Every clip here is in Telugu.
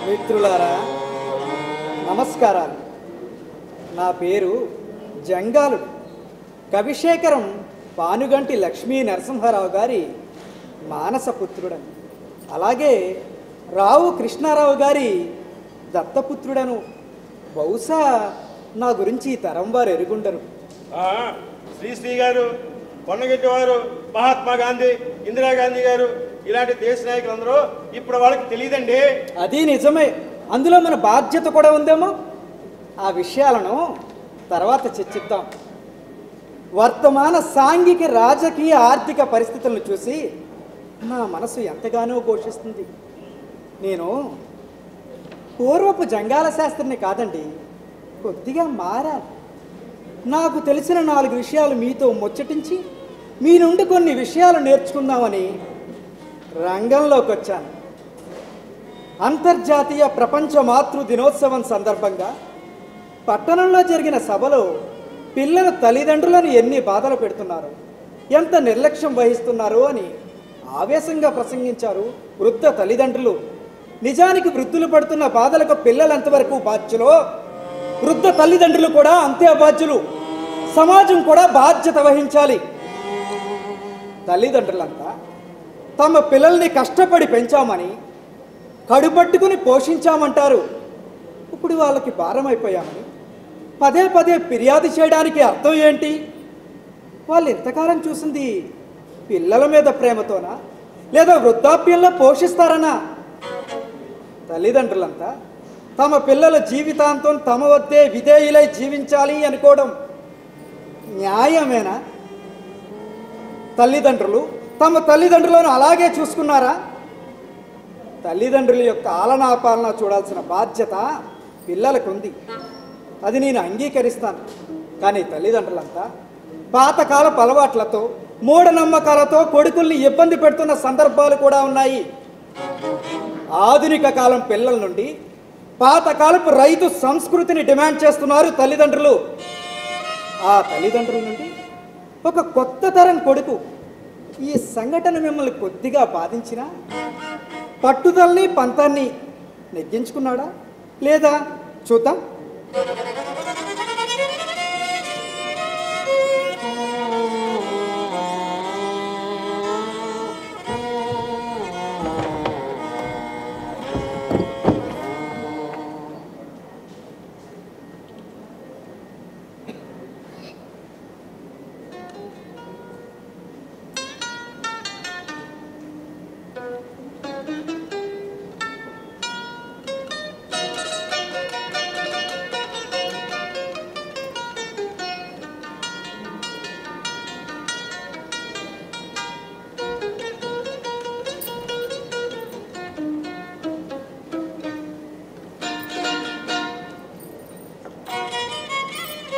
మిత్రులారా నమస్కారాలు. నా పేరు జంగాలుడు. కవిశేఖరం పానుగంటి లక్ష్మీ నరసింహారావు గారి మానసపుత్రుడను, అలాగే రావు కృష్ణారావు గారి దత్తపుత్రుడను. బహుశా నా గురించి ఈ తరం వారు ఎరుగుండరు. శ్రీశ్రీ గారు, కొండగెట్టి వారు, మహాత్మా గాంధీ, ఇందిరాగాంధీ గారు ఇలాంటి దేశ నాయకులందరూ ఇప్పుడు వాళ్ళకి తెలియదండి. అది నిజమే. అందులో మన బాధ్యత కూడా ఉందేమో. ఆ విషయాలను తర్వాత చర్చిద్దాం. వర్తమాన సాంఘిక రాజకీయ ఆర్థిక పరిస్థితులను చూసి నా మనసు ఎంతగానో ఘోషిస్తుంది. నేను పూర్వపు జంగాల శాస్త్రిని కాదండి, కొద్దిగా మారాను. నాకు తెలిసిన 4 విషయాలు మీతో ముచ్చటించి మీ నుండి కొన్ని విషయాలు నేర్చుకుందామని రంగంలోకి వచ్చాను. అంతర్జాతీయ ప్రపంచ మాతృ దినోత్సవం సందర్భంగా పట్టణంలో జరిగిన సభలో పిల్లల తల్లిదండ్రులను ఎన్ని బాధలు పెడుతున్నారు, ఎంత నిర్లక్ష్యం వహిస్తున్నారు అని ఆవేశంగా ప్రసంగించారు వృద్ధ తల్లిదండ్రులు. నిజానికి వృద్ధులు పడుతున్న బాధలకు పిల్లలు ఎంతవరకు బాధ్యులో, వృద్ధ తల్లిదండ్రులు కూడా అంతే అబాధ్యులు. సమాజం కూడా బాధ్యత వహించాలి. తల్లిదండ్రులంతా తమ పిల్లల్ని కష్టపడి పెంచామని, కడుపట్టుకుని పోషించామంటారు. ఇప్పుడు వాళ్ళకి భారం అయిపోయామని పదే పదే ఫిర్యాదు చేయడానికి అర్థం ఏంటి? వాళ్ళు ఇంతకాలం చూసింది పిల్లల మీద ప్రేమతోనా, లేదా వృద్ధాప్యంలో పోషిస్తారనా? తల్లిదండ్రులంతా తమ పిల్లల జీవితాంతం తమ వద్దే విధేయులై జీవించాలి అనుకోవడం న్యాయమేనా? తల్లిదండ్రులు తమ తల్లిదండ్రులను అలాగే చూసుకున్నారా? తల్లిదండ్రుల యొక్క ఆలనాపాలన చూడాల్సిన బాధ్యత పిల్లలకు ఉంది. అది నేను అంగీకరిస్తాను. కానీ తల్లిదండ్రులంతా పాతకాలపు అలవాట్లతో, మూఢనమ్మకాలతో కొడుకుల్ని ఇబ్బంది పెడుతున్న సందర్భాలు కూడా ఉన్నాయి. ఆధునిక కాలం పిల్లల నుండి పాతకాలపు రైతు సంస్కృతిని డిమాండ్ చేస్తున్నారు తల్లిదండ్రులు. ఆ తల్లిదండ్రుల నుండి ఒక కొత్త తరం కొడుకు ఈ సంఘటన మిమ్మల్ని కొద్దిగా బాధించినా పట్టుదలని పంతాన్ని నెగ్గించుకున్నాడా లేదా చూద్దాం.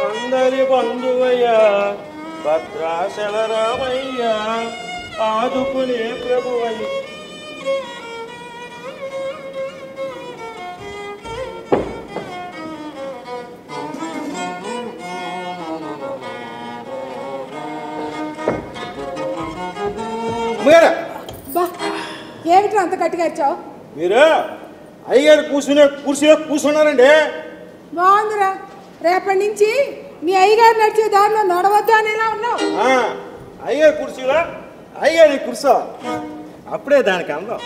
అందరి బంధువయ్యా భద్రాచల రామయ్య, ఆదుకునే ప్రభువయ్య. ఏమిట్రా అంత గట్టిగా ఇచ్చావు? మీరు అయ్యగారు కుర్చీలో కూర్చున్నారండి. బాగుందిరా. రేపటి నుంచి నీ అయ్యగారు నడిచే దారిలో నడవద్దు అనేలా ఉన్నావు. అయ్యగారు కుర్చీలో అయ్యగారి కూర్చో, అప్పుడే దానికి అందం.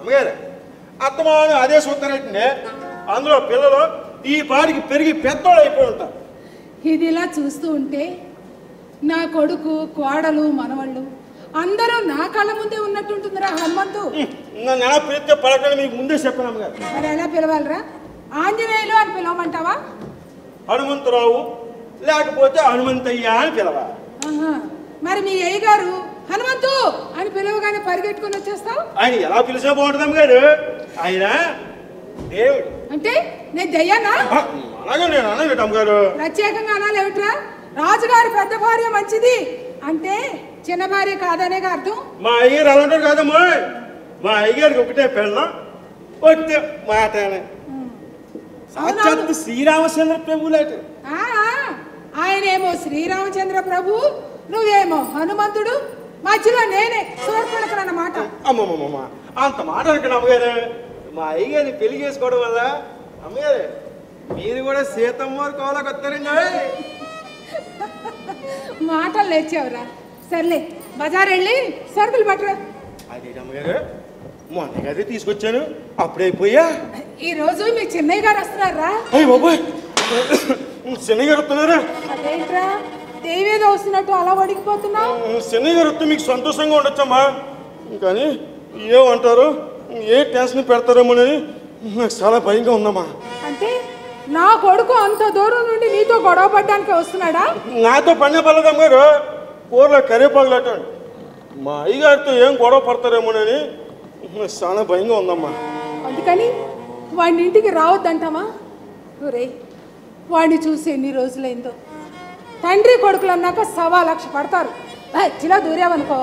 అమ్మగారు అత్తమాను అదే చూస్తారంటే అందులో పిల్లలు ఈ పాడికి పెరిగి పెద్దోళ్ళు అయిపోయి ఉంటారు. ఇది ఇలా చూస్తూ ఉంటే నా కొడుకు, కోడలు, మనవళ్ళు అందరూ నా కళ్ళ ముందే ఉన్నట్టుంటుందిరా హనుమంతు. నన్ను ఎలా పిలిస్తే పలకని మీకు ముందే చెప్పాను అమ్మగారు. మరి ఎలా పిలవాలరా? ఆంజనేయులు అని పిలవమంటావా? హనుమంతరావు లేకపోతే హనుమంతయ్య అని పిలవాలి. మరి మీ అయ్యగారు హనుమంతు అని పిలవగానే పరిగెట్టుకుని వచ్చేస్తావు. ఆయన ఎలా పిలిచే బాగుంటుంది అమ్మగారు. ఆయన దేవుడు. అంటే నేను దయ్యానా? అలాగే నేను అన్నట్టు అమ్మగారు. ప్రత్యేకంగా అనాలి ఏమిట్రా? రాజుగారి పెద్ద భార్య మంచిది అంటే చిన్న భార్య కాదనేగా అర్థం. మా అయ్యగారు అలా ఉంటారు కాదమ్మా. మా అయ్యగారికి ఒకటే పెళ్ళం, ఒకటే మాట. సాక్షాత్ శ్రీరామచంద్ర ప్రభువులాట. ఆయనేమో శ్రీరామచంద్ర ప్రభు, నువ్వేమో హనుమంతుడు. మధ్యలో నేనే సోర్పడకనమాట. అమ్మమ్మమ్మ అంత మాట అనుకున్నా అమ్మగారు. మా అయ్యగారిని పెళ్లి చేసుకోవడం వల్ల అమ్మగారు మీరు కూడా సీతమ్మ కోలకు వస్తారండి. మాటలు లేచావురా. సర్లే బజార్ వెళ్ళి సరుకులు పట్టరా. అదే అమ్మగారు మొన్న గది తీసుకొచ్చాను అప్పుడైపోయా. ఈ రోజు మీ చిన్నయ్య గారు వస్తున్నారా? అయ్యి బాబాయ్ శని గారు వస్తున్నారా? అదేంట్రా దేవేదో వస్తున్నట్టు అలా వడికిపోతున్నావు? శని గారు వస్తే మీకు సంతోషంగా ఉండొచ్చమ్మా, కానీ ఏమంటారు ఏ టెన్షన్ పెడతారేమోనని నాకు చాలా భయంగా ఉందమ్మా. అంటే నా కొడుకు అంత దూరం నుండి నీతో గొడవ పడ్డానికి వస్తున్నాడా? నాతో పనే పర్లేదమ్మ గారు, కూరలో కరివేపాకులటండి. మా అయ్యగారితో ఏం గొడవ పడతారేమోనని నాకు చాలా భయంగా ఉందమ్మా. అందుకని వాడిని ఇంటికి రావద్దంటావా? ఒరే వాడిని చూసి ఎన్ని రోజులైందో. తండ్రి కొడుకులు అన్నాక 1,00,000 పడతారు. చిలా దూరావనుకో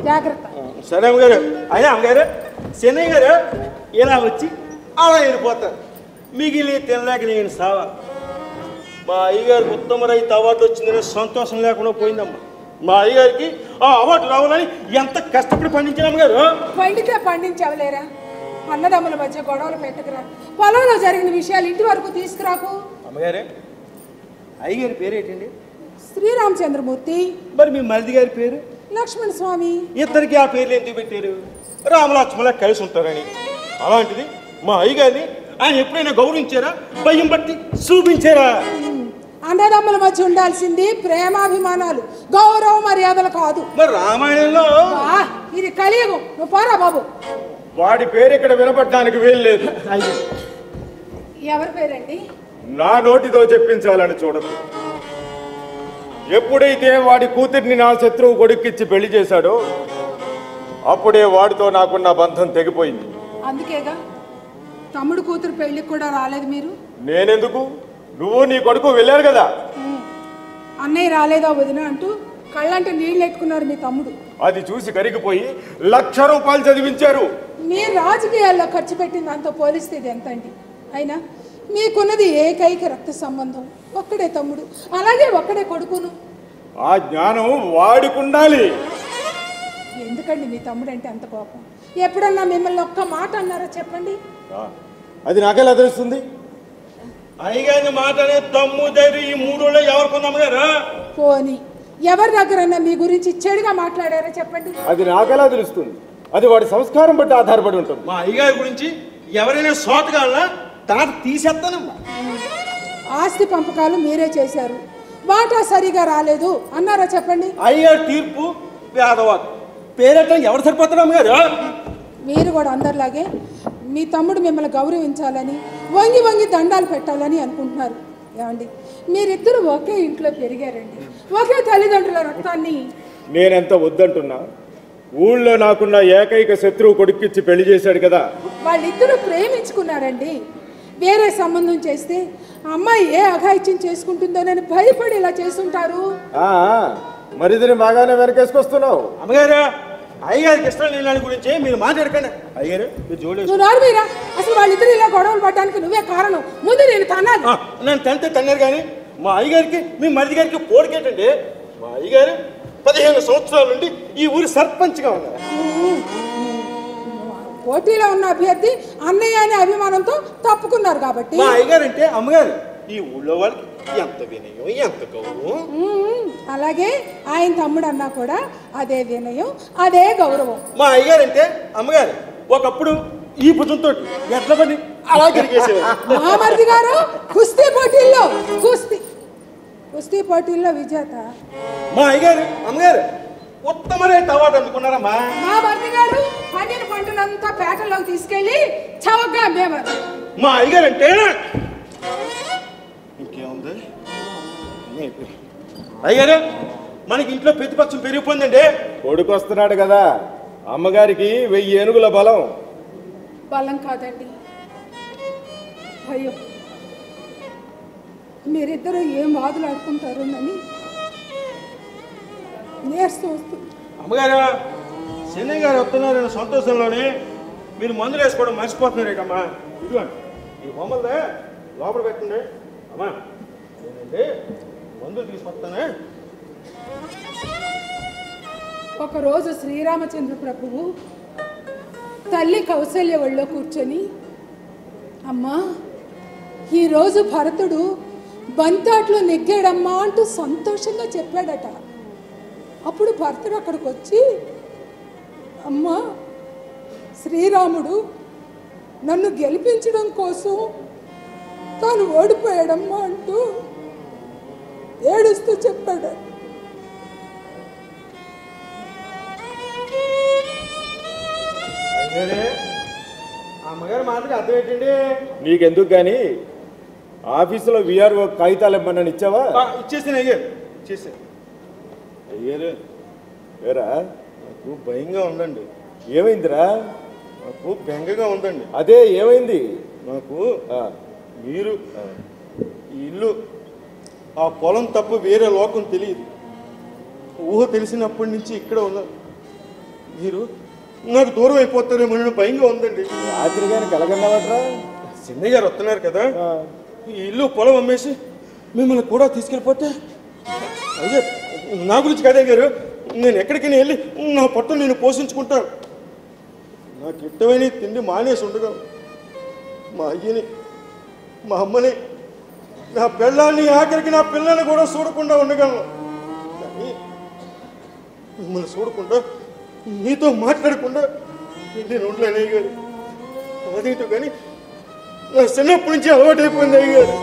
జాగ్రత్త. సరే అమ్మగారు. అయినా అమ్మగారు శనయ్య గారు ఇలా వచ్చి అలా వెళ్ళిపోతారు, మిగిలి తినలేక నేను సావా. మా అయ్యగారికి ఉత్తమ రైతు అవార్డు వచ్చిందనే సంతోషం లేకుండా పోయిందమ్మా. మా అయ్యగారికి ఆ అవార్డు రావాలని ఎంత కష్టపడి పండించాను అమ్మగారు. పండితే పండించవలేరా, అన్నదమ్ముల మధ్య గొడవలు పెట్టకురా. పొలంలో జరిగిన విషయాలు ఇంటి వరకు తీసుకురాకు. అమ్మగారే అయ్యగారి పేరు ఏంటండి? శ్రీరామచంద్రమూర్తి. మరి మీ మరిది గారి పేరు? లక్ష్మణ స్వామి. ఇద్దరికి ఆ పేర్లు ఎందుకు పెట్టారు? రామలక్ష్మణ కలిసి ఉంటారని. అలాంటిది మా అయ్యగారిని ఆయన ఎప్పుడైనా గౌరవించారా? భయం బట్టి చూపించారా? అన్నదమ్ముల మధ్య ఉండాల్సింది ప్రేమాభిమానాలు, గౌరవ మర్యాదలు కాదు. మరి రామాయణంలో ఇది కలియుగం. నువ్వు పోరా బాబు. వాడి పేరు ఇక్కడ వినపడడానికి వీలు లేదు. ఎవరి పేరండి? నా నోటితో చెప్పించాలని చూడదు. ఎప్పుడైతే వాడి కూతుర్ని నా శత్రువు కొడుక్కిచ్చి పెళ్లి చేశాడో అప్పుడే వాడితో నాకున్న బంధం తెగిపోయింది. అందుకేగా తమ్ముడు కూతురు పెళ్లికి కూడా రాలేదు మీరు. నేనెందుకు, నువ్వు నీ కొడుకు వెళ్ళారు కదా. అన్నయ్య రాలేదా వదిన అంటూ కళ్ళంటే నీళ్ళు ఎట్టుకున్నారు మీ తమ్ముడు. అది చూసి కరిగిపోయి 1,00,000 రూపాయలు చదివించారు. మీరు రాజకీయాల్లో ఖర్చు పెట్టిన దాంతో పోలిస్తే ఇది ఎంత అండి? అయినా మీకున్నది ఏకైక రక్త సంబంధం, ఒక్కడే తమ్ముడు, అలాగే ఒక్కడే కొడుకును. ఆ జ్ఞానం వాడికుండాలి. ఎందుకండి మీ తమ్ముడు అంటే అంత కోపం? ఎప్పుడన్నా మిమ్మల్ని ఒక్క మాట అన్నారా చెప్పండి? అది నాకెలా తెలుస్తుంది? అయ్యగారిని మాట అనే తమ్ము ధైర్యం ఈ 3 రోజుల్లో ఎవరికి ఉందమ్మగారు? పోనీ ఎవరి దగ్గరన్నా మీ గురించి చెడుగా మాట్లాడారా చెప్పండి? అది నాకెలా తెలుస్తుంది? అది వాడి సంస్కారం బట్టి ఆధారపడి ఉంటుంది. మా అయ్యగారి గురించి ఎవరైనా సోతగాళ్ళ తాట తీసేస్తానమ్మా. ఆస్తి పంపకాలు మీరే చేశారు, వాటా సరిగా రాలేదు అన్నారా చెప్పండి? అయ్యగారి తీర్పు పేదవాడు పేరట ఎవరు సరిపోతారు అమ్మగారు? మీరు కూడా అందరిలాగే మీ తమ్ముడు మిమ్మల్ని గౌరవించాలని, వంగి వంగి దండాలు పెట్టాలని అనుకుంటున్నారు. ఏమండి మీరిద్దరు ఒకే ఇంట్లో పెరిగారండి, ఒకే తల్లిదండ్రుల రక్తాన్ని. నేనెంత వద్దంటున్నా, ఊళ్ళో నాకున్న ఏకైక శత్రువు కొడుక్కిచ్చి పెళ్లి చేశాడు కదా. వాళ్ళిద్దరూ ప్రేమించుకున్నారండి. వేరే సంబంధం చేస్తే అమ్మాయి ఏ అఘాయిత్యం చేసుకుంటుందోనని భయపడి ఇలా చేస్తుంటారు. మరిదిని బాగానే వెనకేసుకొస్తున్నావు. అమ్మగారు అయ్యగారికి ఇష్టం లేని దాని గురించి మీరు మాట్లాడకండి. అయ్యగారు మీరు చూడలేదు. నువ్వు నారు మీరా? అసలు వాళ్ళిద్దరు ఇలా గొడవలు పడడానికి నువ్వే కారణం. ముందు నేను తన్నాను. నన్ను తంతే తన్నారు కానీ మా అయ్యగారికి మీ మరిది గారికి పోడికేటండి. మా అయ్యగారు 15 సంవత్సరాల నుండి ఈ ఊరి సర్పంచ్గా ఉన్నారు. పోటీలో ఉన్న అభ్యర్థి అన్నయ్య అనే అభిమానంతో తప్పుకున్నారు కాబట్టి. మా అయ్యగారు అంటే అమ్మగారు ఈ ఊళ్ళో వాళ్ళకి ఎంత వినయం, ఎంత గౌరవం. అలాగే ఆయన తమ్ముడు అన్నా కూడా అదే వినయం, అదే గౌరవం. మా అయ్యగారు అంటే అమ్మగారు ఒకప్పుడు ఈ భుజంతో ఎట్ల పని అలా తిరిగేసేవారు. మా మరిది గారు కుస్తీ పోటీల్లో విజేత. మా అయ్యగారు అమ్మగారు ఉత్తమరే అవార్డు అందుకున్నారమ్మా. మా మరిది గారు పండిన పంటలంతా పేటల్లోకి తీసుకెళ్లి చవకగా అమ్మేవారు. మా అయ్యగారు అంటే ఇంకేముంది అయ్యగారు మనకి ఇంట్లో ప్రతిపక్షం పెరిగిపోయిందండి. కొడుకు వస్తున్నాడు కదా, అమ్మగారికి 1000 ఏనుగుల బలం. బలం కాదండి, అయ్యో మీరిద్దరూ ఏం వాదులు ఆడుకుంటారోనని నేర్స్తూ వస్తుంది. అమ్మగారు చెన్నై గారు వస్తున్నారన్న సంతోషంలోనే మీరు మందులు వేసుకోవడం మర్చిపోతున్నారేటమ్మా. ఇదిగోండి ఈ బొమ్మలదే లోపల పెట్టండి. అమ్మా నేనండి మందులు తీసుకొస్తానే. ఒకరోజు శ్రీరామచంద్ర ప్రభువు తల్లి కౌసల్య ఒళ్ళో కూర్చొని, అమ్మా ఈరోజు భరతుడు బంతాట్లో నెగ్గాడమ్మా అంటూ సంతోషంగా చెప్పాడట. అప్పుడు భరతుడు అక్కడికి వచ్చి, అమ్మా శ్రీరాముడు నన్ను గెలిపించడం కోసం తాను ఓడిపోయాడమ్మా అంటూ ఏడుస్తూ చెప్పాడు. అమ్మగారు మాటకి అర్థం ఏంటండి? నీకెందుకు కానీ ఆఫీసులో విఆర్ఓ కాగితాలు ఇమ్మన్నాను, ఇచ్చావా? ఇచ్చేసాను అయ్యారు, ఇచ్చేసాను అయ్యారు. వేరా నాకు భయంగా ఉందండి. ఏమైందిరా? నాకు బెంగగా ఉందండి. అదే ఏమైంది? నాకు మీరు ఈ ఇల్లు ఆ పొలం తప్ప వేరే లోకం తెలియదు. ఊహ తెలిసినప్పటి నుంచి ఇక్కడ ఉన్నా. మీరు నాకు దూరం అయిపోతారేమో భయంగా ఉందండి. రాత్రి కానీ కలగన్నావట్రా? చిన్నయ్య గారు వస్తున్నారు కదా, ఈ ఇల్లు పొలం అమ్మేసి మిమ్మల్ని కూడా తీసుకెళ్ళిపోతే అయ్యే నా గురించి కదే గారు, నేను ఎక్కడికైనా వెళ్ళి నా పట్టు నేను పోషించుకుంటాను. నాకు ఇష్టమైన తిండి మానేసి ఉండగా మా అయ్యని, మా అమ్మని, నా పిల్లాన్ని, ఆఖరికి నా పిల్లల్ని కూడా చూడకుండా ఉండగలను. కానీ మిమ్మల్ని చూడకుండా, మీతో మాట్లాడకుండా నేను ఉండలేను అయ్యారు. అదేంటో కానీ నా చిన్నప్పటి నుంచి అలవాటు అయిపోయింది అయ్యారు.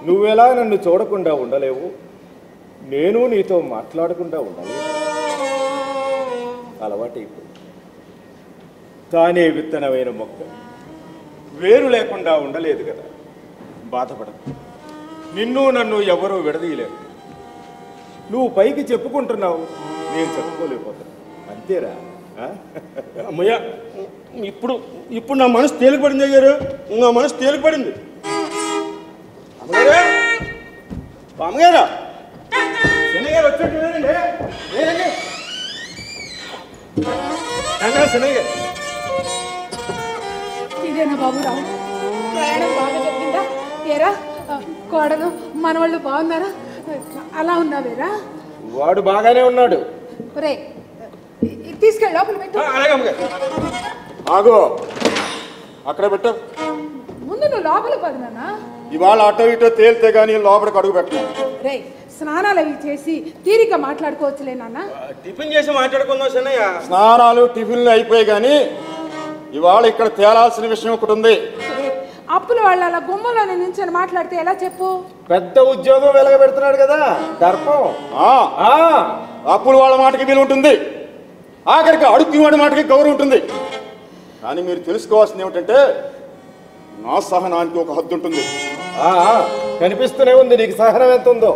నువ్వెలా నన్ను చూడకుండా ఉండలేవు, నేను నీతో మాట్లాడకుండా ఉండలేవు. అలవాటైపోయింది. తానే విత్తనమైన మొక్క వేరు లేకుండా ఉండలేదు కదా. బాధపడదు. నిన్ను నన్ను ఎవరూ విడదీయలేరు. నువ్వు పైకి చెప్పుకుంటున్నావు, నేను చెప్పుకోలేకపోతాను. అంతేరా? అమ్మయ్య, ఇప్పుడు ఇప్పుడు నా మనసు తేలిపడింది అయ్యారు. నా మనసు తేలిపడింది. అమ్మగారు, అమ్మగారు, చెన్నయ్య గారు వచ్చేట్టు లేదండి. చెన్నయ్య గారు, ఇదేనా బాబు రావు? ప్రయాణం బాగా జరిగిందా? ఏరా కోడలు మనవాళ్ళు బాగున్నారా? అలా ఉన్నావేరా? వాడు బాగానే ఉన్నాడు. రే తీసుకెళ్ళి లోపల పెట్టు. అలాగే అమ్మగారు. ఆగో, అక్కడ పెట్టు. ముందు నువ్వు లోపల పదినా. ఇవాళ అటో ఇటో తేలితే గానీ లోపలికి అడుగు పెట్టను. రే స్నానాలు అవి చేసి తీరిక మాట్లాడుకోవచ్చులే నాన్న. టిఫిన్ చేసి మాట్లాడుకుందాం చెన్నయ్య. స్నానాలు టిఫిన్లు అయిపోయి గానీ ఇవాళ ఇక్కడ తేలాల్సిన విషయం ఒకటి ఉంది. అప్పుల వాళ్ళు అలా గుమ్మలోనే నించొని మాట్లాడితే ఎలా చెప్పు? పెద్ద ఉద్యోగం వెలగబెడుతున్నాడు కదా, దర్పం. అప్పుల వాళ్ళ మాటకి విలువ ఉంటుంది, ఆఖరికి అడుగు వాడి మాటకి గౌరవం ఉంటుంది. కానీ మీరు తెలుసుకోవాల్సింది ఏమిటంటే నా సహనానికి ఒక హద్దు ఉంటుంది. కనిపిస్తూనే ఉంది నీకు సహనం ఎంత ఉందో.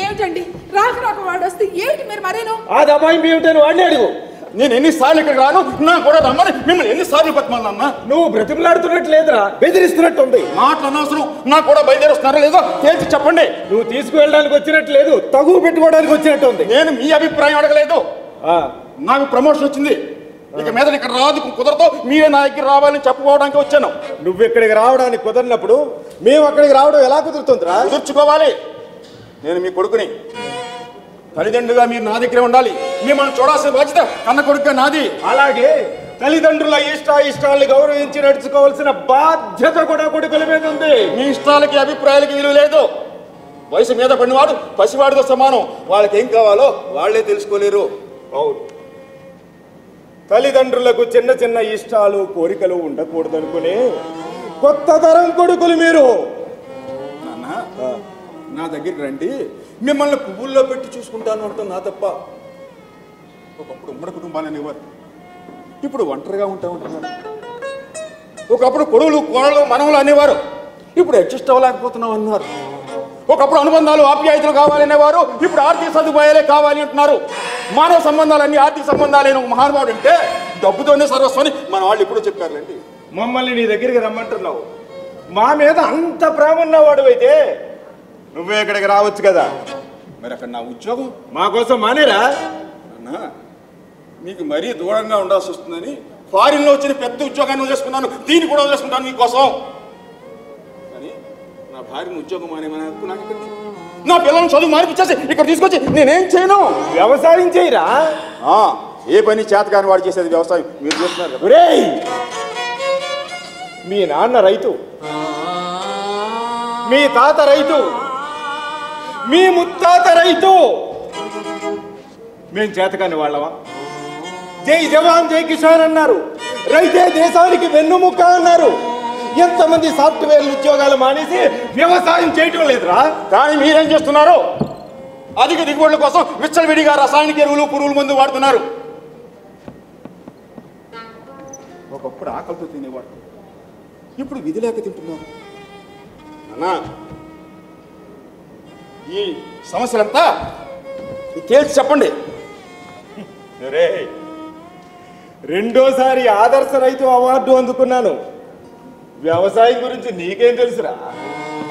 ఏమిటండి రాక రాక వాడు వస్తే ఏమిటి మీరు మరేను? ఆ దబాయింపు ఏమిటని వాడిని అడుగు. నేను ఎన్నిసార్లు ఇక్కడ రాను, నా కూడా రమ్మని మిమ్మల్ని ఎన్నిసార్లు బతిమాలన్నా? నువ్వు బ్రతిమలాడుతున్నట్టు లేదురా, బెదిరిస్తున్నట్టు ఉంది. మాటలు అనవసరం, నా కూడా బయలుదేరుస్తున్నారా లేదో తేల్చి చెప్పండి. నువ్వు తీసుకువెళ్ళడానికి వచ్చినట్టు లేదు, తగువ పెట్టుకోవడానికి వచ్చినట్టు ఉంది. నేను మీ అభిప్రాయం అడగలేదు. నాకు ప్రమోషన్ వచ్చింది, ఇక మీద ఇక్కడ రాదు, కుదరతో మీరే నా దగ్గర రావాలని చెప్పుకోవడానికి వచ్చాను. నువ్వు ఇక్కడికి రావడానికి కుదరినప్పుడు మేము అక్కడికి రావడం ఎలా కుదురుతుందిరా? కుదుర్చుకోవాలి. నేను మీ కొడుకుని, తల్లిదండ్రులుగా మీరు నా దగ్గరే ఉండాలి. మిమ్మల్ని చూడాల్సిన బాధ్యత కన్న కొడుకుగా నాది. అలాగే తల్లిదండ్రుల ఇష్టాలను గౌరవించి నడుచుకోవాల్సిన బాధ్యత కూడా కొడుకుల మీద ఉంది. మీ ఇష్టాలకి అభిప్రాయాలకి విలువ లేదు. వయసు మీద పడినవాడు పసివాడితో సమానం. వాళ్ళకి ఏం కావాలో వాళ్లే తెలుసుకోలేరు. అవును, తల్లిదండ్రులకు చిన్న చిన్న ఇష్టాలు కోరికలు ఉండకూడదనుకునే కొత్త తరం కొడుకులు మీరు. నా దగ్గరికి రండి, మిమ్మల్ని పువ్వుల్లో పెట్టి చూసుకుంటాను అంటున్నా తప్ప. ఒకప్పుడు ఉమ్మడి కుటుంబాన్ని అనేవారు, ఇప్పుడు ఒంటరిగా ఉంటా ఉంటున్నారు. ఒకప్పుడు కొడుకులు కోడలు మనవలు అనేవారు, ఇప్పుడు అడ్జస్ట్ అవ్వలేకపోతున్నాం అన్నారు. ఒకప్పుడు అనుబంధాలు ఆప్యాయతలు కావాలనేవారు, ఇప్పుడు ఆర్థిక సదుపాయాలే కావాలి అంటున్నారు. మానవ సంబంధాలన్నీ ఆర్థిక సంబంధాలైన ఒక మహానుభావుడు అంటే డబ్బుతోనే సర్వస్వని మన వాళ్ళు ఇప్పుడు చెప్పారులేండి. మమ్మల్ని నీ దగ్గరికి రమ్మంటున్నావు. మా మీద అంత ప్రేమ ఉన్నవాడు అయితే నువ్వే ఇక్కడికి రావచ్చు కదా. మరి అక్కడ నా ఉద్యోగం మా కోసం మానేరా? అన్నా, మీకు మరీ దూరంగా ఉండాల్సి వస్తుందని ఫారిన్లో వచ్చిన పెద్ద ఉద్యోగాన్ని వదిలేసుకున్నాను, దీన్ని కూడా వదిలేసుకుంటాను మీకోసం. కానీ నా భార్యను ఉద్యోగం మానేమని హక్కు నాకు ఇక్కడ నా పిల్లల్ని చదువు మార్పిచ్చేసి ఇక్కడ తీసుకొచ్చి నేనేం చేయను? వ్యవసాయం చేయరా? ఏ పని చేతకాని వాడు చేసేది వ్యవసాయం. మీరు చేస్తున్నారు కదా. ఒరేయ్, మీ నాన్న రైతు, మీ తాత రైతు, మీ ముత్తాత రైతు. మేం చేతకాని వాళ్ళమా? జై జవాన్ జై కిసాన్ అన్నారు, రైతే దేశానికి వెన్నుముక్క అన్నారు. ఎంతమంది సాఫ్ట్వేర్ ఉద్యోగాలు మానేసి వ్యవసాయం చేయటం లేదురా. కానీ మీరేం చేస్తున్నారు? అధిక దిగుబడుల కోసం విచ్చలవిడిగా రసాయనిక ఎరువులు, పురుగుల మందు వాడుతున్నారు. ఒకప్పుడు ఆకలితో తినేవాడు, ఇప్పుడు విధి లేక తింటున్నారు. అన్నా, ఈ సమస్యలంతా తేల్చి చెప్పండి. రెండోసారి ఆదర్శ రైతు అవార్డు అందుకున్నాను. వ్యవసాయం గురించి నీకేం తెలుసురా?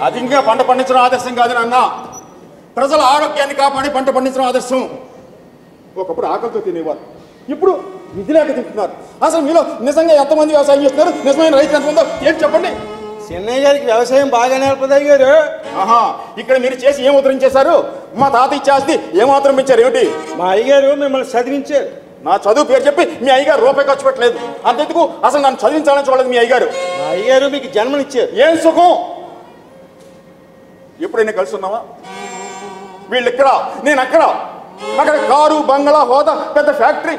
అది ఇంకా పంట పండించడం ఆదర్శం కాదు నాన్న. ప్రజల ఆరోగ్యాన్ని కాపాడి పంట పండించడం ఆదర్శం. ఒకప్పుడు ఆకలితో తినేవారు, ఇప్పుడు విధి లేక తింటున్నారు. అసలు మీలో నిజంగా ఎంతమంది వ్యవసాయం చేస్తున్నారు? నిజమైన రైతు ఎంతమందో ఏంటి చెప్పండి. చెన్నయ్య గారికి వ్యవసాయం బాగా నేర్పదయ్య గారు. ఇక్కడ మీరు చేసి ఏం ఉత్తరం చేశారు? మా తాత ఇచ్చేస్తే ఏమాత్రం పెంచారు ఏమిటి? మా అయ్యగారు మిమ్మల్ని చదివించారు. నా చదువు పేరు చెప్పి మీ అయ్యగారు రూపాయి ఖర్చు పెట్టలేదు. అంతెందుకు అసలు నన్ను చదివించాలని చూడలేదు మీ అయ్యగారు. మా అయ్యగారు మీకు జన్మనిచ్చారు. ఏం సుఖం? ఎప్పుడైనా కలిసి ఉన్నావా? వీళ్ళు ఇక్కడ, నేను అక్కడ. అక్కడ కారు, బంగ్లా, హోదా, పెద్ద ఫ్యాక్టరీ.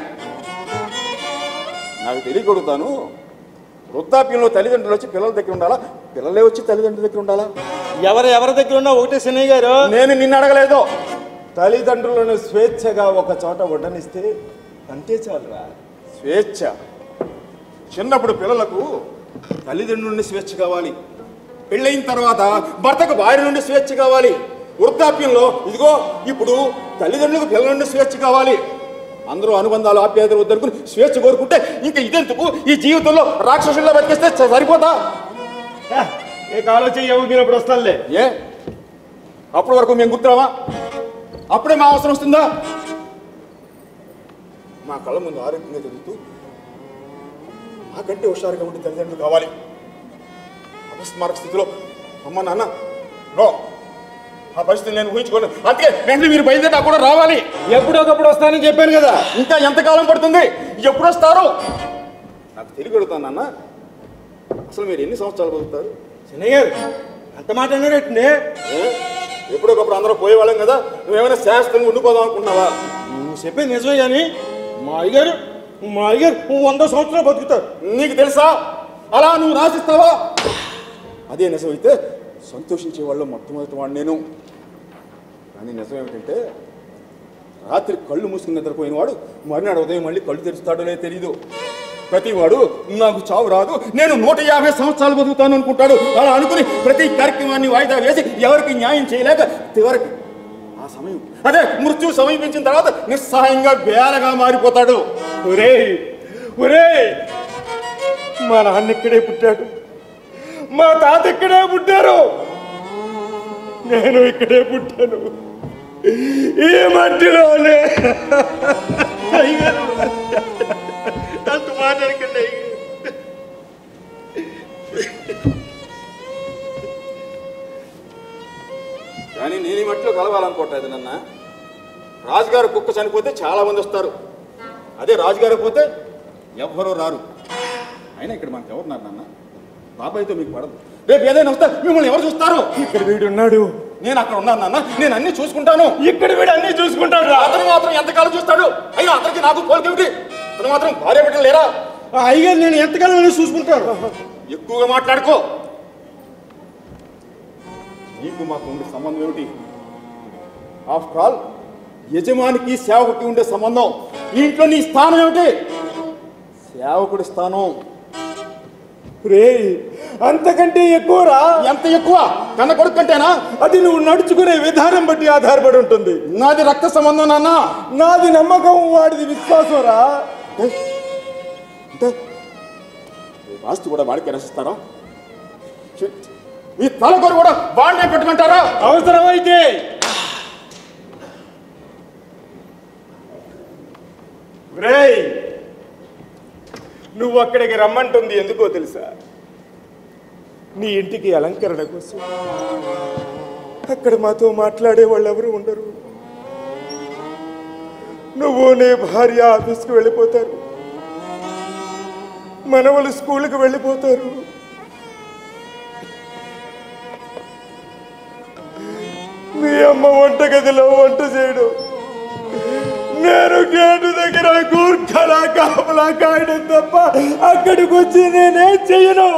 నాకు తెలియకూడతాను, వృద్ధాప్యంలో తల్లిదండ్రులు వచ్చి పిల్లల దగ్గర ఉండాలా, పిల్లలే వచ్చి తల్లిదండ్రుల దగ్గర ఉండాలా? ఎవరి దగ్గర ఉన్నా ఒకటే చెన్నయ్య గారు. నేను నిన్ను అడగలేదు. తల్లిదండ్రులను స్వేచ్ఛగా ఒక చోట ఉండనిస్తే అంతే చాలురా. స్వేచ్ఛ. చిన్నప్పుడు పిల్లలకు తల్లిదండ్రుల నుండి స్వేచ్ఛ కావాలి, పెళ్ళైన తర్వాత భర్తకు భార్య నుండి స్వేచ్ఛ కావాలి, వృద్ధాప్యంలో ఇదిగో ఇప్పుడు తల్లిదండ్రులకు పిల్లల నుండి స్వేచ్ఛ కావాలి. అందరూ అనుబంధాలు, ఆప్యాయతలు వద్దనుకుని స్వేచ్ఛ కోరుకుంటే ఇంకా ఇదెందుకు? ఈ జీవితంలో రాక్షసుల్లో బతికిస్తే సరిపోతా? ఏ కాలో చెయ్యప్పుడు వస్తానులే. ఏ అప్పటి వరకు మేము గుర్తురావా? అప్పుడే మా అవసరం వస్తుందా? మా కళ్ళ ముందు ఆరోగ్యంగా తిరుగుతూ మాకంటే హుషారుగా ఉండి తల్లిదండ్రులు కావాలి. అపస్మారక స్థితిలో అమ్మ నాన్న నో, ఆ పరిస్థితి నేను ఊహించుకోను. అందుకే వెంటనే మీరు బయలుదేరి నాకు కూడా రావాలి. ఎప్పుడొకప్పుడు వస్తానని చెప్పాను కదా. ఇంకా ఎంతకాలం పడుతుంది? ఎప్పుడు వస్తారు? నాకు తిరిగి అడుగుతాను నాన్న, అసలు మీరు ఎన్ని సంవత్సరాలు బతుకుతారు? చెన్నయ్య గారు అంత మాట అన్నారేంటి? ఎప్పుడొకప్పుడు అందరూ పోయేవాళ్ళం కదా, నువ్వేమైనా శాస్త్రంగా ఉండిపోదాం అనుకున్నావా? నువ్వు చెప్పేది నిజమే కానీ మా అయ్యగారు 100 సంవత్సరాలు బతుకుతారు. నీకు తెలుసా? అలా నువ్వు రాసిస్తావా? అదే నిజమైతే సంతోషించే వాళ్ళు మొట్టమొదటి వాడు నేను. కానీ నిజం ఏమిటంటే రాత్రి కళ్ళు మూసుకుని నిద్రపోయిన వాడు మరునాడు ఉదయం మళ్ళీ కళ్ళు తెరుస్తాడో లేదో తెలీదు. ప్రతివాడు నాకు చావు రాదు, నేను 150 సంవత్సరాలు బతుకుతాను అనుకుంటాడు. అలా అనుకుని ప్రతి కార్యక్రమాన్ని వాయిదా వేసి ఎవరికి న్యాయం చేయలేక చివరికి ఆ సమయం అదే మృత్యు సమీపించిన తర్వాత నిస్సహాయంగా బేలగా మారిపోతాడు. మా నాన్న ఇక్కడే పుట్టాడు, మా తాత ఇక్కడే పుట్టారు, నేను ఇక్కడే పుట్టాను, ఈ మట్టిలోనే. అంత మాట్లాడకండి. కానీ నేను ఈ మట్టిలో కలవాలనుకోవట్లేదు నాన్న. రాజుగారు కుక్క చనిపోతే చాలా మంది వస్తారు, అదే రాజుగారు పోతే ఎవ్వరూ రారు. అయినా ఇక్కడ మనకు ఎవరున్నారు నాన్న? బాబాయ్తో మీకు పడదు. రేపు ఏదైనా వస్తే మిమ్మల్ని ఎవరు చూస్తారు? ఇక్కడ వీడున్నాడు, నేను అక్కడ ఉన్నాను నాన్న, నేను అన్ని చూసుకుంటాను. ఇక్కడ వీడు అన్ని చూసుకుంటాడు. అతను మాత్రం ఎంతకాలం చూస్తాడు? అయినా అతనికి నాకు పోలికేమిటి? అతను మాత్రం భార్య బిడ్డలు లేరా? అయ్యగారు నేను ఎంతకాలం చూసుకుంటాను. ఎక్కువగా మాట్లాడుకో. నీకు మాకు ఉండే సంబంధం ఏమిటి? ఆఫ్టర్ ఆల్ యజమానికి సేవకుడికి ఉండే సంబంధం. ఈ ఇంట్లో నీ స్థానం ఏమిటి? సేవకుడి స్థానం. అంతకంటే ఎక్కువరా. ఎంత ఎక్కువ? కన్న కొడుకు కంటేనా? అది నువ్వు నడుచుకునే విధానం బట్టి ఆధారపడి ఉంటుంది. నాది రక్త సంబంధం నాన్న. నాది నమ్మకం, వాడిది విశ్వాసం రా. అంటే ఆస్తి కూడా వాడికి రసిస్తారా? ఈ తలకొరు కూడా వాడినే పెట్టుకుంటారా? అవసరమైతే నువ్వు అక్కడికి రమ్మంటుంది ఎందుకో తెలుసా? నీ ఇంటికి అలంకరణ కోసం. అక్కడ మాతో మాట్లాడే వాళ్ళు ఎవరు ఉండరు. నువ్వు నీ భార్య ఆఫీస్కి వెళ్ళిపోతారు, మనవలు స్కూల్కి వెళ్ళిపోతారు. మీ అమ్మ వంటగదిలో వంట చేయడం, నేను గేటు దగ్గర గూర్ఖలా కాపలా కాయడం తప్ప అక్కడికి వచ్చి నేనేం చెయ్యను.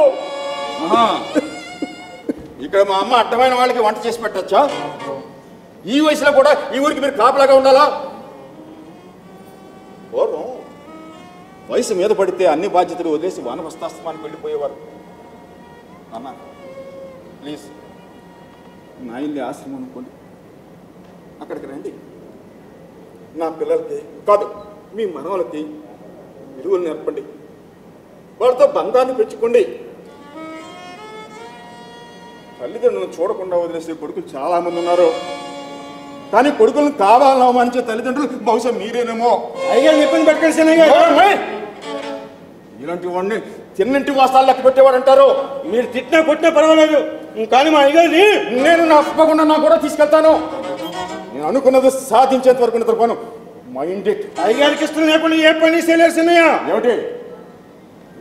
ఇక్కడ మా అమ్మ అడ్డమైన వాళ్ళకి వంట చేసి పెట్టచ్చా? ఈ వయసులో కూడా ఈ ఊరికి మీరు కాపలాగా ఉండాలా? పూర్వం వయసు మీద పడితే అన్ని బాధ్యతలు వదిలేసి వానవస్తాస్తమానికి వెళ్ళిపోయేవారు. అన్న ప్లీజ్ నా ఇల్లు ఆశ్రమం అనుకోండి, అక్కడికి రండి. నా పిల్లలకి కాదు, మీ మనవలకి విలువలు నేర్పండి, వాళ్ళతో బంధాన్ని పెంచుకోండి. తల్లిదండ్రులను చూడకుండా వదిలేసే కొడుకులు చాలా మంది ఉన్నారు, కానీ కొడుకులను కావాలని అవమానించే తల్లిదండ్రులు బహుశా మీరేనేమో. అయ్యగారు ఇబ్బంది పెట్టకండి శనయ్య గారు. ఇలాంటి వాడిని తిన్నింటి వాస్తాలు లెక్క పెట్టేవాడు అంటారు. మీరు తిట్టినా కొట్టినా పర్వాలేదు, కానీ మా అయ్యగారిని నేను నా తప్పకుండా నా కూడా తీసుకెళ్తాను. నేను అనుకున్నది సాధించేంత వరకు నిద్రపోను. Mind it. అయ్యగారికి ఇష్టం లేకుండా ఏ పని చేయలేరు శనయ్య. ఏమిటి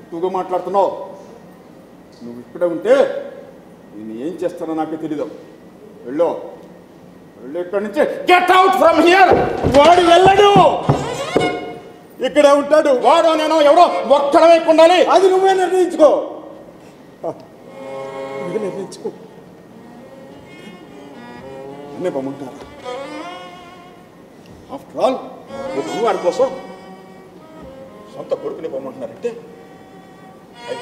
ఎక్కువగా మాట్లాడుతున్నావు? నువ్వు ఇక్కడే ఉంటే నేను ఏం చేస్తానో నాకే తెలీదు. వెళ్ళు వెళ్ళు ఇక్కడి నుంచి. Get out from here. వాడు వెళ్ళడు, ఇక్కడే ఉంటాడు. వాడు నేను ఎవరో ఒక్కడ వేయకుండాలి. అది నువ్వే నిర్ణయించుకో, నువ్వే నిర్ణయించుకో. అన్నీ పొమ్మంటారా? ఆఫ్టర్ ఆల్ నువ్వు వాడి కోసం సొంత కొడుకుని పొమ్మంటున్నారంటే ఐ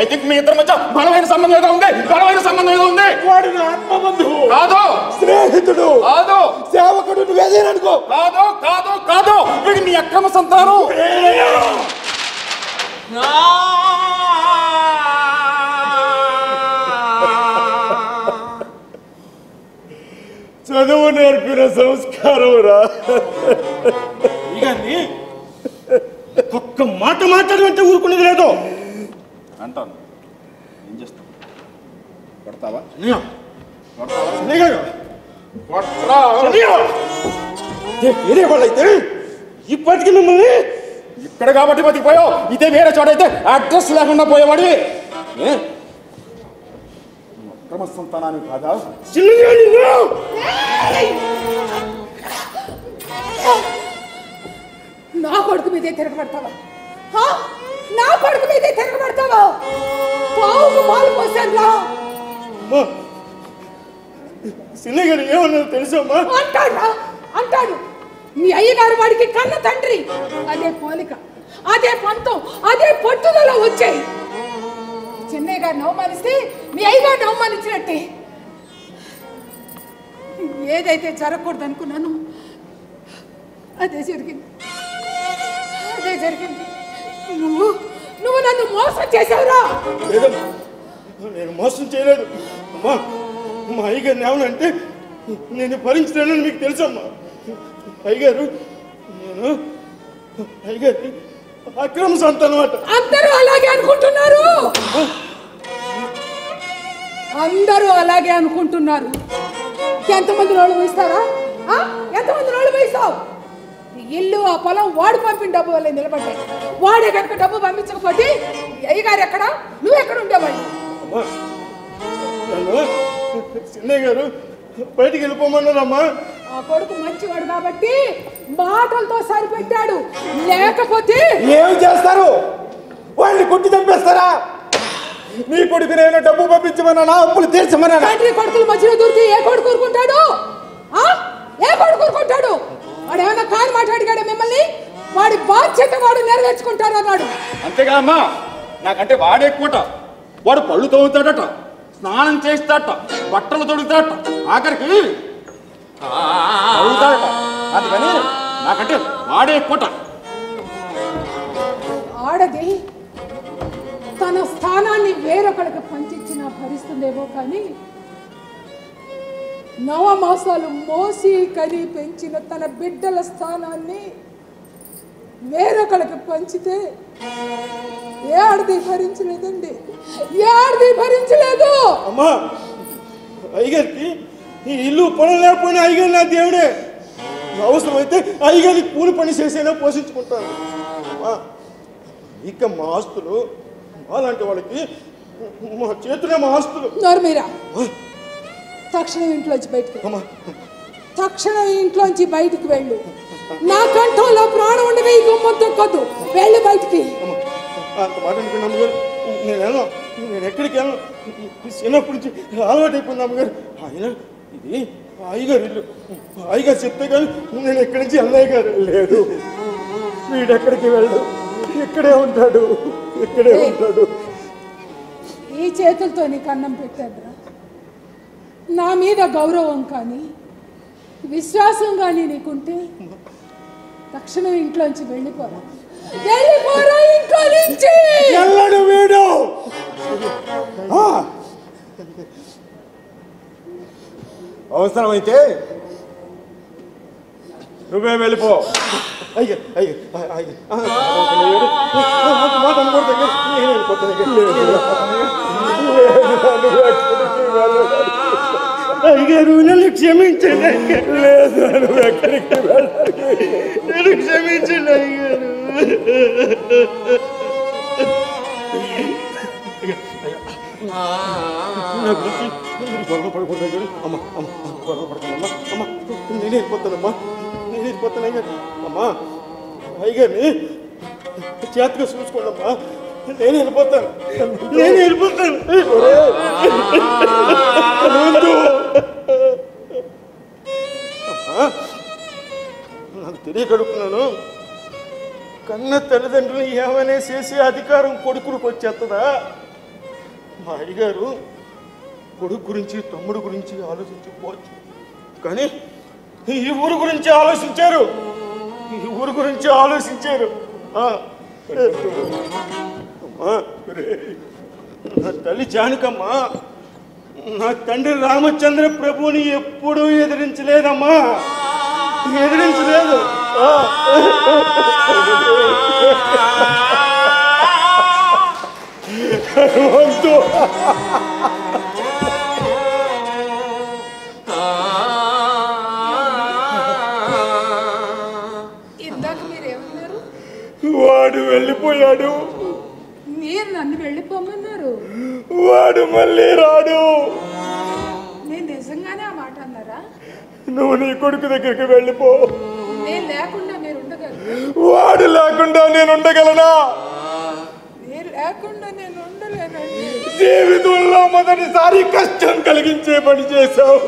థింక్ మీ ఇద్దరి మధ్య బలమైన సంబంధం ఏదో ఉంది. బలమైన సంబంధం ఏదో ఉంది. వాడు నా ఆత్మబంధువు కాదు, స్నేహితుడు కాదు, సేవకుడు. నువ్వేదేననుకో. కాదు కాదు కాదు, వీడి నీ అక్రమ సంతానం. చదువు నేర్పిన సంస్కారం రా. అయ్యగారిని ఒక్క మాట మాట్లాడమంటే ఊరుకునేది లేదు. అంటాను, ఏం చేస్తావు? కొడతావా? శనయ్య గారు, కొట్రా. వేరే వాళ్ళైతే ఇప్పటికీ మిమ్మల్ని ఇక్కడ కాబట్టి బతికిపోయావు. ఇదే వేరే చోట అయితే అడ్రస్ లేకుండా పోయేవాడి. అక్రమ సంతానాన్ని కాదా? శనయ్య నిన్ను నా కొడుకు మీదే తిరగబడతావా? నా కొడుకు మీదే తిరగబడతావా? పావుకు పాలు పోసాను. శనయ్య గారు ఏమన్నారు తెలుసమ్మా? అంటాడు మీ అయ్యగారు వాడికి కన్న తండ్రి. అదే పోలిక, అదే పంతం, అదే పట్టుదల వచ్చాయి. చెన్నయ్య గారిని అవమానిస్తే మీ అయ్యగారిని అవమానించినట్టే. ఏదైతే జరగకూడదు అనుకున్నాను అదే జరిగింది. నువ్వు నన్ను మోసం చేశావురా. లేదమ్మా, నేను మోసం చేయలేదు అమ్మా. మా అయ్యగారిని ఏమనంటే నేను భరించలేనని మీకు తెలుసమ్మా. అయ్యగారు నేను అయ్యగారి అక్రమ సంతానం అన్నమాట. అందరూ అలాగే అనుకుంటున్నారు. ఎంతమంది రోడ్లు వేస్తారా? ఎంతమంది రోడ్లు వేస్తావు? ఇల్లు ఆ పొలం వాడు పంపిన డబ్బు వల్ల నిలబడ్డాయి. వాడే కనుక డబ్బు పంపించకపోతే అయ్యగారు ఎక్కడ, నువ్వు ఎక్కడ ఉండేవాళ్ళు? చిన్నయ్య గారు బయటికి వెళ్ళిపోమన్నారమ్మా. ఆ కొడుకు మంచివాడు కాబట్టి మాటలతో సరిపెట్టాడు, లేకపోతే ఏం చేస్తారు? వాళ్ళని కొట్టి చంపేస్తారా? నీ కొడుకు నేను డబ్బు పంపించమన్నా, అప్పులు తీర్చమన్నా? తండ్రి కొడుకుల మధ్యలో దూరితే ఏ కొడుకు ఊరుకుంటాడు? ఏ కొడుకు ఊరుకుంటాడు? వాడు ఏమైనా కాని మాట్లాడిగాడు మిమ్మల్ని? వాడి బాధ్యత వాడు నెరవేర్చుకుంటాడు అన్నాడు. అంతేగా అమ్మా, నాకంటే వాడే ఎక్కువట. వాడు పళ్ళు తోగుతాడట, స్నానం చేస్తాడట, బట్టలు తొడుగుతాడట, ఆఖరికి తొడుగుతాడట. అందుకని నాకంటే వాడే ఎక్కువట. ఆడది తన స్థానాన్ని వేరొకరికి పంచిచ్చినా భరిస్తుందేమో కానీ నవమాసాలు మోసి కని పెంచిన తన బిడ్డల స్థానాన్ని వేరొకరికి పంచితే ఏ ఆడది భరించలేదండి, ఏ ఆడది భరించలేదు. అమ్మా అయ్యగారికి ఈ ఇల్లు పొలం లేకపోయినా అయ్యగారు నా దేవుడే. అవసరమైతే అయ్యగారి కూలి పని చేసేనా పోషించుకుంటాను. ఇక మా ఆస్తులు అలాంటి వాళ్ళకి మా చేతులే మా ఆస్తులు. మీరా తక్షణం ఇంట్లోంచి బయటకు అమ్మా తక్షణం ఇంట్లోంచి బయటికి వెళ్ళు. నా కంఠంలో ప్రాణం ఉండగా ఈ గుమ్మం తొక్కొద్దు. వెళ్ళు బయటికి. అంత మాట అనుకున్నాను అమ్మగారు. నేను ఎక్కడికి వెళ్ళను. చిన్నప్పటి నుంచి అలవాటు అయిపోయింది అమ్మగారు. ఆయన ఇది అయ్యగారు ఇల్లు. అయ్యగారు చెప్తే కానీ నేను ఎక్కడి నుంచి అన్నయ్య గారు లేదు. వీడెక్కడికి వెళ్ళు, ఇక్కడే ఉంటాడు, ఇక్కడే ఉంటాడు. ఈ చేతులతో నీకు అన్నం పెట్టాదురా. నా మీద గౌరవం కానీ విశ్వాసం కానీ నీకుంటే తక్షణం ఇంట్లోంచి వెళ్ళిపోరా. ఇంట్లో నుంచి వెళ్ళడు వీడు. అవసరమైతే నువ్వే వెళ్ళిపో. అయ్యో అయ్యో అయ్యగారు నన్ను క్షమించండి. లేదు నువ్వు ఎక్కడికి వెళ్ళాలి. నేను క్షమించండి అయ్యగారు. గొడవ పడకూడదు. అమ్మ అమ్మ గొడవ పడతానమ్మా. అమ్మ నేను వెళ్ళిపోతానమ్మా. నేను వెళ్ళిపోతాను అయ్యారు. అమ్మా అయ్యగారిని చేతగా చూసుకోండమ్మా. నేను వెళ్ళిపోతాను. నేను వెళ్ళిపోతాను. నాకు తెలియగడుపుతున్నాను. కన్న తల్లిదండ్రులు ఏమైనా చేసే అధికారం కొడుకులకు వచ్చేస్తుందా? మా అయ్యగారు కొడుకు గురించి తమ్ముడు గురించి ఆలోచించకపోవచ్చు, కానీ ఈ ఊరు గురించి ఆలోచించారు. ఈ ఊరు గురించి ఆలోచించారు. నా తల్లి జానకమ్మా నా తండ్రి రామచంద్ర ప్రభువుని ఎప్పుడూ ఎదిరించలేదమ్మా, ఎదిరించలేదు. ఇందాక మీరేమన్నారు? వాడు వెళ్ళిపోయాడు. మీరు నన్ను వెళ్ళిపోమన్నారు. వాడు మళ్ళీ రాడు. నేను నిజంగానే ఆ మాట అన్నారా? నువ్వు నీ కొడుకు దగ్గరికి వెళ్ళిపో. నేను లేకుండా మీరు ఉండగలరు? వాడు లేకుండా నేను ఉండగలనా? మీరు లేకుండా నేను ఉండలేనండి. జీవితంలో మొదటిసారి కష్టం కలిగించే పని చేశావు.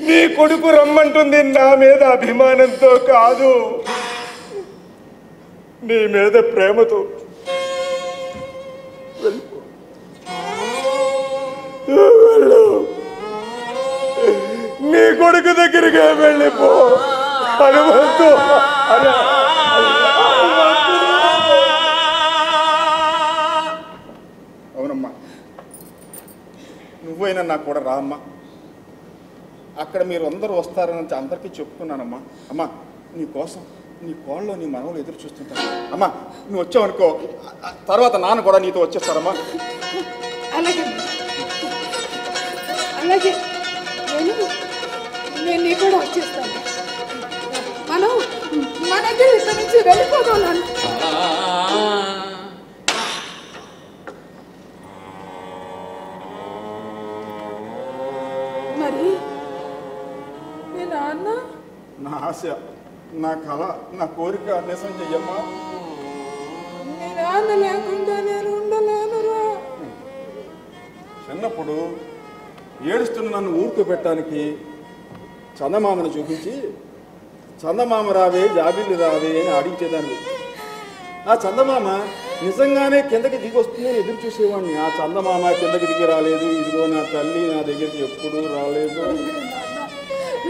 నీ కొడుకు రమ్మంటుంది నా మీద అభిమానంతో కాదు, నీ మీద ప్రేమతో. వెళ్ళు, నీ కొడుకు దగ్గరికి వెళ్ళిపో. హనుమంతు అవునమ్మా, నువ్వైనా నాకు కూడా రా అమ్మా. అక్కడ మీరు అందరూ వస్తారని అందరికీ చెప్పుకున్నానమ్మా. అమ్మా నీ కోసం నీ కోళ్ళలో నీ మనవలు ఎదురు చూస్తుంటారు. అమ్మా నువ్వు వచ్చావనుకో, తర్వాత నాన్న కూడా నీతో వచ్చేస్తారమ్మా. అలాగే అలాగే నేను నీ కూడా వచ్చేస్తాను. మనం మన దగ్గర ఇక్కడి నుంచి వెళ్ళిపోదాం నాన్న. మరి మీ నాన్న? నా ఆశ, నా కళ, నా కోరిక నిజం చెయ్యమ్మా. మీ నాన్న లేకుండా నేను ఉండలేనురా. చిన్నప్పుడు ఏడుస్తున్న నన్ను ఊరుకోబెట్టడానికి చందమామను చూపించి చందమామ రావే జాబిల్లి రావే అని ఆడించేదాన్ని. ఆ చందమామ నిజంగానే కిందకి దిగి వస్తుందని ఎదురు చూసేవాడిని. ఆ చందమామ కిందకి దిగి రాలేదు. ఇదిగో నా తల్లి నా దగ్గరికి ఎప్పుడూ రాలేదు.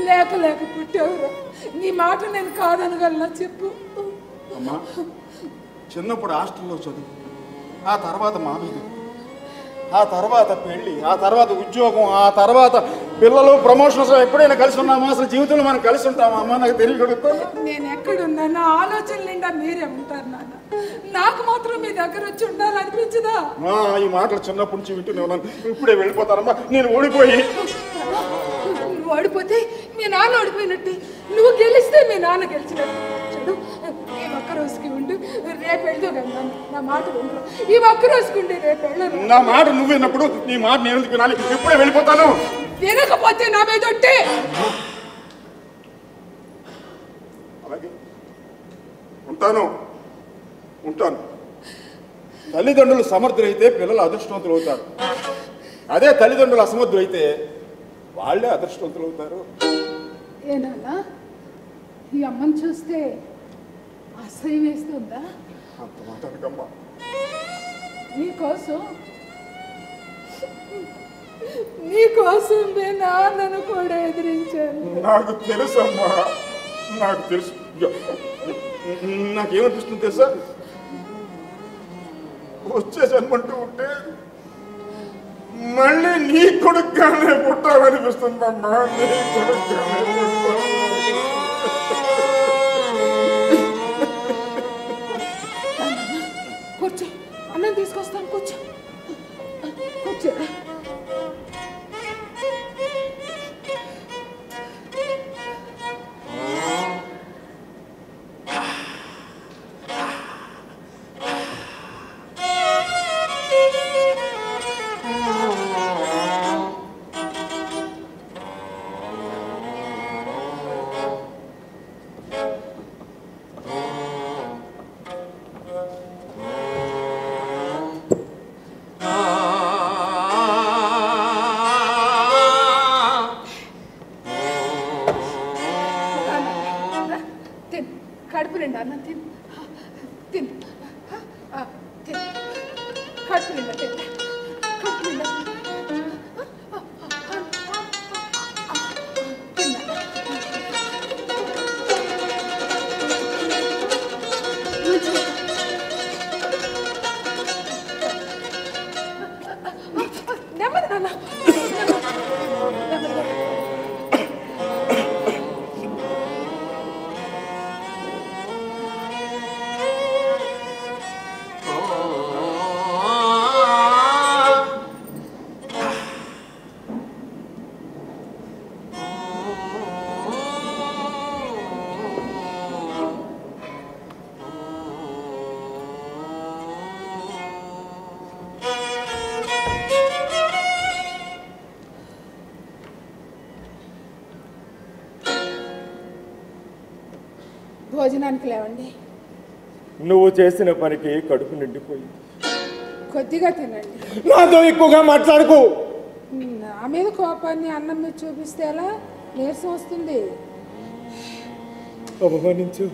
లేక లేక పుట్టావురా. నీ మాట నేను కాదనగలనా చెప్పు. అమ్మా చిన్నప్పుడు హాస్టల్లో చదువు, ఆ తర్వాత మామీదు, ఆ తర్వాత పెళ్ళి, ఆ తర్వాత ఉద్యోగం, ఆ తర్వాత పిల్లలు, ప్రమోషన్స్. ఎప్పుడైనా కలిసి ఉన్నామా? అసలు జీవితంలో మనం కలిసి ఉంటామా అమ్మా? నాకు తెలియగలుగుతాను. నేను ఎక్కడున్నా నా ఆలోచన నిండా మీరే ఉంటారు నాన్న. నాకు మాత్రం మీ దగ్గర వచ్చి ఉండాలనిపించదా? ఈ మాటలు చిన్నప్పటి నుంచి వింటూనే ఉన్నాను. ఇప్పుడే వెళ్ళిపోతానమ్మా. నేను ఓడిపోయి. నువ్వు ఓడిపోతే మీ నాన్న ఓడిపోయినట్టే, నువ్వు గెలిస్తే మీ నాన్న గెలిచినట్టు. చూడు, ఈ ఒక్క రోజుకి ఉండు, రేపు వెళ్తూ కదా. నా మాట వింటు. ఈ ఒక్క రోజుకి ఉండి రేపు వెళ్ళను. నా మాట నువ్వు విన్నప్పుడు నీ మాట నేను ఎందుకు వినాలి? ఇప్పుడే వెళ్ళిపోతాను. వినకపోతే నా మీద ఒట్టే. అలాగే ఉంటాను. తల్లిదండ్రులు సమర్థులైతే పిల్లలు అదృష్టవంతులు అవుతారు. అదే తల్లిదండ్రులు అసమర్థులైతే వాళ్ళే అదృష్టవంతులు అవుతారు. ఏనాన్నా, ఈ అమ్మని చూస్తే అసహ్యం వేస్తుందా? అంత మాట అనకమ్మా. నీకోసం మీ నాన్నను కూడా ఎదిరించాను. నాకు తెలుసమ్మా, నాకు తెలుసు. నాకేమనిపిస్తుంది తెలుసా? వచ్చే జన్మంటూ ఉంటే మళ్ళీ నీ కొడుకుగానే పుట్టాలనిపిస్తుందమ్మా. నీ కొడుకుగానే కూర్చో, అన్నం తీసుకొస్తాను. కూర్చో. కడుపు నిండా అన్నం తిను. కడుపు నిండా తిను. కడుపు నిండా నెమ్మది నాన్న. భోజనానికి లేవండి. నువ్వు చేసిన పనికి కడుపు నిండిపోయింది. కొద్దిగా తినండి. నాతో ఎక్కువగా మాట్లాడుకో. నా మీద కోపాన్ని అన్నం మీద చూపిస్తే ఎలా? నీరసం వస్తుంది. అవమానించు.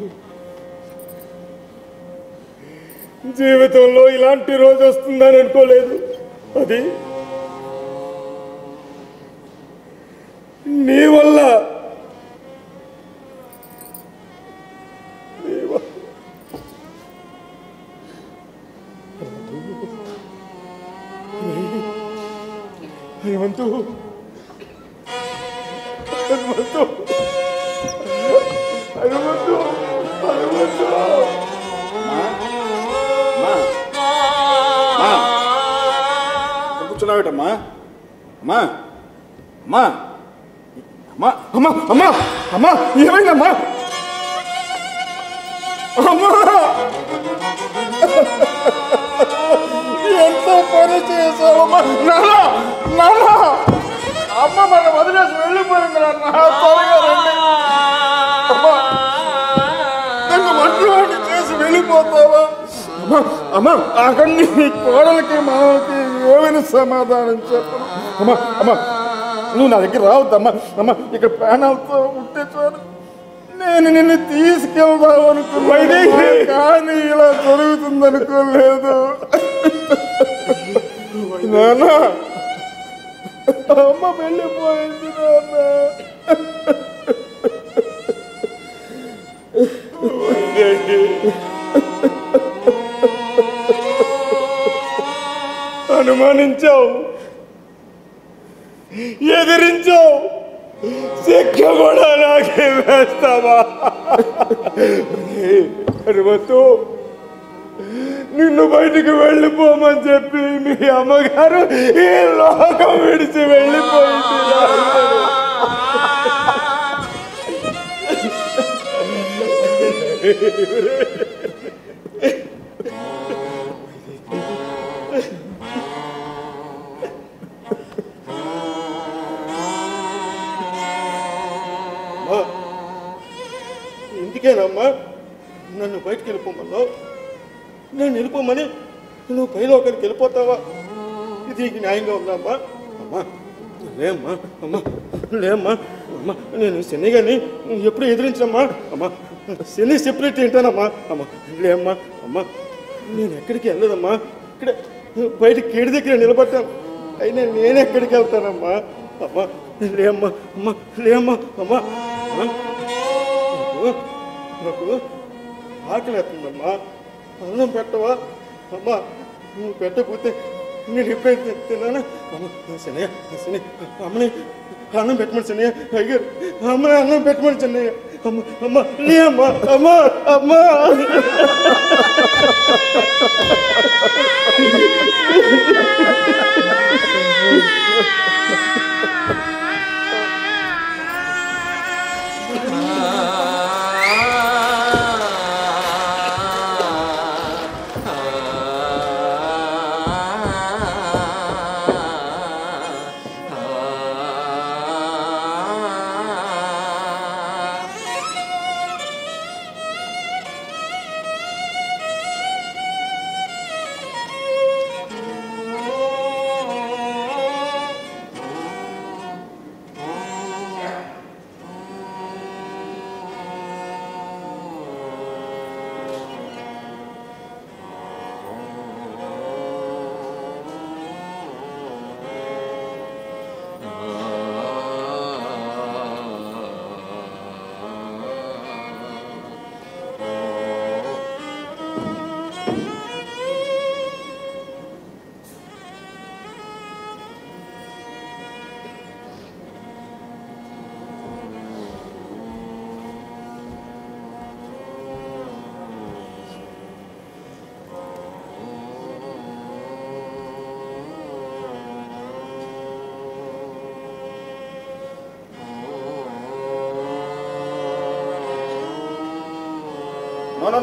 జీవితంలో ఇలాంటి రోజు వస్తుందని అనుకోలేదు. అది నీ వల్ల. హనుమంతు, హనుమంతు, హనుమంతు, హనుమంతు. కూర్చున్నావేటమ్మా? అమ్మా, అమ్మా, అమ్మా, అమ్మా, అమ్మా, అమ్మా, ఏమైందమ్మా? అమ్మా, ఎంత పని చేసావమ్మా? నాన్న, నాన్న, అమ్మ మన వదిలేసి వెళ్ళిపోయింది. నాన్న, త్వరగా రండి. అమ్మా, నన్ను మంటవాడిని చేసి వెళ్ళిపోతావా? అమ్మా, అమ్మా, అక్కడ నీ కోడలకి మామకి ఏమైనా సమాధానం చెప్పను. అమ్మా, అమ్మా, నువ్వు నా దగ్గర రావద్దమ్మా. అమ్మా, ఇక్కడ ప్రాణాలతో ఉంటే చాలు. నేను నిన్ను తీసుకెళ్దాం అనుకున్నా, కానీ ఇలా జరుగుతుందనుకోలేదు. నాన్న, అమ్మ వెళ్ళిపోయింది. నాన్న, అనుమానించావు, ఎదిరించావు, శిక్ష కూడా నాకే వేస్తావా? హనుమంతు, నిన్ను బయటికి వెళ్ళిపోమని చెప్పి మీ అమ్మగారు ఈ లోకం విడిచి వెళ్ళిపోయింది. ఇందుకేనమ్మా నన్ను బయటికి వెళ్ళిపోమన్నావు. నన్ను వెళ్ళిపోమని నువ్వు పైలోకానికి వెళ్ళిపోతావా? ఇది నీకు న్యాయంగా ఉందమ్మా? అమ్మా లేమ్మా, అమ్మా లేమ్మా, అమ్మా నేను శని గారిని ఎప్పుడు ఎదిరించమ్మా. అమ్మా శని సెపరేట్ ఏంటానమ్మా? అమ్మా లేమ్మా, అమ్మా నేను ఎక్కడికి వెళ్ళదమ్మా. ఇక్కడ బయట కేడి దగ్గర నిలబడ్డాను, అయినా నేను ఎక్కడికి వెళ్తానమ్మా? అమ్మా లేమ్మా, అమ్మా లేమ్మా, అమ్మా నాకు ఆకలి వేస్తుందమ్మా, అన్నం పెట్టవా? అమ్మా నువ్వు పెట్టకపోతే నేను ఎప్పుడైతే తిన్నానా? అమ్మ శనయ్య, శని అమ్మని అన్నం పెట్టమని శనయ్య, అయ్యారు అమ్మని అన్నం పెట్టమని చెన్నయ్య. అమ్మ అమ్మ లే అమ్మా, అమ్మా అమ్మా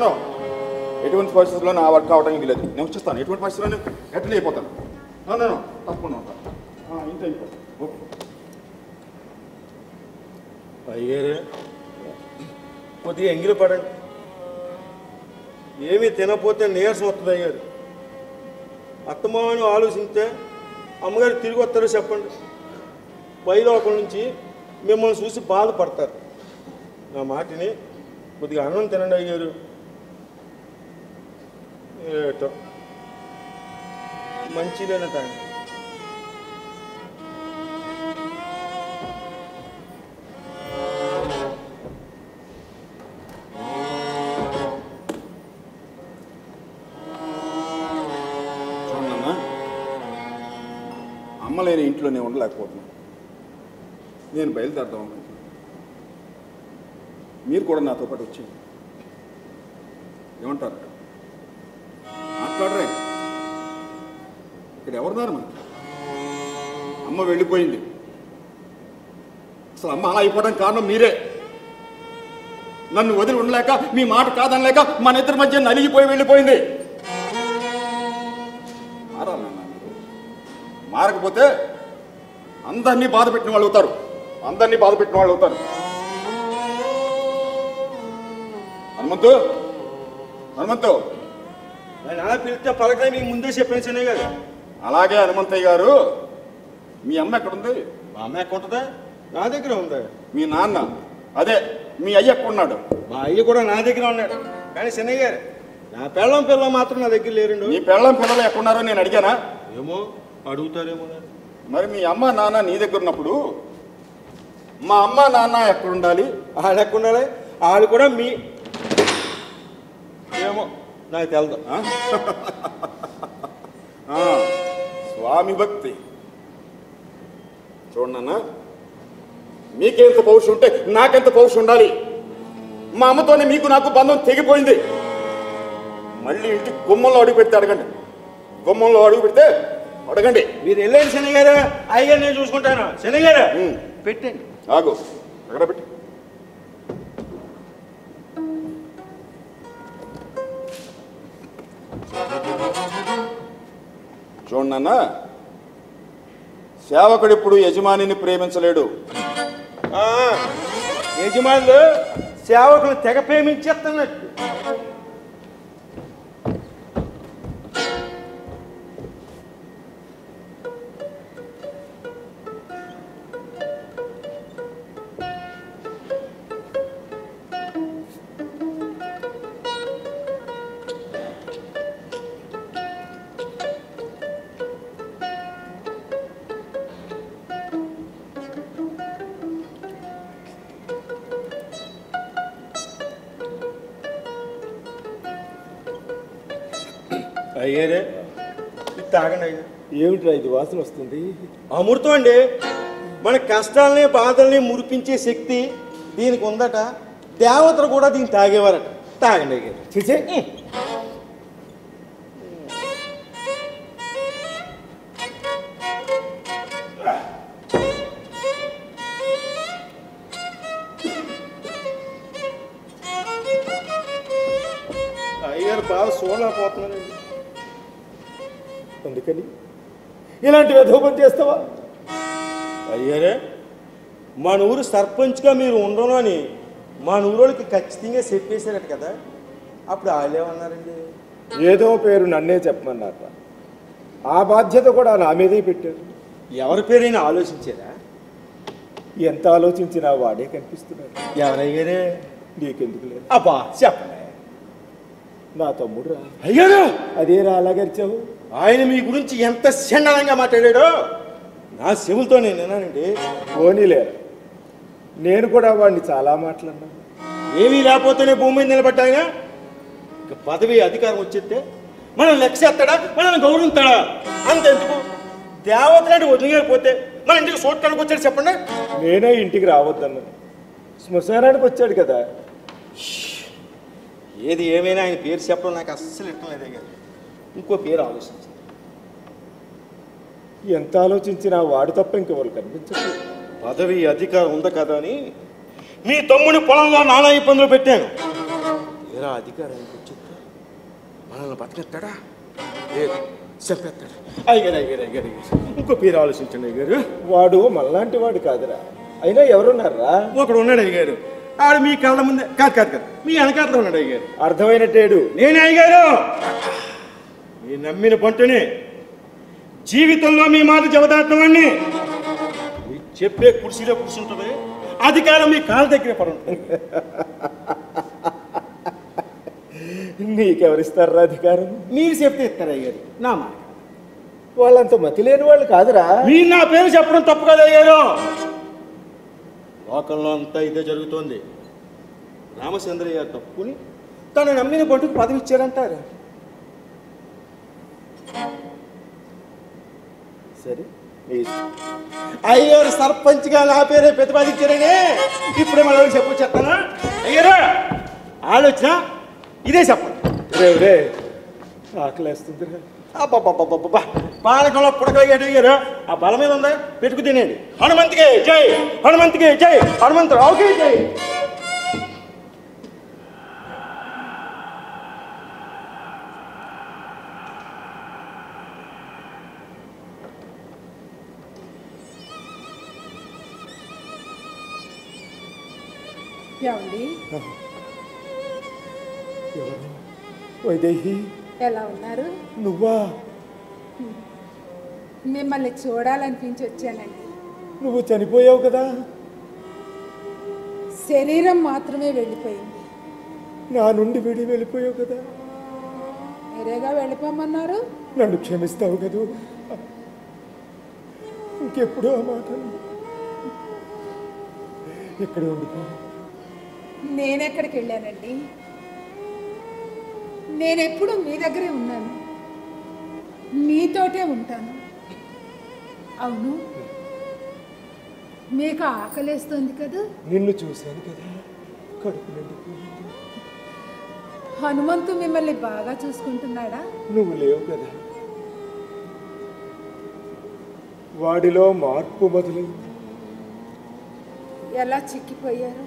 నో ఎటువంటి పరిస్థితుల్లో నా వర్క్ అవడానికి లేదు. నేను వచ్చేస్తాను. ఎటువంటి పరిస్థితుల్లో అటెండ్ అయిపోతాను. నో తప్పకుండా ఉంటాను. ఇంత అయిపోతాను. ఓకే అయ్యారే కొద్దిగా ఎంగిలి పడండి. ఏమీ తినకపోతే నీరసం వస్తుంది అయ్యారు. అత్తమాను ఆలోచిస్తే అమ్మగారు తిరిగి వస్తారో చెప్పండి. పైలోకం నుంచి మిమ్మల్ని చూసి బాధపడతారు. నా మాటిని కొద్దిగా అన్నం తినండి అయ్యారు. ఏటో మంచిదేనా తాండి. చూడన్నా, అమ్మ లేని ఇంట్లో నేను ఉండలేకపోతున్నాను. నేను బయలుదేరదాం అనుకుంటున్నాను. మీరు కూడా నాతో పాటు వచ్చేయండి. ఏమంటారు? మాట్లాడరే. ఇక్కడ ఎవరున్నారు మనకి? అమ్మ వెళ్ళిపోయింది. అసలు అమ్మ అలా అయిపోవడానికి కారణం మీరే. నన్ను వదిలి ఉండలేక, మీ మాట కాదనలేక మన ఇద్దరి మధ్య నలిగిపోయి వెళ్ళిపోయింది. మారాలన్నా మీరు. మారకపోతే అందరినీ బాధ పెట్టిన వాళ్ళు అవుతారు. హనుమంతు అలా పిలిస్తే పలకనే మీకు ముందే చెప్పాను చెన్నయ్య గారు. అలాగే హనుమంతయ్య గారు, మీ అమ్మ ఎక్కడుంది? మా అమ్మ ఎక్కడ ఉంటుందా? నా దగ్గర ఉంది. మీ నాన్న, అదే మీ అయ్య ఎక్కడున్నాడు? మా అయ్య కూడా నా దగ్గర ఉన్నాడు. కానీ చెన్నయ్య గారు, నా పిల్ల మాత్రం నా దగ్గర లేరండు. మీ పిల్లలు ఎక్కడున్నారో నేను అడిగానా? ఏమో అడుగుతారేమో. మరి మీ అమ్మ నాన్న నీ దగ్గర ఉన్నప్పుడు మా అమ్మ నాన్న ఎక్కడుండాలి? వాళ్ళు ఎక్కడ ఉండాలి? వాళ్ళు కూడా మీ ఏమో నాకు తెలదు. స్వామి భక్తి చూడన్నా, మీకెంత పౌరుషం ఉంటే నాకెంత పౌరుషం ఉండాలి. మా అమ్మతోనే మీకు నాకు బంధం తెగిపోయింది. మళ్ళీ ఇంటి గుమ్మంలో అడుగు పెడితే అడగండి. గుమ్మంలో అడుగు పెడితే అడగండి. మీరు వెళ్ళండి శని గారు, అయ్యగారు నేను చూసుకుంటాను. శని గారు పెట్టండి. ఆగు, అక్కడ పెట్టి. చూడండి నాన్న, సేవకుడు ఇప్పుడు యజమానిని ప్రేమించలేడు. యజమానులు సేవకులు తెగ ప్రేమించేస్తున్నట్టు. అయ్యారే తాగండి అయ్యా. ఏమిట్రా ఇది వాసన వస్తుంది? అమృతం అండి. మన కష్టాలని బాధల్ని మురిపించే శక్తి దీనికి ఉందట. దేవతలు కూడా దీన్ని తాగేవారట. తాగండి అయ్యారు. చూసే అయ్యారు బాగా చూడలేకపోతున్నానండి. అందుకని ఇలాంటి వ్యధోపం చేస్తావా? అయ్యారే, మన ఊరు సర్పంచ్గా మీరు ఉండను అని మా ఊరోళ్ళకి ఖచ్చితంగా చెప్పేశారట కదా. అప్పుడు వాళ్ళేమన్నారండి? ఏదో పేరు నన్నే చెప్పమన్నారా? ఆ బాధ్యత కూడా నా మీదే పెట్టారు. ఎవరి పేరైనా ఆలోచించారా? ఎంత ఆలోచించినా వాడే కనిపిస్తున్నాడు. ఎవరయ్యారే? నీకెందుకు లేదు? అబ్బా చెప్పండి. నా తమ్ముడు రా. అయ్యారు, అదేరా అలాగరిచావు? ఆయన మీ గురించి ఎంత చండాలంగా మాట్లాడాడో నా చెవులతో నేను విన్నానండి. పోనీలేరా, నేను కూడా వాడిని చాలా మాట్లాడినాను. ఏమీ లేకపోతేనే భూమి మీద నిలబడ్డాయినా ఇక పదవి అధికారం వచ్చేస్తే మనం లెక్క ఎత్తాడా, మనల్ని గౌరవిస్తాడా? అంతెందుకు దేవతలాంటి వదిలిపోతే మన ఇంటికి చూడటానికి వచ్చాడు చెప్పండి. నేనే ఇంటికి రావద్దన్నాను. శ్మశానానికి వచ్చాడు కదా. ఏది ఏమైనా ఆయన పేరు చెప్పడం నాకు అస్సలు ఇష్టం లేదే కానీ ఇంకో పేరు ఆలోచించింది. ఎంత ఆలోచించినా వాడు తప్ప ఇంకెవరు కనిపించదు. పదవి అధికారం ఉంది కదా అని మీ తమ్ముని పొలంలో నానా ఇబ్బందులు పెట్టాను. ఏరా అధికారానికి వచ్చేస్తే మనల్ని బతికెత్తాడా? లేదు, చెప్పేస్తాడు. అయ్యారు ఇంకో పేరు ఆలోచించండి అయ్యారు. వాడు మనలాంటి వాడు కాదురా. అయినా ఎవరున్నారా? ఒకడు ఉన్నాడు అయ్యారు. ఆడు మీ కళ్ళ ముందే కాదు మీ వెనకాతలో ఉన్నాడు అయ్యారు. అర్థమైనట్టేడు. నేనే అయ్యారు. మీ నమ్మిన పంటని జీవితంలో మీ మాట జవదాటవాడిని మీ చెప్పే కుర్చీలో కూర్చుంటుంది. అధికారం మీ కాళ్ళ దగ్గర పడి ఉంటుంది. నీకెవరిస్తారా అధికారం? మీరు చెప్తే ఇస్తారు అయ్యారు. నా మాట వాళ్ళంత మతి లేని వాళ్ళు కాదురా. మీరు నా పేరు చెప్పడం తప్పు కదా అయ్యారు. లోకంలో అంతా ఇదే జరుగుతోంది. రామచంద్రయ్య తప్పుని తను నమ్మిన పంటకు పదవి ఇచ్చారంటారు. సరే, అయ్యారు సర్పంచ్గా నా పేరే ప్రతిపాదించారనే ఇప్పుడే మన చెప్పు చెప్తానా? అయ్యారు ఆలోచన ఇదే చెప్పండి. రే ఆకలేస్తుందిరా. అబ్బా పాలకంలో పుడకలయ్యాడు అయ్యారు. ఆ బల మీద ఉందా పెట్టుకు తినేయండి. హనుమంతుకే జై, హనుమంతుకే జై, హనుమంతరావుకే జై. ఏమండి, ఎవరు? వైదేహి, ఎలా ఉన్నారు? నువ్వా? మిమ్మల్ని చూడాలనిపించి వచ్చానండి. నువ్వు చనిపోయావు కదా. శరీరం మాత్రమే వెళ్ళిపోయింది. నా నుండి వెళ్ళిపోయావు కదా. మీరేగా వెళ్ళిపోమన్నారు. నన్ను క్షమిస్తావు కదూ? ఇంకెప్పుడు ఆ మాట ఇక్కడే ఉండిపో. నేనెక్కడికి వెళ్ళానండి? నేనెప్పుడు మీ దగ్గరే ఉన్నాను, మీతోటే ఉంటాను. అవును, మీకు ఆకలేస్తుంది కదా? నిన్ను చూశాను కదా, కడుపు నిండిపోయింది. హనుమంతు మిమ్మల్ని బాగా చూసుకుంటున్నాడా? నువ్వు లేవు కదా, వాడిలో మార్పు మొదలైంది. ఎలా చిక్కిపోయారు?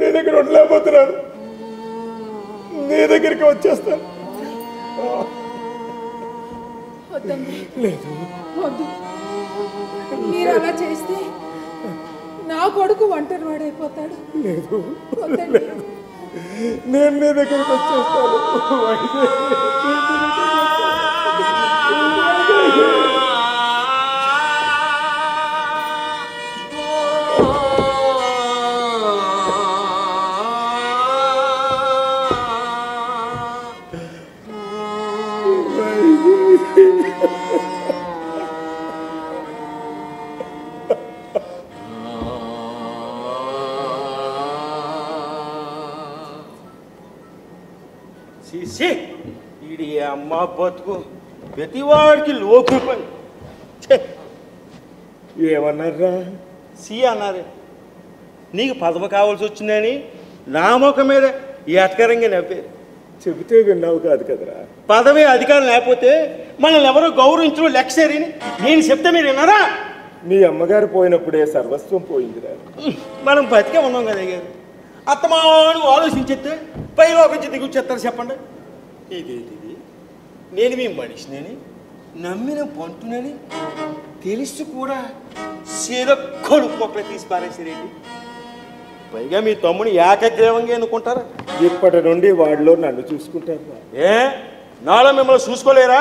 నేను ఇక్కడ ఉండలేకపోతున్నాను, నీ దగ్గరికి వచ్చేస్తాను. వద్దండి, లేదు, వద్దు. మీరు అలా చేస్తే నా కొడుకు ఒంటరి వాడైపోతాడు. లేదు, వద్దండి. నేను నీ దగ్గరికి వచ్చేస్తాను. ఈడి అమ్మ బతుకు ప్రతివాడికి లోపు పని. ఏమన్నారా? సి అన్నారు. నీకు పదవి కావాల్సి వచ్చిందని నా ముఖం మీద ఎటకరంగా నవ్వారు. చెబితే విన్నావు కాదు కదరా. పదవి అధికారం లేకపోతే మనల్ని ఎవరో గౌరవించడం లెక్చరీని నేను చెప్తే మీరు విన్నారా? మీ అమ్మగారు పోయినప్పుడే సర్వస్వం పోయిందిరా. మనం బతికే ఉన్నాం కదా గారు. అత్తమాను ఆలోచించేస్తే పైలో ఒక దిగు చెప్తారు. చెప్పండి, ఇదేంటిది? నేను మీ మనిషినని నమ్మిన బంటునని తెలిసి కూడా శీల కొడుకు ఒకటి తీసి పారేసారేంటి? పైగా మీ తమ్ముని ఏకగ్రీవంగా ఎన్నుకుంటారా? ఇప్పటి నుండి వాడిలో నన్ను చూసుకుంటారు. ఏ నాలో మిమ్మల్ని చూసుకోలేరా?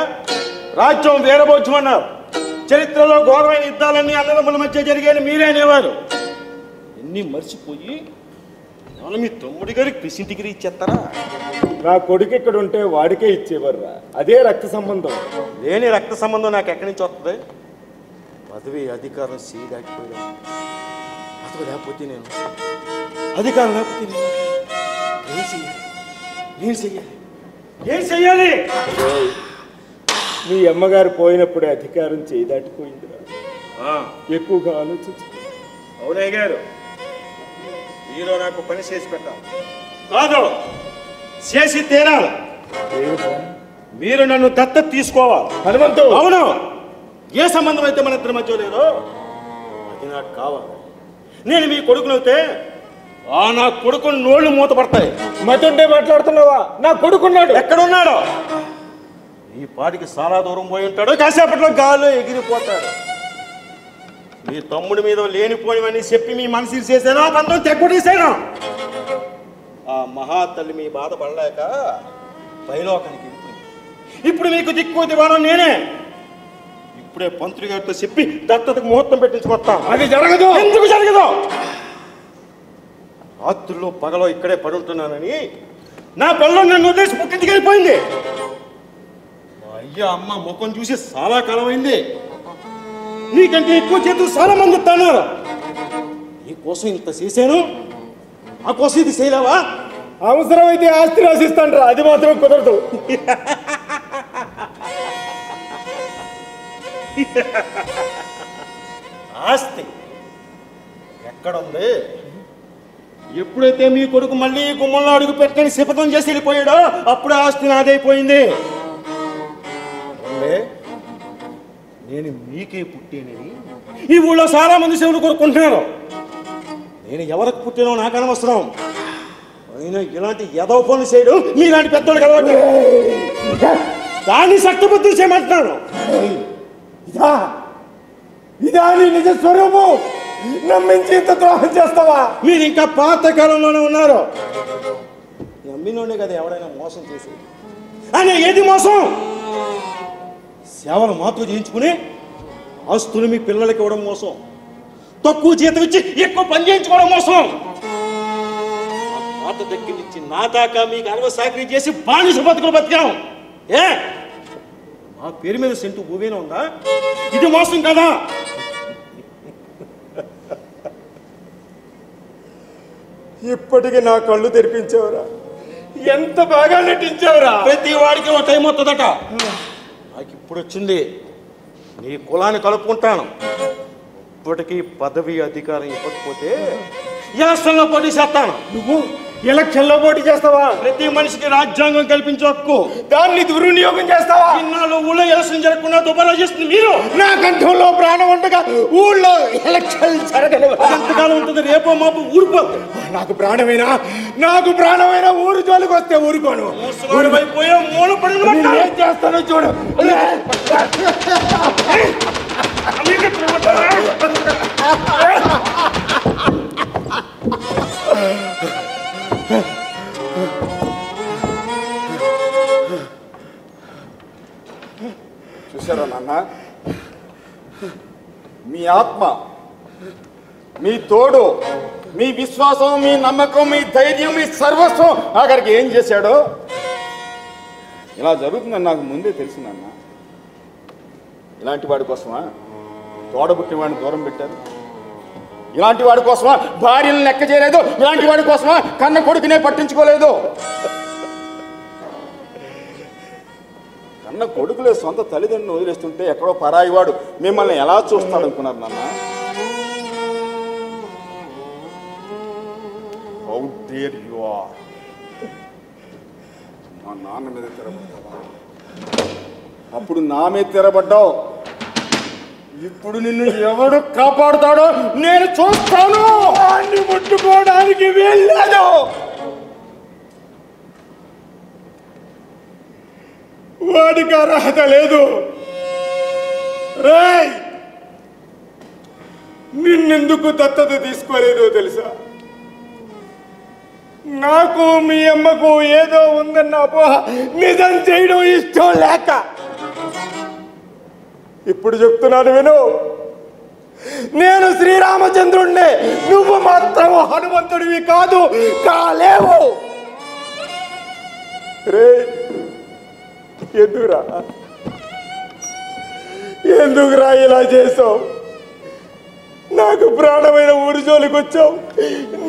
రాజ్యం వీరభోజ్యమన్నారు. చరిత్రలో ఘోరమైన యుద్ధాలన్నీ అన్నదమ్ముల మధ్య జరిగాయని మీరే అనేవారు. ఎన్ని మర్చిపోయి నాలో మీ తమ్ముడి గారికి పిసి డిగ్రీ ఇచ్చేస్తారా? నా కొడుకు ఇక్కడ ఉంటే వాడికే ఇచ్చేవర్రా. అదే రక్త సంబంధం. లేని రక్త సంబంధం నాకు ఎక్కడి నుంచి వస్తుంది? పదవి అధికారం దాటిపోయా. పదవి లేకపోతే నేను, అధికారం లేకపోతే నేను ఏం చెయ్యాలి? ఏం చెయ్యాలి? మీ అమ్మగారు పోయినప్పుడే అధికారం దాటిపోయిందిరా. ఎక్కువగా ఆలోచించు. అవునయ్య గారు, మీరు నాకు పని చేసి పెట్టాలి. కాదు, చేసి తీరాలి. మీరు నన్ను దత్తత తీసుకోవాలి. హనుమంతు, అవును. ఏ సంబంధం అయితే మన ఇద్దరి మధ్య లేదో అది నాకు కావాలి. నేను మీ కొడుకునవుతే నా కొడుకు నోళ్ళు మూతపడతాయి. మతుంటే మాట్లాడుతున్నావా? నా కొడుకున్నాడు. ఎక్కడున్నాడు? ఈ పాటికి చాలా దూరం పోయి ఉంటాడు. కాసేపట్లో గాల్లో ఎగిరిపోతాడు. మీ తమ్ముడి మీద లేనిపోయివని చెప్పి మీ మనసుని చేశాను, బంధం తెగ్గొట్టేశాను. ఆ మహాతల్లి మీ బాధపడలేక పైలోకానికి వెళ్ళిపోయింది. ఇప్పుడు మీకు దిక్కు దివాణం నేనే. ఇప్పుడే పంతులు గారితో చెప్పి దత్తతకు ముహూర్తం పెట్టించుకొస్తాం. అది జరగదు. ఎందుకు జరగదు? రాత్రుల్లో పగలో ఇక్కడే పడుంటున్నానని నా పిల్లలు నన్ను వదిలేసి పుట్టింటికి వెళ్ళిపోయింది. మా అయ్య అమ్మ ముఖం చూసి చాలా కాలం అయింది. నీకంటే ఎక్కువ చేతులు చాలా మంది ఇస్తున్నారు. నీ కోసం ఇంత చేశాను, ఆ కోసం ఇది చేయలేవా? అవసరమైతే ఆస్తి రాసిస్తాను. అది మాత్రం కుదరదు. ఆస్తి ఎక్కడుంది? ఎప్పుడైతే మీ కొడుకు మళ్ళీ గుమ్మంలో అడుగు పెట్టని శపథం చేసి వెళ్ళిపోయాడో అప్పుడే ఆస్తి నాదైపోయింది. నేను మీకే పుట్టానని ఈ ఊళ్ళో చాలా మంది శివులు కోరుకుంటున్నారు. నేను ఎవరికి పుట్టానో నాకు అనవసరం. అయినా ఇలాంటి ఎదవ పనులు చేయడం మీలాంటి పెద్దోళ్ళు కాబట్టి దాన్ని శక్తిబుద్ధి చేయమంటున్నాను. ఇదా నీ నిజ స్వరూపం? నమ్మించి ఇంత ద్రోహం చేస్తావా? మీరు ఇంకా పాత కాలంలోనే ఉన్నారు. నమ్మినోడే కదా ఎవడైనా మోసం చేసేది. అని ఏది మోసం? సేవలు మాతో చేయించుకుని ఆస్తులు మీ పిల్లలకి ఇవ్వడం మోసం. తక్కువ జీతం ఇచ్చి ఎక్కువ పని చేయించుకోవడం మోసం. పాత దగ్గర నుంచి నా దాకా మీకు అరవ సాకరీ చేసి బానిస బతుకులు బతికాం. ఏ మా పేరు మీద సెంటు భూమినే ఉందా? ఇది మోసం కదా? ఇప్పటికి నా కళ్ళు తెరిపించావురా. ఎంత బాగా నటించావురా. ప్రతి వాడికి ఒక టైం వస్తుందట. నాకు ఇప్పుడు వచ్చింది. నీ కులాన్ని కలుపుకుంటాను. ఇప్పటికీ పదవి అధికారం ఇవ్వకపోతే ఎలక్షన్లో పోటీ చేస్తాను. నువ్వు ఎలక్షన్లో పోటీ చేస్తావా? ప్రతి మనిషికి రాజ్యాంగం కల్పించే హక్కు. దాన్ని దుర్వినియోగం చేస్తావా? ఇన్నాళ్ళు ఊళ్ళో ఎలక్షన్ జరగకుండా దుబారా చేస్తుంది మీరు. నా కంఠంలో ప్రాణం ఉండగా ఊళ్ళో ఎలక్షన్ జరగలేదు. ఎంతకాలం ఉంటుంది? రేపో మాపు ఊరిపోతుంది. నాకు ప్రాణమైన ఊరు జోలికి వస్తే ఊరుకోను. ఊరిపోయే మూల పడులు ఏం చేస్తానో చూడు. చూసారా నాన్న, మీ ఆత్మ, మీ తోడు, మీ విశ్వాసం, మీ నమ్మకం, మీ ధైర్యం, మీ సర్వస్వం ఆఖరికి ఏం చేశాడో. ఇలా జరుగుతుందని నాకు ముందే తెలిసిందన్న. ఇలాంటి వాడి కోసమా తోడబుట్టిన వాడిని దూరం పెట్టారు? ఇలాంటి వాడి కోసమా భార్యను లెక్క చేయలేదు? ఇలాంటి వాడి కోసమా కన్న కొడుకునే పట్టించుకోలేదు? కన్న కొడుకులే సొంత తల్లిదండ్రులను వదిలేస్తుంటే ఎక్కడో పరాయి వాడు మిమ్మల్ని ఎలా చూస్తాడు అనుకున్నారు నాన్న? How dare you are! మా నాన్న మీద తిరగబడ్డావా? అప్పుడు నా మీద తిరగబడ్డావు. ఇప్పుడు నిన్ను ఎవడు కాపాడుతాడో నేను చూస్తాను. వాడిని ముట్టుకోవడానికి వెళ్ళాను. వాడికి అర్హత లేదు. రేయ్, నిన్నెందుకు దత్తత తీసుకోలేదో తెలుసా? నాకు మీ అమ్మకు ఏదో ఉందన్న అపోహ నిజం చేయడం ఇష్టం లేక. ఇప్పుడు చెప్తున్నాను విను. నేను శ్రీరామచంద్రుణ్ణి, నువ్వు మాత్రం హనుమంతుడివి కాలేవు. రే, ఎందుకురా ఇలా చేసావు? నాకు ప్రాణమైన ఊరి జోలికి వచ్చావు.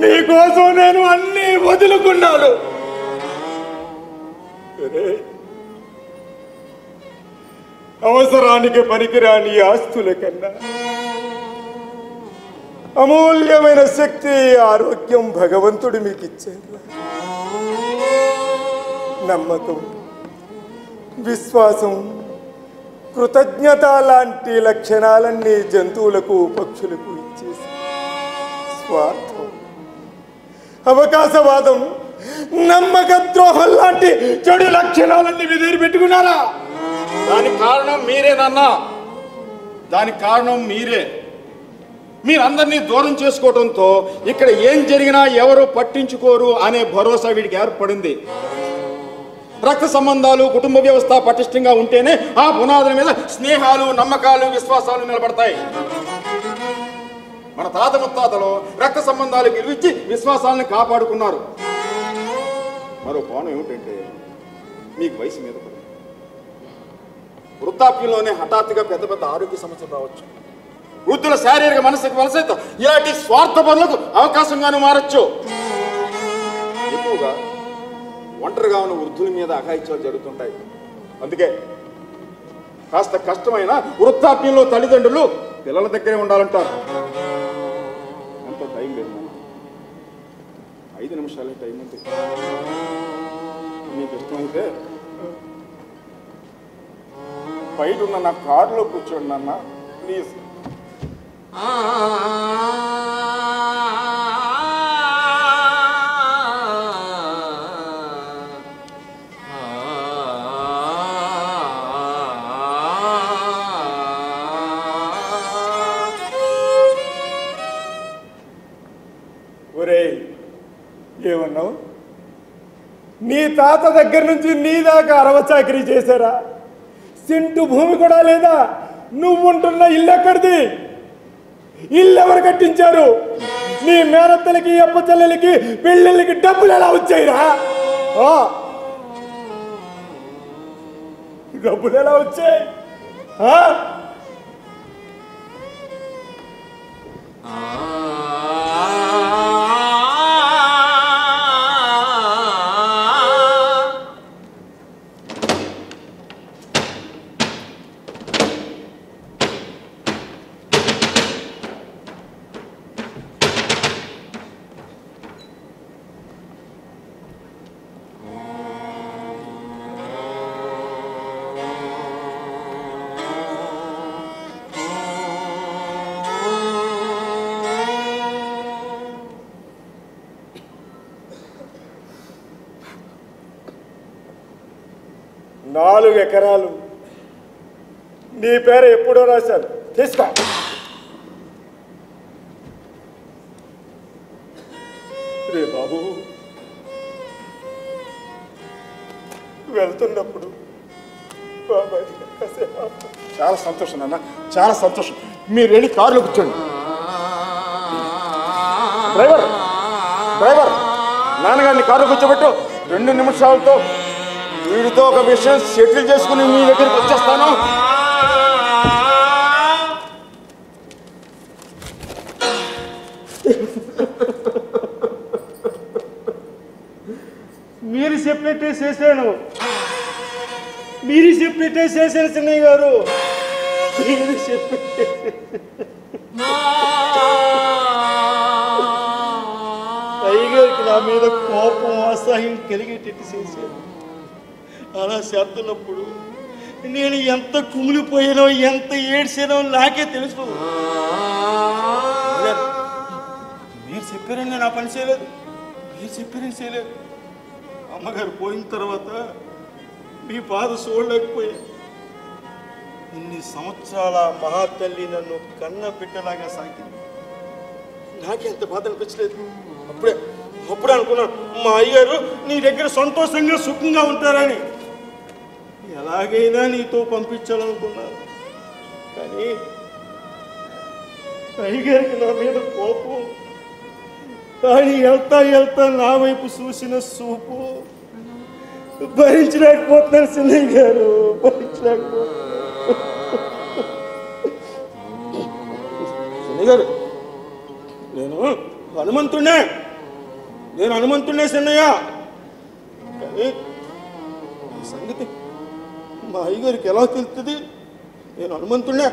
నీకోసం నేను అన్నీ వదులుకున్నాను. అవసరానికి పనికిరాని ఆస్తుల కన్నా అమూల్యమైన శక్తి, ఆరోగ్యం భగవంతుడు మీకు ఇచ్చారు. నమ్మకం, విశ్వాసం, కృతజ్ఞత లాంటి లక్షణాలన్నీ జంతువులకు, పక్షులకు ఇచ్చేసి స్వార్థం, అవకాశవాదం, నమ్మక ద్రోహం లాంటి చెడు లక్షణాలన్నీ మీ దగ్గర పెట్టుకున్నారా? దానికి కారణం మీరేనన్నా. దానికి కారణం మీరే. మీరందరినీ దూరం చేసుకోవడంతో ఇక్కడ ఏం జరిగినా ఎవరు పట్టించుకోరు అనే భరోసా వీడికి ఏర్పడింది. రక్త సంబంధాలు, కుటుంబ వ్యవస్థ పటిష్టంగా ఉంటేనే ఆ పునాదుల మీద స్నేహాలు, నమ్మకాలు, విశ్వాసాలు నిలబడతాయి. మన తాత ముత్తాతలు రక్త సంబంధాలు గెలిచి విశ్వాసాలను కాపాడుకున్నారు. మరో కోణం ఏమిటంటే, మీకు వయసు మీద పడింది. వృద్ధాప్యంలోనే హఠాత్తుగా పెద్ద పెద్ద ఆరోగ్య సమస్యలు రావచ్చు. వృద్ధుల శారీరక మనసుకు వలసైతే ఇలాంటి స్వార్థ పనులకు అవకాశంగాను మారచ్చు. ఎక్కువగా ఒంటరిగా ఉన్న వృద్ధుల మీద అఘాయిత్యాలు జరుగుతుంటాయి. అందుకే కాస్త కష్టమైన వృద్ధాప్యంలో తల్లిదండ్రులు పిల్లల దగ్గరే ఉండాలంటారు. ఎంతో టైం లేదు, 5 నిమిషాలే టైం ఉంది. మీకు ఇష్టమైతే బయట ఉన్న నా కారులో కూర్చోండి నాన్న, ప్లీజ్. ఒరేయ్, ఏమన్నావు? నీ తాత దగ్గర నుంచి నీ దాకా అరవచాకరీ చేశారా? సింటు భూమి కూడా లేదా? నువ్వుంటున్న ఇల్లు ఎక్కడిది? ఇల్లు ఎవరు కట్టించారు? నీ మేనత్తలకి, అప్పచెల్లెలకి, పెళ్ళిళ్ళకి డబ్బులు ఎలా వచ్చాయిరా? డబ్బులు ఎలా వచ్చాయి? ఎకరాలు నీ పేర ఎప్పుడో రాశాను. తీసుకో. రే బాబు, వెళ్తున్నప్పుడు బాబాయ్ చాలా సంతోషం నాన్న, చాలా సంతోషం. మీరు వెళ్ళి కారులో కూర్చోండి. డ్రైవర్ డ్రైవర్ నాన్నగారిని కారులో కూర్చోబెట్టు. 2 నిమిషాలతో వీడితో ఒక విషయం సెటిల్ చేసుకుని మీ దగ్గరికి వచ్చేస్తాను. మీరు చెప్పినట్టే చేశాను, మీరు చెప్పినట్టే చేశాను చిన్నయ్య గారు. మీరు చెప్పినట్టే అయ్యగారికి నా మీద కోపం అసహ్యం కలిగేటట్టు చేశాను. అలా చేస్తున్నప్పుడు నేను ఎంత కుమిలిపోయానో ఎంత ఏడ్చానో నాకే తెలుసు. మీరు చెప్పారని నేను ఆ పని చేయలేదు, మీరు చెప్పారని చేయలేదు. అమ్మగారు పోయిన తర్వాత మీ బాధ చూడలేకపోయా. ఇన్ని సంవత్సరాల మహాతల్లి నన్ను కన్న బిడ్డలాగా సాగింది. నాకెంత బాధ అనిపించలేదు. అప్పుడే అనుకున్నాను మా అయ్యగారు నీ దగ్గర సంతోషంగా సుఖంగా ఉంటారని. ఎలాగైనా నీతో పంపించాలనుకున్నాను. కానీ అయ్యగారికి నా మీద కోపం. కానీ వెళ్తా నా వైపు చూసిన చూపు భరించలేకపోతున్నాను చిన్నయ్య గారు, భరించలేకపోతున్నాను. చిన్నయ్య గారు, నేను హనుమంతుడే చిన్నయ్య. కానీ ఈ సంగతి మా అయ్యగారికి ఎలా తెలుస్తుంది? నేను హనుమంతుడే.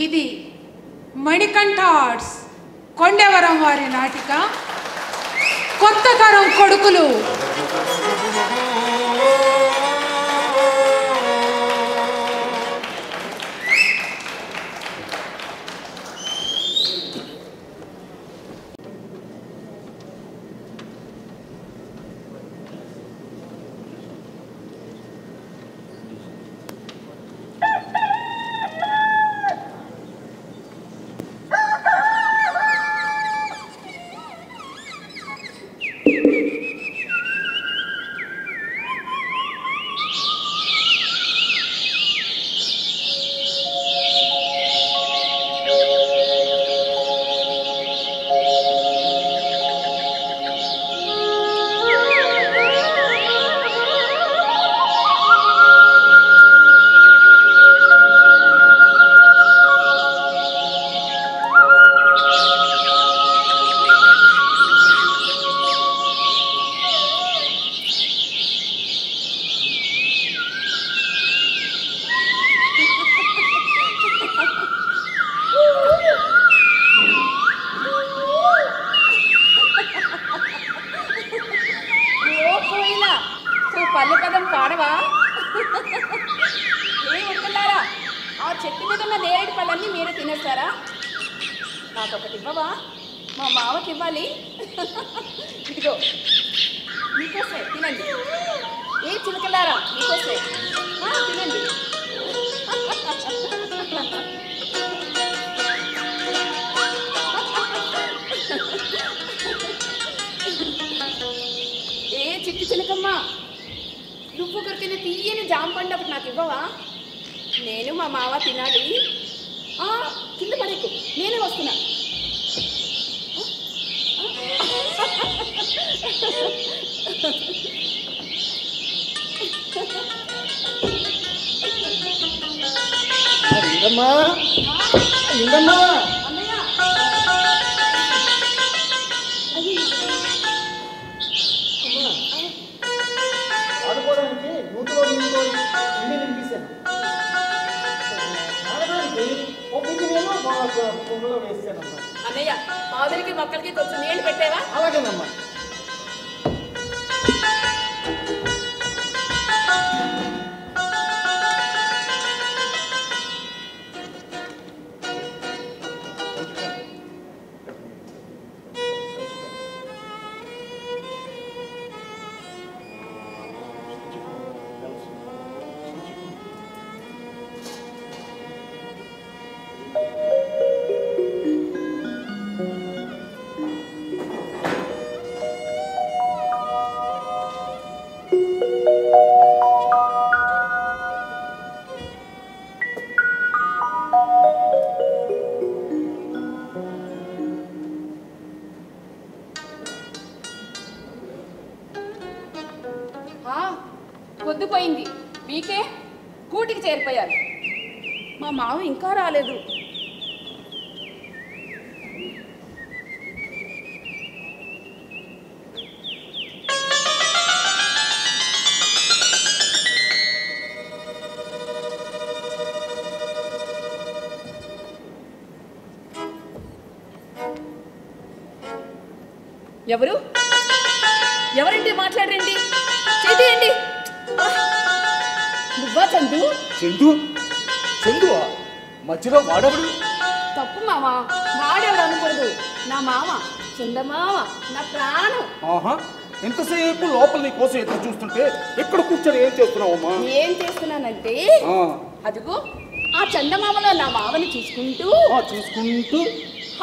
ఇది మణికంఠ ఆర్ట్స్ కొండవరం వారి నాటిక కొత్త తరం కొడుకులు. పల్లె పదం పాడవా? ఏ ఉంటున్నారా? ఆ చెట్టు మీద ఉన్న నేరేడు పళ్ళన్నీ మీరే తినేస్తారా? నాకొకటి ఇవ్వవా? మా మావకి ఇవ్వాలి. ఇదిగో మీకోసే తినండి. ఏ చిలకలారా మీకోసే తినండి. ఏ చిట్టి చిలకమ్మా, నువ్వు కొరికిన తీయని జామ పండు ఒకటి నాకు ఇవ్వవా? నేను మా మావ తినాలి. కింద పడేకు, నేనే వస్తున్నా. ఇందమ్మా ఇందమ్మా అన్నయ్య, ఆడుకోవడానికి నూతిలో నీళ్ళు ఉండి నింపిస్తాను. ఆడడానికి ఒక నేను మా పొగలో వేస్తానమ్మా. అన్నయ్య, ఆవులకి మొక్కలకి కొంచెం నీళ్లు పెట్టావా? అలాగేనమ్మా. పోయింది. మీకే కూటికి చేరిపోయారు. మా మావ ఇంకా రాలేదు. ఎవరు ఎవరండి? మాట్లాడండి, చేయండి. నువ్వా చందు? చందువా? మధ్యలో వాడవడు? తప్పు మామ, వాడేవాడు అనకూడదు. నా మామ, చందమామ, నా ప్రాణం. ఆహా, ఇంతసేపు లోపల నీ కోసం ఎదురు చూస్తుంటే ఎక్కడ కూర్చొని ఏం చేస్తున్నావమ్మా? ఏం చేస్తున్నానంటే అదిగో ఆ చందమామలో నా మామని చూసుకుంటూ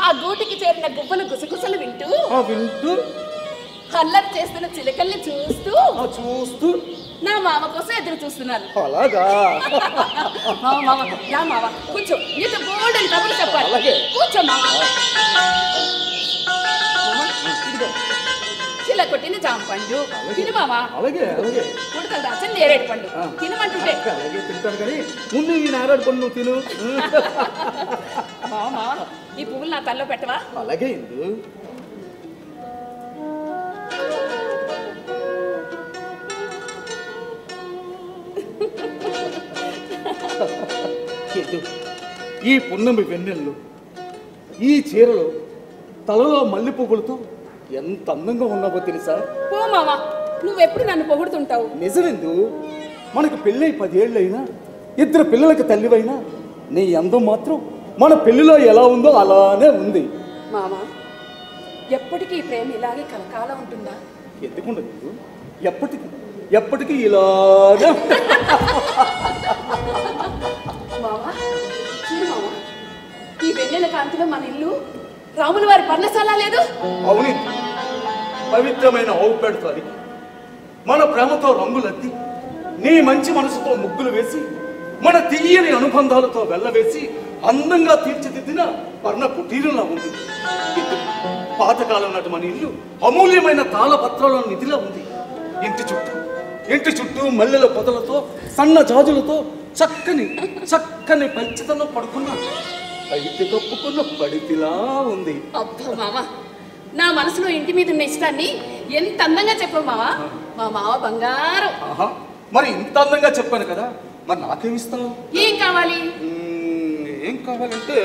ఆ గూటికి చేరిన గువ్వల గుసగుసలు వింటూ అల్లరి చేస్తున్న చిలకల్ని చూస్తూ నా మామ కోసం ఎదురు చూస్తున్నాను. అలాగా? మామ నా మామ కూర్చో, నీతో గోల్డెన్ కబుర్లు చెప్పాలి. కూర్చో మామ. ఇదిగో చిల్ల కొట్టిన జాంపండు తిను మామ. ఉడతలు రాసిన నేరేడు పండు తినమంటుంటే. తింటాను కానీ ముందు ఈ నేరేడు పండు నువ్వు తిను. మామ ఈ పువ్వులు నా తల్లో పెట్టవా? అలాగే. ఈ పున్నమి వెన్నెల్లో ఈ చీరలో తలలో మల్లె పువ్వులతో ఎంత అందంగా ఉన్నావో తెలుసా? పో మామ, నువ్వెప్పుడు నన్ను పొగుడుతుంటావు. నిజమెందు, మనకు పెళ్ళై 10 ఏళ్ళైనా 2 పిల్లలకు తల్లివైనా నీ అందం మాత్రం మన పెళ్లిలో ఎలా ఉందో అలానే ఉంది. మామ, ఎప్పటికీ ఈ ప్రేమ ఇలాగే కలకాలం ఉంటుందా? ఎందుకుండదు, ఎప్పటికీ ఇలాగే. మామ చూడు మామ, ఈ వెన్నెల కాంతిలో మన ఇల్లు రాముల వారి పర్ణశాల లేదు? అవును, పవిత్రమైన ఆవుపేడతో అది మన ప్రేమతో రంగులద్ది, నీ మంచి మనసుతో ముగ్గులు వేసి, మన తీయని అనుబంధాలతో వెళ్ళవేసి అందంగా తీర్చిదిద్దిన పర్ణ కుటీరంలా ఉంది. పాతకాలం నాటి మన ఇల్లు అమూల్యమైన తాళపత్రాల నిధిలా ఉంది. ఇంటి చుట్టూ మల్లెల పొదలతో సన్న జాజులతో చక్కని పంచతలో పడుకున్న అయితే కప్పుకున్న పడితిలా ఉంది. అబ్బా మామ, నా మనసులో ఇంటి మీద ఉన్న ఇష్టాన్ని ఎంత అందంగా చెప్పావు మామ. మా మామ బంగారం. మరి ఇంత అందంగా చెప్పాను కదా, మరి నాకేమిస్తావు? ఏం కావాలి? ఏం కావాలంటే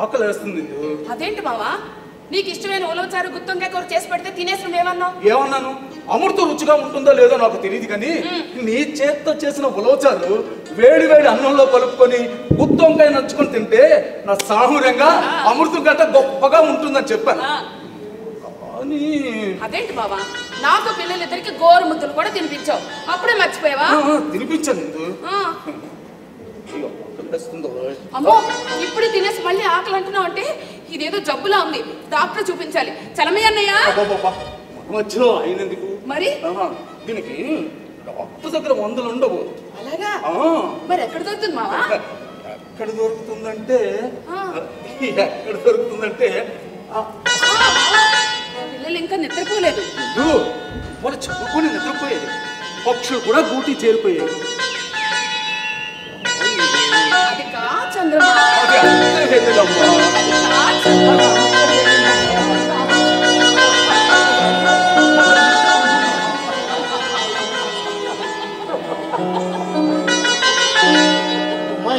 ఆకలి వేస్తుంది. అదేంటి మామ, నీకు ఇష్టమైన ఉలవచారు గుత్తొంకాయ కూర చేసి పెడితే తినేసి నువ్వేమన్నావు? ఏమన్నాను? అమృతం రుచిగా ఉంటుందో లేదో నాకు తెలియదు కానీ నీ చేత్తో చేసిన ఉలవచారు వేడి అన్నంలో కలుపుకొని గుత్తొంకాయ నంచుకొని తింటే నా సాహుర్యంగా అమృతం గట్ట గొప్పగా ఉంటుందని చెప్పాను. కానీ అదేంటి బాబా, నాకు పిల్లలిద్దరికి గోరు ముద్దలు కూడా తినిపించావు, అప్పుడే మర్చిపోయావా? తినిపించాను. అమ్మో, ఇప్పుడు తినేసి మళ్ళీ ఆకలి అంటున్నావు అంటే ఇదేదో జబ్బులా ఉంది, డాక్టర్ చూపించాలి. చలమే అన్నయ్య మధ్యలో అయినందుకు మరి దీనికి డాక్టర్ దగ్గర 100 ఉండవు. అలాగా? మరి ఎక్కడ దొరుకుతుంది మావా? ఎక్కడ దొరుకుతుందంటే పిల్లలు ఇంకా నిద్రపోలేదు. వాళ్ళు చదువుకొని నిద్రపోయేది, పక్షులు కూడా గూటి చేరిపోయాయి. అది కా చంద్రమా,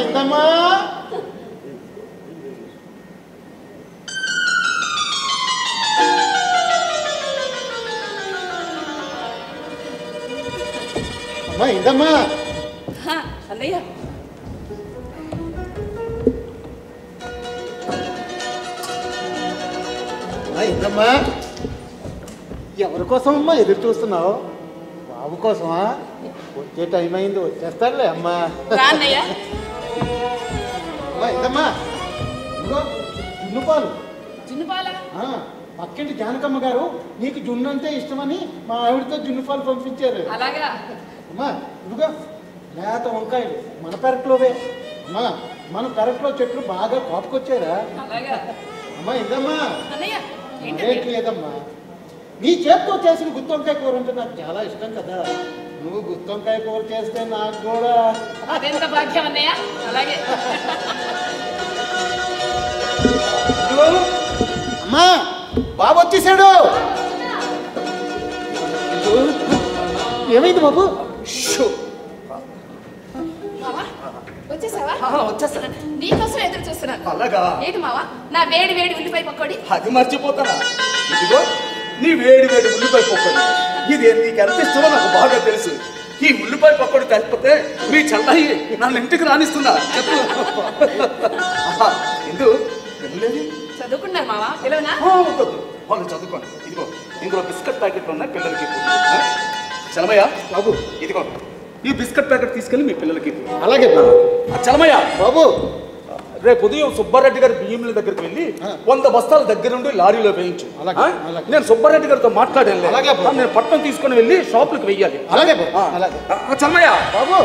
ఇందమ్మా అమ్మా, ఇందమ్మా అన్నయ్య. ఇందమ్మా, ఎవరి కోసం అమ్మా ఎదురు చూస్తున్నావు? బాబు కోసమా? వచ్చే టైం అయింది, వచ్చేస్తాడులే అమ్మా. అన్నయ్య అమ్మా, ఇందమ్మా, ఇదిగో జున్ను పాలు. జున్ను పాలా? పక్కింటి జానకమ్మ గారు నీకు జున్ను అంటే ఇష్టమని మా ఆవిడతో జున్ను పాలు పంపించారు. అలాగా? అమ్మా, ఇదిగో లేత వంకాయలు మన పెరట్లోవే. అమ్మా, మన పెరట్లో చెట్లు బాగా కాపుకొచ్చారా? అలాగా? అమ్మా, ఇందమ్మా, అన్నయ్య రేట్ లేదమ్మా. నీ చేత్తో చేసిన గుత్తొంకాయ కూర అంటే నాకు చాలా ఇష్టం కదా. నువ్వు గుత్తొంకాయ కూర చేస్తే నాకు కూడా అదెంత భాగ్యం అన్నయ్య. అలాగే అమ్మా బాబు వచ్చేసాడు. ఏమైంది బాబు? మావా వచ్చేసావా? వచ్చేస్తాను. నీకోసం ఎదురు చూస్తున్నాను. అలాగా? ఏంటి మావా నా వేడి వేడి ఉల్లిపాయ పకోడీ? అది మర్చిపోతానా? ఇదిగో నీ వేడి వేడి ఉల్లిపాయ పకోడీ. ఇది నీకు ఎంత ఇష్టమో నాకు బాగా తెలుసు. ఈ ఉల్లిపాయ పకోడీ కలిపితే మీ చల్లయి నన్ను ఇంటికి రానిస్తున్నా చెప్పు. ఇందు వెళ్ళలేదు. చదువుకున్నారు మావా, పిలవనా? వద్దు, వాళ్ళు చదువుకోండి. ఇదిగో ఇందులో బిస్కెట్ ప్యాకెట్లు ఉన్నాయి పిల్లలకి. చలమయ్య బాబు, ఇదిగో ఈ బిస్కెట్ ప్యాకెట్ తీసుకెళ్ళి మీ పిల్లలకి. అలాగే చలమయ్య బాబు, రేపు ఉదయం సుబ్బారెడ్డి గారి బియ్యంల దగ్గరికి వెళ్ళి 100 బస్తాల దగ్గరుండి లారీలో వేయించు. నేను సుబ్బారెడ్డి గారితో మాట్లాడాను. అలాగే నేను పట్టణం తీసుకుని వెళ్ళి షాపులకు వెయ్యాలి. అలాగే చలమయ్య బాబు,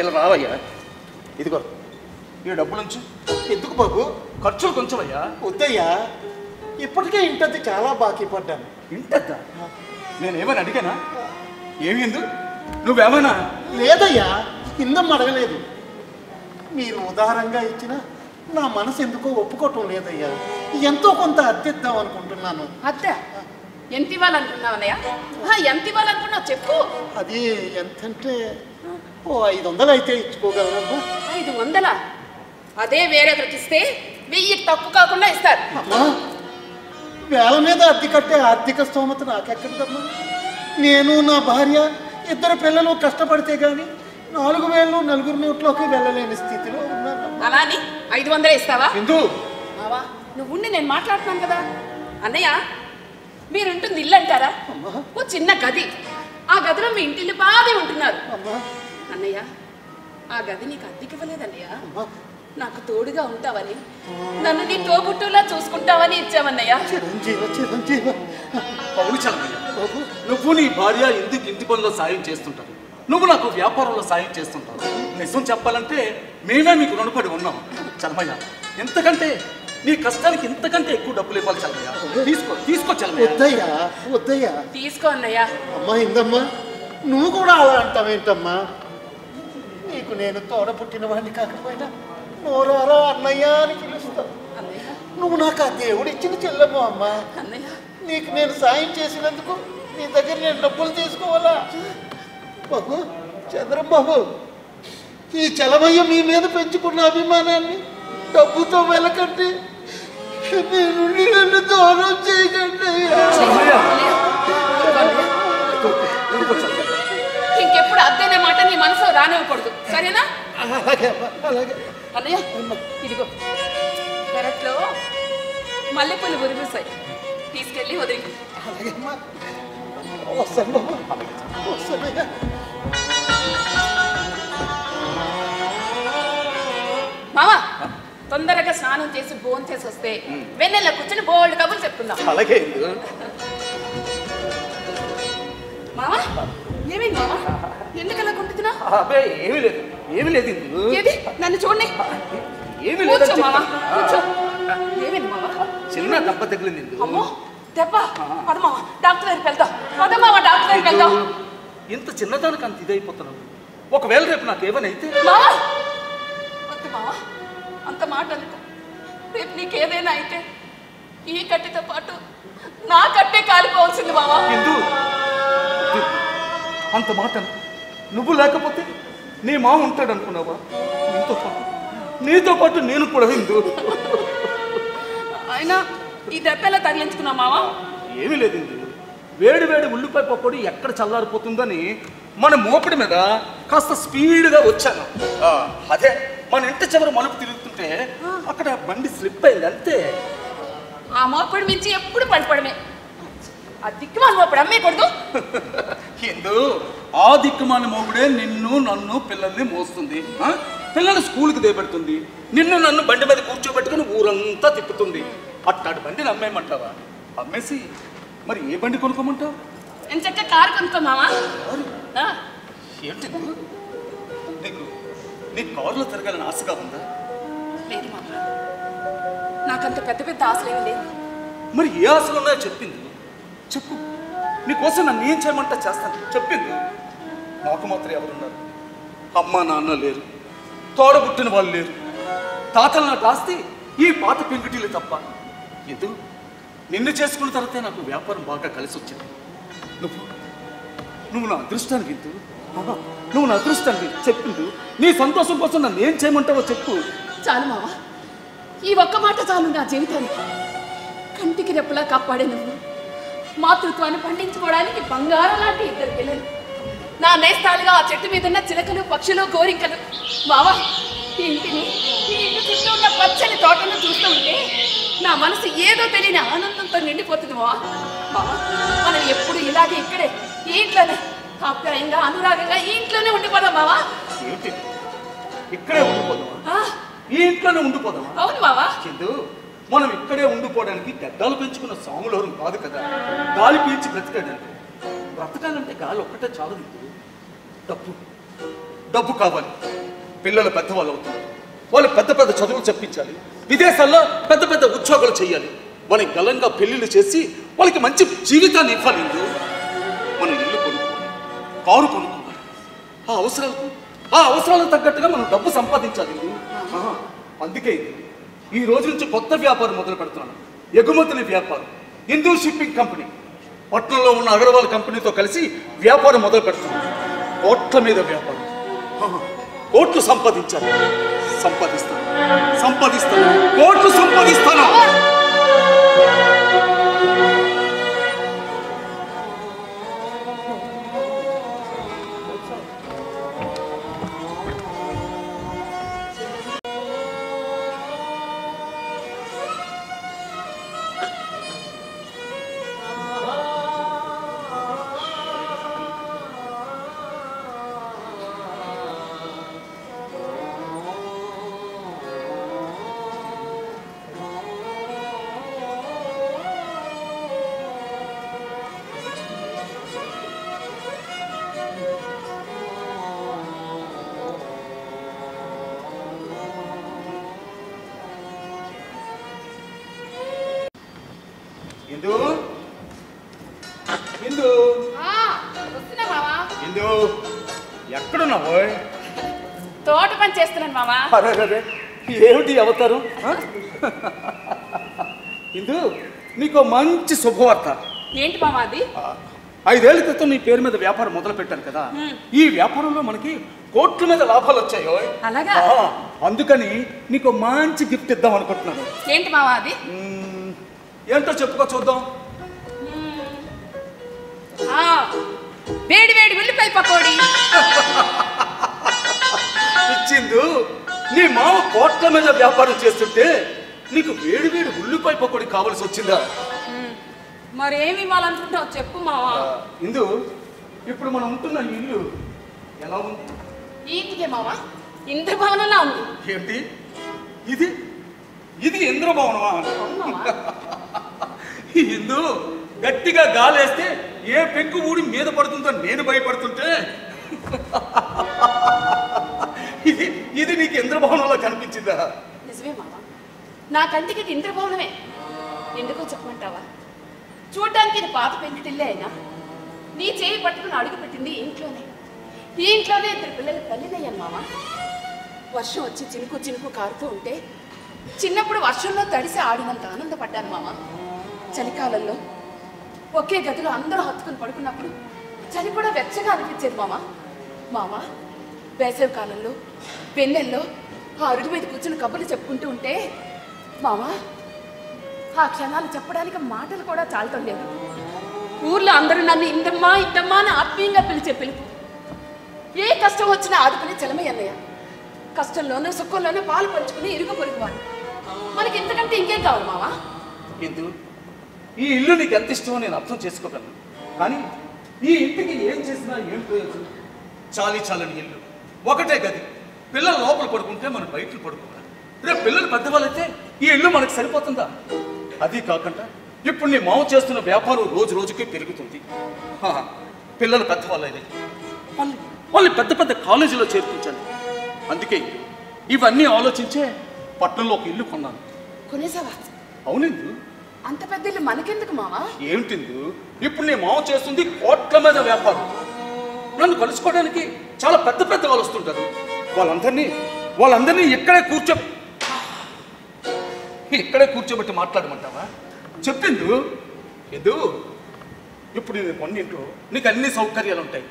ఇలా రావయ్యా. ఇదిగో ఈ డబ్బుల నుంచి ఎందుకు బాబు? ఖర్చులు కొంచెం అయ్యా. వద్దయ్యా, ఇప్పటికే ఇంటది చాలా బాకీ పడ్డాను. ఇంటద్దా? నేనేమని అడిగానా? ఏమైంది? నువ్వేమన్నా? లేదయ్యా, కిందం అడగలేదు. మీరు ఉదారంగా ఇచ్చిన నా మనసు ఎందుకో ఒప్పుకోవటం లేదయ్యా. ఎంతో కొంత అద్దెద్దాం అనుకుంటున్నాను. అత్త ఎంత ఇవ్వాలనుకున్నావు అన్నయ్య? ఎంత ఇవ్వాలనుకున్నావు చెప్పు. అది ఎంతంటే ఓ 500 అయితే ఇచ్చుకోగలరమ్మా. 500? అదే వేరే ఇస్తే 1000 తక్కువ కాకుండా ఇస్తారు. అమ్మా, వేల మీద అద్దె కట్టే ఆర్థిక స్తోమత నాకెక్కడిదమ్మా. నేను నా భార్య 2 పిల్లలు కష్టపడితే గాని 4000 నలుగురు నోట్లోకి వెళ్ళలేని స్థితిలో ఉన్నాను. అలా అని 500 ఇస్తావా? ఇందు మావా నువ్వుండి నేను మాట్లాడుతున్నాను కదా. అన్నయ్య మీరుంటుంది ఇల్లు అంటారా? ఓ చిన్న గది. ఆ గదిలో మీ ఇంటిల్లి బాధే ఉంటున్నారు. అన్నయ్య ఆ గది నీకు అద్దెకి ఇవ్వలేదన్నయ్య. నాకు తోడుగా ఉంటావని, నన్ను నీ తోబుట్టులా చూసుకుంటావని ఇచ్చావన్నయ్య. అవును చలమయ్య, నువ్వు నీ భార్య ఎందుకు ఇంటి పనుల్లో సాయం చేస్తుంటావు, నువ్వు నాకు వ్యాపారంలో సాయం చేస్తుంటావు. నిజం చెప్పాలంటే మేమే మీకు రుణపడి ఉన్నాం చలమయ్య. ఎంతకంటే నీ కష్టానికి ఇంతకంటే ఎక్కువ డబ్బులు ఇవ్వాలి చలమయ్య. తీసుకో చలమయ్య. వద్దయ్యా, వద్దయ్యా. తీసుకో అన్నయ్య. అమ్మా ఇందమ్మా, నువ్వు కూడా అలా అంటావేంటమ్మా? నీకు నేను తోడ పుట్టిన వాడిని కాకపోయినా నోరారా అన్నయ్య అని పిలుస్తావు. నువ్వు నాకు ఆ దేవుడు ఇచ్చిన చెల్లెమ్మ అమ్మా. నీకు నేను సాయం చేసినందుకు నీ దగ్గర నేను డబ్బులు తీసుకోవాలా? బాబు చంద్రబాబు, ఈ చలమయ్య మీ మీద పెంచుకున్న అభిమానాన్ని డబ్బుతో వెలకండి. మీ నుండి నన్ను దూరం చేయకండి. ఇంకెప్పుడు అద్దెనే మాట నీ మనసులో రానివ్వకూడదు, సరేనా? అలాగే అలాగే. అన్నయ్య ఇదిగో పెరట్లో మల్లెపూలు ఉరిమిస్తాయి, తీసుకెళ్ళి వదిలి. అలాగే అమ్మా, వస్తాను బాబు, వస్తానయ్యా. మావా తొందరగా స్నానం చేసి భోజనం చేసి వస్తే వెన్నెల కూర్చొని బోల్డ్ కబుర్లు చెప్తున్నాం. అలాగే మావా ఏమైంది మావా? ఎందుకలా కుంటున్నా? అబ్బాయి ఏమీ లేదు, ఏమీ లేదు. ఏది నన్ను చూడండి. ఏమీ లేదు మావా, కూర్చో. ఏమైంది మావా? చిన్న దెబ్బ తగిలింది. అమ్మో దెబ్బ. పద మావా డాక్టర్ దగ్గరికి వెళ్తాం. పద మావా డాక్టర్ దగ్గరికి వెళ్తాం. ఇంత చిన్నదానికి అంత ఇదైపోతున్నావు. ఒకవేళ రేపు నాకు ఏమైనా అయితే మావా వద్దు మావా, అంత మాట అనుకో. రేపు నీకేదైనా అయితే ఈ కట్టెతో పాటు నా కట్టే కాలిపోవాల్సింది మావా. అంత మాట నువ్వు లేకపోతే నీ మామ ఉంటాడు అనుకున్నావా? నీతో పాటు నేను కూడా హిందూ. అయినా ఈ దెబ్బలా తగిలించుకున్నావు మావా? ఏమీ లేదు. వేడి వేడి ఉల్లిపాయ పకోడీ ఎక్కడ చల్లారిపోతుందని మన మోపిడి మీద కాస్త స్పీడ్గా వచ్చాను. అదే మన ఇంటి చివరి మలుపు తిరుగుతుంటే అక్కడ బండి స్లిప్ అయింది అంతే. ఆ మోపుడు మించి ఎప్పుడు పడిపడమే. ఆ దిక్కుమాల మోపుడు అమ్మేయకూడదు. ఎందు ఆ దిక్కుమాల మోపుడే నిన్ను నన్ను పిల్లల్ని మోస్తుంది. పిల్లలు స్కూల్కి దేపెడుతుంది. నిన్ను నన్ను బండి మీద కూర్చోబెట్టుకుని ఊరంతా తిప్పుతుంది. అట్టాడు బండిని అమ్మేయమంటావా? అమ్మేసి మరి ఏ బండి కొనుక్కోమంటావు? నేను చక్క కారు కొనుక్కో మావా. ఏంటి నీకు కారులో తిరగాలని ఆశగా ఉందా? లేదు మావా, నాకంత పెద్ద పెద్ద ఆశలేమి లేదు. మరి ఏ ఆశలు ఉన్నాయో చెప్పింది. చెప్పు, నీకోసం నన్ను ఏం చేయమంటా చేస్తాను. చెప్పింది. నాకు మాత్రం ఎవరున్నారు? అమ్మ నాన్న లేరు, తోడబుట్టిన వాళ్ళు లేరు. తాతలు నాకు ఆస్తి ఈ పాత పెంకుటీలు తప్ప. ఇది నిన్ను చేసుకున్న తర్వాతే నాకు వ్యాపారం బాగా కలిసి వచ్చింది. నువ్వు నా అదృష్టానికి ఇందు, నువ్వు నా అదృష్టానికి. చెప్పింది. నీ సంతోషం కోసం నన్ను ఏం చేయమంటావో చెప్పు. చాలు మావా, ఈ ఒక్క మాట చాలు నా జీవితానికి. కంటికి రెప్పలా కాపాడే నువ్వు, మాతృత్వాన్ని పండించుకోవడానికి బంగారం లాంటి ఇద్దరు పిల్లలు, నా నేస్తాలుగా ఆ చెట్టు మీద ఉన్న చిలకలు, పక్షులు, గోరింకలు. మావా, ఈ ఇంటిని, ఈ ఇంటి చుట్టూ ఉన్న పచ్చని తోటను చూస్తూ ఉంటే నా మనసు ఏదో తెలియని ఆనందంతో నిండిపోతుంది. మావా, మనం ఎప్పుడు ఇలాగే ఇక్కడే ఈ ఇంట్లోనే ఆప్యాయంగా, అనురాగంగా ఈ ఇంట్లోనే ఉండిపోదాం. మావా, ఇక్కడే ఉండిపోదామా? ఈ ఇంట్లోనే ఉండిపోదామా? అవును మావా. చిందు, మనం ఇక్కడే ఉండిపోవడానికి గడ్డాలు పెంచుకున్న సాములోరం కాదు కదా, గాలి పీల్చి బ్రతకడానికి. బ్రతకాలంటే గాలి ఒక్కటే చాలదు. డబ్బు డబ్బు కావాలి. పిల్లలు పెద్దవాళ్ళు అవుతున్నారు, వాళ్ళు పెద్ద పెద్ద చదువులు చెప్పించాలి, విదేశాల్లో పెద్ద పెద్ద ఉద్యోగాలు చేయాలి, వాళ్ళకి గలంగా పెళ్లిళ్ళు చేసి వాళ్ళకి మంచి జీవితాన్ని ఇవ్వాలి. మనం ఇల్లు కొనుక్కోవాలి, కారు కొనుక్కోవాలి. ఆ అవసరాలకు తగ్గట్టుగా మనం డబ్బు సంపాదించాలి. అందుకే ఈ రోజు నుంచి కొత్త వ్యాపారం మొదలు పెడుతున్నాను. ఎగుమతుల వ్యాపారం. Hindu shipping company. పట్నంలో ఉన్న అగర్వాల్ కంపెనీతో కలిసి వ్యాపారం మొదలు పెడుతున్నాను. కోట్ల మీద వ్యాపారం. కోట్లు సంపాదించాలి. సంపాదిస్తాను, కోట్లు సంపాదిస్తాను. ఎక్కడున్నావు? తోట పని చేస్తున్నాను మావా. ఏమిటి అవతారం? ఇందు, నీకు మంచి శుభవార్త. ఏంటి మావా అది? 5 ఏళ్ల క్రితం నీ పేరు మీద వ్యాపారం మొదలు పెట్టాను కదా, ఈ వ్యాపారంలో మనకి కోట్ల మీద లాభాలు వచ్చాయో. అలాగా? అందుకని నీకు మంచి గిఫ్ట్ ఇద్దాం అనుకుంటున్నాను. ఏంటి మావా అది? ఏంటో చెప్పుకో చూద్దాం. వేడి వేడి ఉల్లిపాయ పకోడీ. ఇచ్చిందు, నీ మామ కోట్ల మీద వ్యాపారం చేస్తుంటే నీకు వేడి వేడి ఉల్లిపాయ పకోడీ కావాల్సి వచ్చిందా? మరి ఏమి ఇవ్వాలనుకుంటావు చెప్పు మావా. ఇందు, ఇప్పుడు మనం ఉంటున్న ఇల్లు ఎలా ఉంది? ఈ ఇంటికే మావా ఇంద్రభవనంలా ఉంది. ఏంటి ఇది? ఇది ఇంద్రభవనమా? ఇందు, గట్టిగా గాలేస్తే ఏ పెంకు ఊడి మీద పడుతుందో నేను భయపడుతుంటే ఇది నీకు ఇంద్రభవనంలో కనిపించిందా? నిజమే మావా, నా కంటికి ఇది ఇంద్రభవనమే. ఎందుకో చెప్పమంటావా? చూడ్డానికి ఇది పాత పెంకుటిల్లే అయినా నీ చేయి పట్టుకుని అడుగు పెట్టింది ఈ ఇంట్లోనే 2 పిల్లల తల్లినయ్యాను మావా. వర్షం వచ్చి చినుకు చినుకు కారుతూ ఉంటే చిన్నప్పుడు వర్షంలో తడిసి ఆడినంత ఆనందపడ్డాను మావా. చలికాలంలో ఒకే గదిలో అందరూ హత్తుకుని పడుకున్నప్పుడు చలి కూడా వెచ్చగా అనిపించేది మావా. వేసవి కాలంలో వెన్నెల్లో ఆ అరుగు మీద కూర్చుని కబుర్లు చెప్పుకుంటూ ఉంటే మావా, ఆ క్షణాలు చెప్పడానికి మాటలు కూడా చాలటం లేదు. ఊర్లో అందరూ నన్ను ఇందమ్మా అని ఆత్మీయంగా పిలిచే పిలుపు. ఏ కష్టం వచ్చినా ఆదుకునే చలమే అన్నయ్య. కష్టంలోనూ సుఖంలోనూ పాలు పంచుకుని ఇరుగు పొరుగువారు. మనకి ఇంతకంటే ఇంకేం కావాలి మావా? ఈ ఇల్లు నీకు ఎంత ఇష్టమో నేను అర్థం చేసుకోగలను, కానీ ఈ ఇంటికి ఏం చేసినా ఏం ప్రయోజనం? చాలని ఇల్లు, ఒకటే గది, పిల్లలు లోపల పడుకుంటే మనం బయట పడుకోవాలి. రేపు పిల్లలు పెద్దవాళ్ళైతే ఈ ఇల్లు మనకు సరిపోతుందా? అది కాకుండా ఇప్పుడు నీ మావ చేస్తున్న వ్యాపారం రోజు రోజుకి పెరుగుతుంది. పిల్లలు పెద్దవాళ్ళైతే వాళ్ళు పెద్ద పెద్ద కాలేజీలో చేర్పించాలి. అందుకే ఇవన్నీ ఆలోచించే పట్టణంలో ఒక ఇల్లు కొన్నాను. కొనేసావా? అవునండి, అంత పెద్ద ఇల్లు మనకెందుకు మావా? ఏమిటిందు ఇప్పుడు నీ మామ చేస్తుంది కోట్ల మీద వ్యాపారం. నన్ను కలుసుకోవడానికి చాలా పెద్ద పెద్ద వాళ్ళు వస్తుంటారు. వాళ్ళందరినీ ఇక్కడే కూర్చోబెట్టి మాట్లాడమంటావా? చెప్పిందు ఎందు ఇప్పుడు నేను కొన్నింట్లో నీకు అన్ని సౌకర్యాలు ఉంటాయి.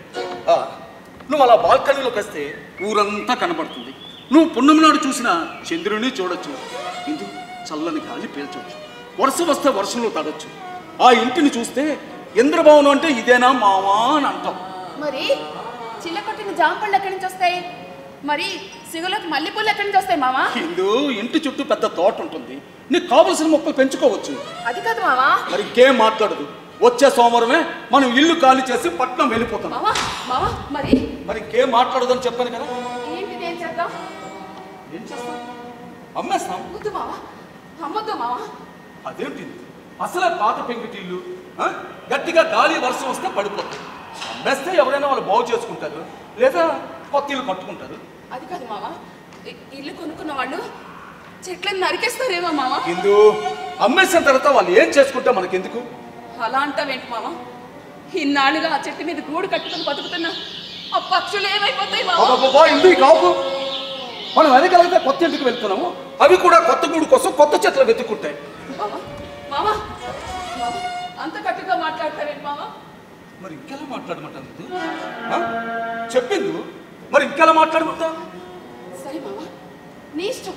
నువ్వు అలా బాల్కనీలోకి వస్తే ఊరంతా కనబడుతుంది. నువ్వు పున్నమి నాడు చూసిన చంద్రుని చూడొచ్చు. ఇందు చల్లని గాలి పీల్చవచ్చు. వర్షం వస్తే వర్షంలో తడొచ్చు. ఆ ఇంటిని చూస్తే ఇంద్రభవనం అంటే ఇదేనా మావా అని అంటాం. మరి చిల్లకొట్టిన జాంపళ్ళు ఎక్కడి నుంచి వస్తాయి? మరి సిగులకు మల్లెపూలు ఎక్కడి నుంచి వస్తాయి మావా? ఇందు ఇంటి చుట్టూ పెద్ద తోట ఉంటుంది. నీకు కావలసిన మొక్కలు పెంచుకోవచ్చు. అది కాదు మావా. మరి ఇంకేం మాట్లాడదు. వచ్చే సోమవారమే మనం ఇల్లు ఖాళీ చేసి పట్నం వెళ్ళిపోతాం. మావా మరి ఇంకేం మాట్లాడదు అని చెప్పాను కదా. ఏంటి ఏం చేద్దాం? ఏం చేస్తాం? అమ్మేస్తాం. వద్దు మావా, అమ్మొద్దు మావా. అదేంటి అసలే పాత పెంకుటిల్లు, గట్టిగా గాలి వర్షం వస్తే పడిపోతుంది. అమ్మేస్తే ఎవరైనా వాళ్ళు బాగు చేసుకుంటారు, లేదా కొత్త ఇల్లు కట్టుకుంటారు. అది కాదు మావా, ఇల్లు కొనుక్కున్న వాళ్ళు చెట్లను నరికేస్తారేమో మావా. ఇందు అమ్మేసిన తర్వాత వాళ్ళు ఏం చేసుకుంటే మనకెందుకు? అలా అంటావేంటి మావా? ఇన్నాళ్ళుగా ఆ చెట్టు మీద గూడు కట్టుకుని బతుకుతున్నా ఆ పక్షులు ఏమైపోతాయి మావా? ఇందు కాపు మనం వెనకలిగితే కొత్త ఇంటికి వెళ్తున్నాము. అవి కూడా కొత్త గూడు కోసం కొత్త చెట్లు వెతుక్కుంటాయి. మావా అంత కట్టుగా మాట్లాడతావేంటి మావా? మరి ఇంకెలా మాట్లాడమంటాను? చెప్పింది మరి ఇంకెలా మాట్లాడమంటా? సరే మావా, నీ ఇష్టం.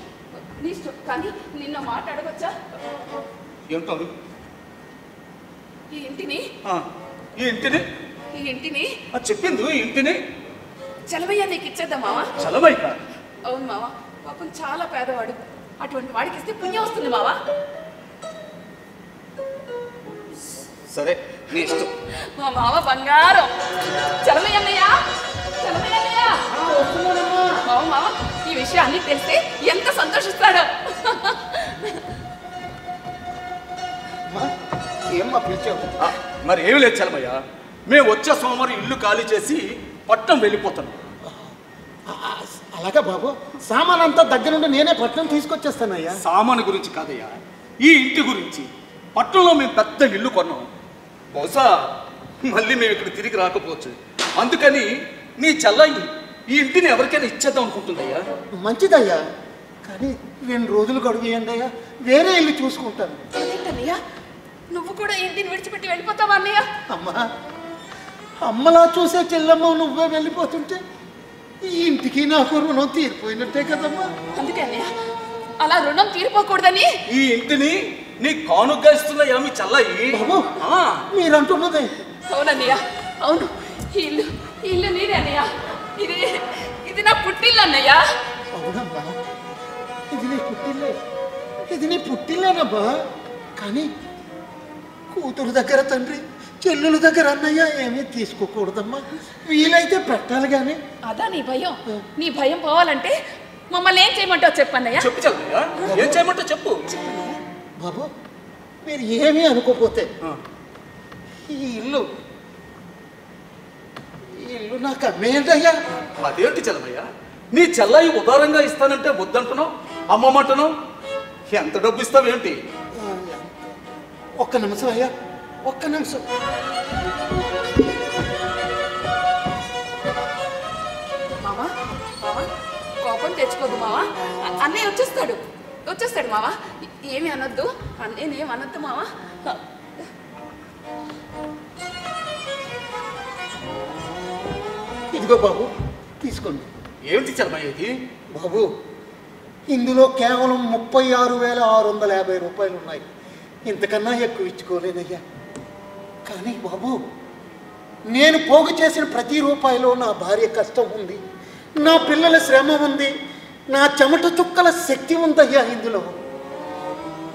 కానీ నిన్న మాట్లాడవచ్చా? ఏమిటారు? ఈ ఇంటిని చెప్పింది ఈ ఇంటిని చలవయ్య నీకు ఇచ్చేద్దాం మావా. చలవయ్య? అవును మావా, పాపం చాలా పేదవాడు. అటువంటి వాడికి ఇస్తే పుణ్యం వస్తుంది మావా. సరే నీ ఇష్టం. మా మావ బంగారం. చలమయ్యన్నయ్యా, మావ ఈ విషయం అన్ని తెలిస్తే ఎంత సంతోషిస్తాడో. ఏమ్మా పిలిచావు? మరి ఏమి లేదు చలమయ్య, మేము వచ్చే సోమవారం ఇల్లు ఖాళీ చేసి పట్నం వెళ్ళిపోతాం. అలాగా బాబు, సామాన్ అంతా దగ్గరుండి నేనే పట్నం తీసుకొచ్చేస్తానయ్యా. సామాను గురించి కాదయ్యా, ఈ ఇంటి గురించి. పట్నంలో మేము పెద్ద ఇల్లు కొన్నాం. బహుశా మళ్ళీ మేము ఇక్కడ తిరిగి రాకపోవచ్చు. అందుకని నీ చెల్లయ్యి ఈ ఇంటిని ఎవరికైనా ఇచ్చేద్దాం అనుకుంటుందయ్యా. మంచిదయ్యా, కానీ 2 రోజులు గడువు ఇవ్వండి అయ్యా, వేరే ఇల్లు చూసుకుంటాను. అదేంటన్నయ్యా, నువ్వు కూడా ఇంటిని విడిచిపెట్టి వెళ్ళిపోతావా అన్నయ్య? అమ్మలా చూసే చెల్లమ్మ నువ్వే వెళ్ళిపోతుంటే ఈ ఇంటికి నాకు రుణం తీరిపోయినట్టే కదమ్మా. అందుకే అన్నయ్య, అలా రుణం తీరిపోకూడదని ఈ ఇంటిని నీ కానుగ్గా ఇస్తుందయ్యా మీ చెల్లయ్యి. బాబు మీరంటున్నదే. అవునన్నయ్య, అవును. ఈ ఇల్లు నీదే అన్నయ్య. ఇది నా పుట్టిల్లు అన్నయ్య. అవునమ్మా, ఇది నీ పుట్టిల్లేనమ్మా. కానీ కూతురు దగ్గర తండ్రి, చెల్లెల దగ్గర అన్నయ్య ఏమీ తీసుకోకూడదమ్మా. వీలైతే పెట్టాలి. కానీ అదా నీ భయం? నీ భయం పోవాలంటే మమ్మల్ని ఏం చేయమంటావు చెప్పన్నయ్య? చెప్పు చెల్లయ్యా, ఏం చేయమంటావు చెప్పు. బాబు మీరు ఏమీ అనుకోపోతే ఈ ఇల్లు నాకు అమ్మేయండియ్యా. అదేంటి చెల్లయ్యా, నీ చెల్లయ్య ఉదారంగా ఇస్తానంటే వద్దంటున్నావు, అమ్మమంటున్నావు. ఎంత డబ్బు ఇస్తావేంటి? ఒక్క నిమిషం అయ్యా, ఒక్క నిమిషం. మావా కోపం తెచ్చుకోదు మావా. అన్నయ్య వచ్చేస్తాడు మావా. ఏమి అనొద్దు, అన్నయ్యనేం అనొద్దు మావా. ఇదిగో బాబు తీసుకోండి. ఏమిటి చెల్లయ్య ఇది? బాబు ఇందులో కేవలం 36,650 రూపాయలు ఉన్నాయి. ఇంతకన్నా ఎక్కువ ఇచ్చుకోలేదయ్యా. కానీ బాబు నేను పోగు చేసిన ప్రతి రూపాయిలో నా భార్య కష్టం ఉంది, నా పిల్లల శ్రమ ఉంది, నా చెమట చుక్కల శక్తి ఉందయ్యా. ఇందులో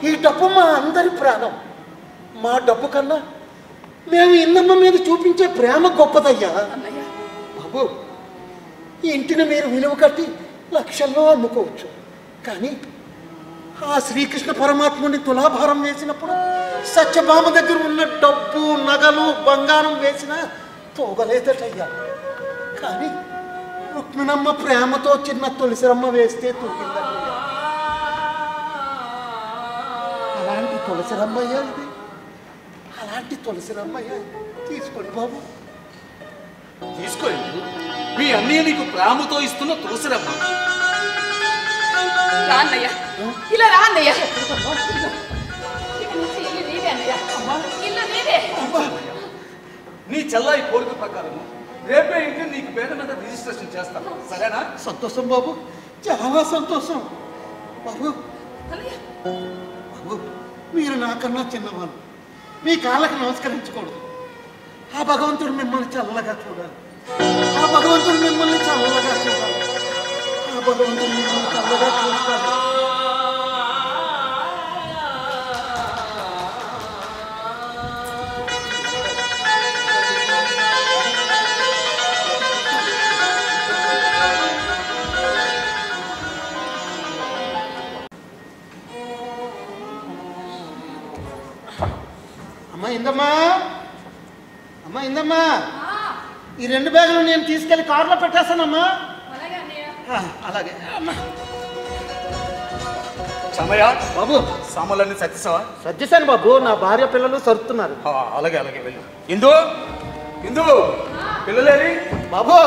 ఈ డబ్బు మా అందరి ప్రాణం. మా డబ్బు కన్నా మేము ఇన్నమ్మ మీద చూపించే ప్రేమ గొప్పదయ్యా. బాబు ఈ ఇంటిని మీరు విలువ కట్టి లక్షల్లో అమ్ముకోవచ్చు. కానీ ఆ శ్రీకృష్ణ పరమాత్ముని తులాభారం వేసినప్పుడు సత్యభామ దగ్గర ఉన్న డబ్బు, నగలు, బంగారం వేసినా తోగలేదటయ్యా. కానీ రుక్మిణమ్మ ప్రేమతో చిన్న తులసిరమ్మ వేస్తే తూగిందయ్యా. అలాంటి తులసి రమ్మయ్య ఇది, అలాంటి తులసి రమ్మయ్య. తీసుకోండి బాబు. తీసుకోండి. మీ అన్నయ్య నీకు ప్రేమతో ఇస్తున్న తులసిరమ్మ. రా అన్నయ్య, ఇలా రా అన్నయ్య. ఇక నుంచి ఇల్లు నీదే అన్నయ్య, ఇల్లు నీదే. నీ చెల్లాయి కోరిక ప్రకారం రేపే ఇంటి నీకు పేరు మీద రిజిస్ట్రేషన్ చేస్తాను, సరేనా? సంతోషం బాబు, చాలా సంతోషం బాబు. అన్నయ్య, బాబు మీరు నాకన్నా చిన్నవాళ్ళు, మీ కాళ్ళకి నమస్కరించకూడదు. ఆ భగవంతుడు మిమ్మల్ని చల్లగా చూడాలి, ఆ భగవంతుడు మిమ్మల్ని చల్లగా చూడాలి, ఆ భగవంతుడు మిమ్మల్ని చల్లగా చూస్తాడు. అమ్మా ఇందమ్మా, అమ్మా ఇందమ్మా, ఈ 2 బ్యాగులు నేను తీసుకెళ్లి కారులో పెట్టేస్తానమ్మా. అలాగే అన్నయ్య. అలాగే అమ్మా. సమయ బాబు సామాన్లన్నీ సత్యసావా? సర్దేశాను బాబు, నా భార్య పిల్లలు సరుతున్నారు. అలాగే అలాగే వెళ్ళు. ఇందు ఇందు పిల్లలేరి? బాబు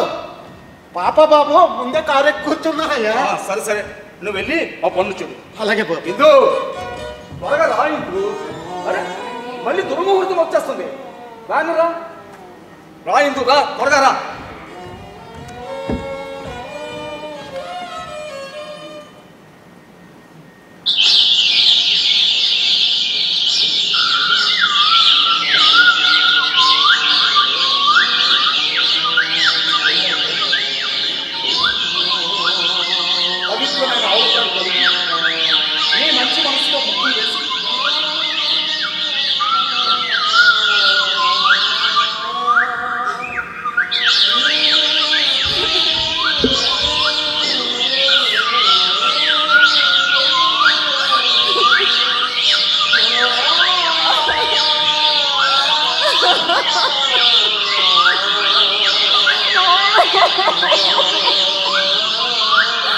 పాప బాబు ముందే కారు ఎక్కి కూర్చున్నారయ్యా. సరే సరే, నువ్వు వెళ్ళి ఆ పనులు చూడు. అలాగే బాబు. ఇందు త్వరగా రా. ఇందు అరే మళ్ళీ దుర్ముహూర్తం వచ్చేస్తుంది. రానురా, రా ఇందు, రా త్వరగా రా. పవిత్రమైన ఆలోచన కలిగి నీ మంచి మనసులో ముగ్గులు వేసి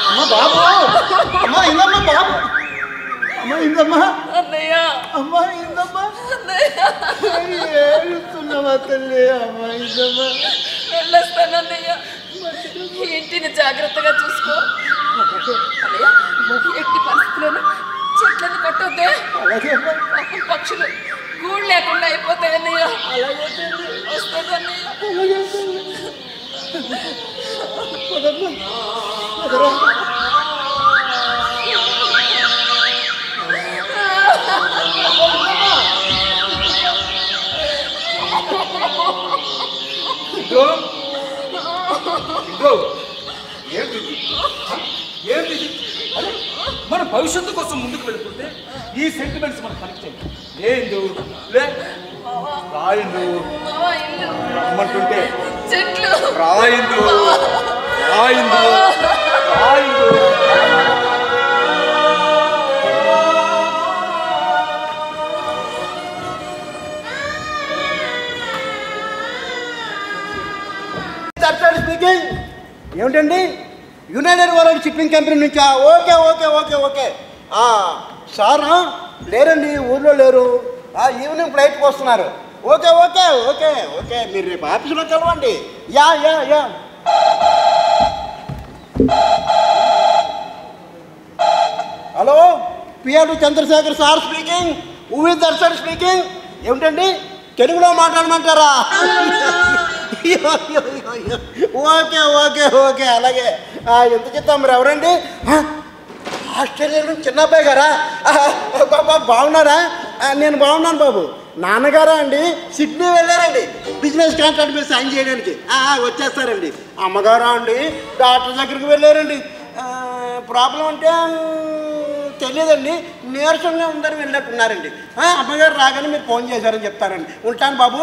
అమ్మ బాబు, అమ్మా ఇందమ్మా బాబు, అమ్మా ఇందమ్మా, అన్నయ్య, అమ్మా ఇందమ్మా, ఏడుస్తున్నావా తల్లి? అమ్మా ఇందమ్మా. వెళ్ళొస్తాను అన్నయ్య. ఈ ఇంటిని జాగ్రత్తగా చూసుకో అన్నయ్య. ఎట్టి పరిస్థితుల్లోనూ చెట్లను కొట్టొద్దే. అలాగే అమ్మా. పాపం పక్షులు గూడు లేకుండా అయిపోతాయి అన్నయ్య. వస్తుంది అన్నయ్య. పదమ్మా, పదరా. ఇందు ఇందు ఏంటిది? ఏంటిది? అరే మన భవిష్యత్తు కోసం ముందుకు వెళుతుంటే ఈ సెంటిమెంట్స్ మనకు కనెక్ట్ చేయండి. ఏందు లే రాయిందు బావా, ఇల్లు, రమ్మంటుంటే చెట్లు, రాయిందు రాయిందు రాయిందు. స్పీకింగ్. ఏమిటండి, యునైటెడ్ వరల్డ్ షిప్పింగ్ కంపెనీ నుంచా? Okay okay okay okay. సారా లేరండి, ఊర్లో లేరు. ఈవినింగ్ ఫ్లైట్కి వస్తున్నారు. ఓకే ఓకే ఓకే ఓకే, మీరు రేపు ఆఫీసులో కలవండి. Yeah yeah yeah. Hello, PR Chandrasekhar sir speaking. ఊవి దర్శన్ స్పీకింగ్. ఏమిటండి, తెలుగులో మాట్లాడమంటారా? ఓకే ఓకే ఓకే అలాగే. ఎంత చెప్తాం మరి? ఎవరండి? ఆస్ట్రేలియా నుంచి చిన్న అబ్బాయి గారా? బాబా బాగున్నారా? నేను బాగున్నాను బాబు. నాన్నగారా అండి సిడ్నీ వెళ్ళారండి బిజినెస్ కాంట్రాక్ట్ మీద సైన్ చేయడానికి. వచ్చేస్తారండి. అమ్మగారా అండి డాక్టర్ దగ్గరికి వెళ్ళారండి. ప్రాబ్లం అంటే తెలియదండి, నీరసంగా ఉందని వెళ్ళినట్టున్నారండి. అమ్మగారు రాగానే మీరు ఫోన్ చేశారని చెప్తారండి. ఉంటాను బాబు.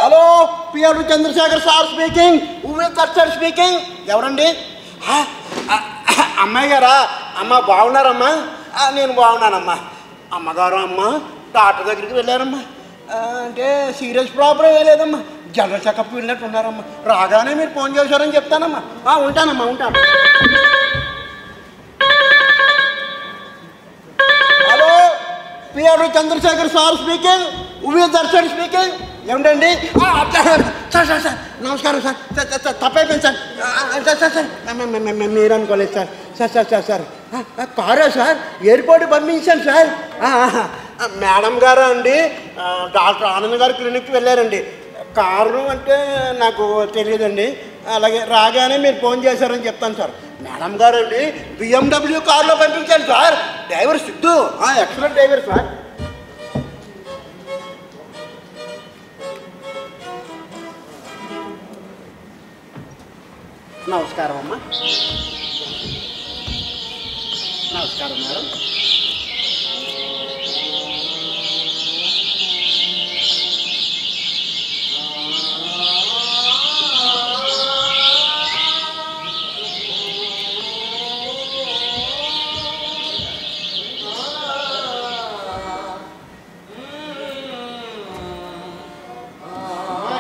Hello, PR Chandrasekhar sir speaking. ఊవే దర్శన్ స్పీకింగ్. ఎవరండి? అమ్మాయి గారా? అమ్మ బాగున్నారమ్మా? నేను బాగున్నానమ్మా. అమ్మగారు అమ్మ డాక్టర్ దగ్గరికి వెళ్ళారమ్మా. అంటే సీరియస్ ప్రాబ్లం ఏ లేదమ్మా, జనరల్ చెకప్ వెళ్ళినట్టు ఉన్నారమ్మా. రాగానే మీరు ఫోన్ చేశారని చెప్తానమ్మా. ఉంటానమ్మా, ఉంటాను. Hello, PR Chandrasekhar sir speaking, ఉవి దర్శన్ స్పీకింగ్. ఏమిటండి? సార్ సార్ సార్ నమస్కారం సార్. తప్పైపోయింది సార్. సార్ సార్ మీరు అనుకోలేదు sir. Sir sir sir sir కారా సార్, ఎయిర్పోర్ట్ పంపించాను సార్. మేడం గారు అండి, డాక్టర్ ఆనంద్ గారు క్లినిక్కి వెళ్ళారండి. కారణం అంటే నాకు తెలియదండి. అలాగే రాగానే మీరు ఫోన్ చేశారని చెప్తాను సార్. మేడం గారు అండి BMW కార్లో పంపించాను sir. Driver Siddhu, excellent driver sir. నమస్కారం అమ్మా. నమస్కారం మేడం.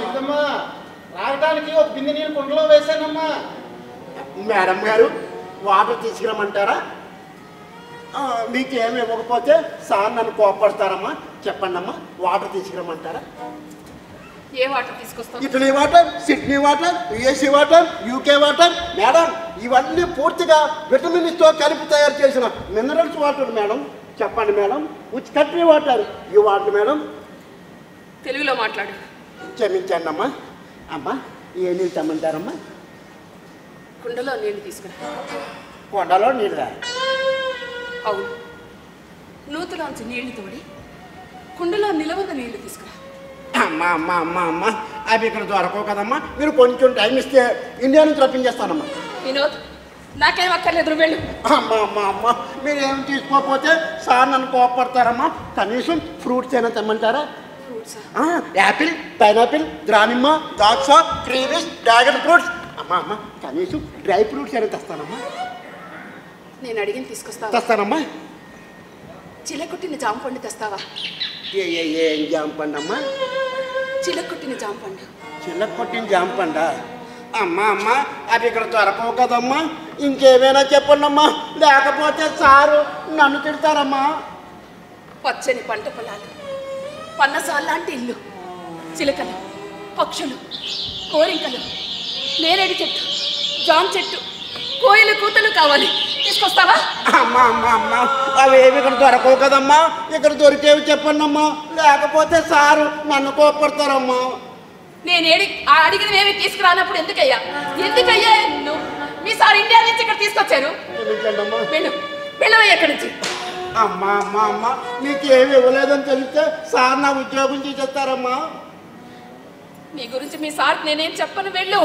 ఇదమ్మా, రావడానికి ఒక బిందె నీళ్ళు కుండలో వేసానమ్మా. మేడం గారు వాటర్ తీసుకురమ్మంటారా? మీకు ఏమి ఇవ్వకపోతే సార్ నన్ను కోపడతారమ్మా. చెప్పండి అమ్మా, వాటర్ తీసుకురమ్మంటారా? ఏ వాటర్ తీసుకొస్తావు? Italy water, Sydney water, USA water, UK water. Madam ఇవన్నీ పూర్తిగా విటమిన్స్తో కలిపి తయారు చేసిన మినరల్స్ వాటర్ మేడం. చెప్పండి madam, which country water you water madam? తెలుగులో మాట్లాడు. క్షమించండి అమ్మా. అమ్మా ఏ నీళ్ళు తెమ్మంటారమ్మా? కుండలో నీళ్లు తీసుకురా. కొండలో నీళ్ళ? అవును, నూతులోంచి నీళ్లు తోడి కుండలో నిలవన్న నీళ్లు తీసుకురా. అమ్మా అమ్మా అమ్మా అమ్మా అవి ఇక్కడ దొరకవు కదమ్మా. మీరు కొంచెం టైం ఇస్తే ఇండియా నుంచి రప్పించేస్తానమ్మా. వినోద్, నాకేం అక్కర్లేదు, వెళ్ళు. అమ్మా అమ్మా అమ్మా మీరు ఏం తీసుకోకపోతే సార్ నన్ను కోపడతారమ్మా. కనీసం ఫ్రూట్స్ అయినా తెమ్మంటారా? యాపిల్, పైనాపిల్, దానిమ్మ, ద్రాక్ష, కివీస్, డ్రాగన్ ఫ్రూట్స్. అమ్మా అమ్మా కనీసం డ్రై ఫ్రూట్స్ అయినా తెస్తానమ్మా. నేను అడిగిన తీసుకొస్తావా? తెస్తానమ్మా. చిలకొట్టిన జాంపండు తెస్తావా? ఏం జాంపండు అమ్మా? చిలకొట్టిన జాంపండు. చిలకొట్టిన జాంపండ? అమ్మా అమ్మా అవి ఇక్కడ దొరకవు కదమ్మా. ఇంకేమైనా చెప్పండి అమ్మా, లేకపోతే సారు నన్ను తిడతారమ్మా. పచ్చని పంట పొలాలు, పన్నసాల్లాంటి ఇల్లు, చిలకలు, పక్షులు, కోరింకలు, నేరేడు చెట్టు, జామ చెట్టు, కోయిల కూతలు కావాలి. తీసుకొస్తావా? అమ్మా అమ్మా అమ్మా అవేవి ఇక్కడ దొరకవు కదమ్మా. ఇక్కడ దొరికేవి చెప్పండి అమ్మా, లేకపోతే సారు నన్ను కోపడతారమ్మా. నేను అడిగినవేమి తీసుకురానప్పుడు ఎందుకయ్యా నువ్వు? మీ సార్ ఇండియా నుంచి ఇక్కడ తీసుకొచ్చారు. వెళ్ళు, వెళ్ళవయ్యా ఎక్కడి నుంచి. అమ్మా అమ్మా అమ్మా మీకు ఏమి ఇవ్వలేదని తెలిస్తే సార్ నా ఉద్యోగం తీసేస్తారమ్మా. నీ గురించి మీ సార్ నేనేం చెప్పను, వెళ్ళు.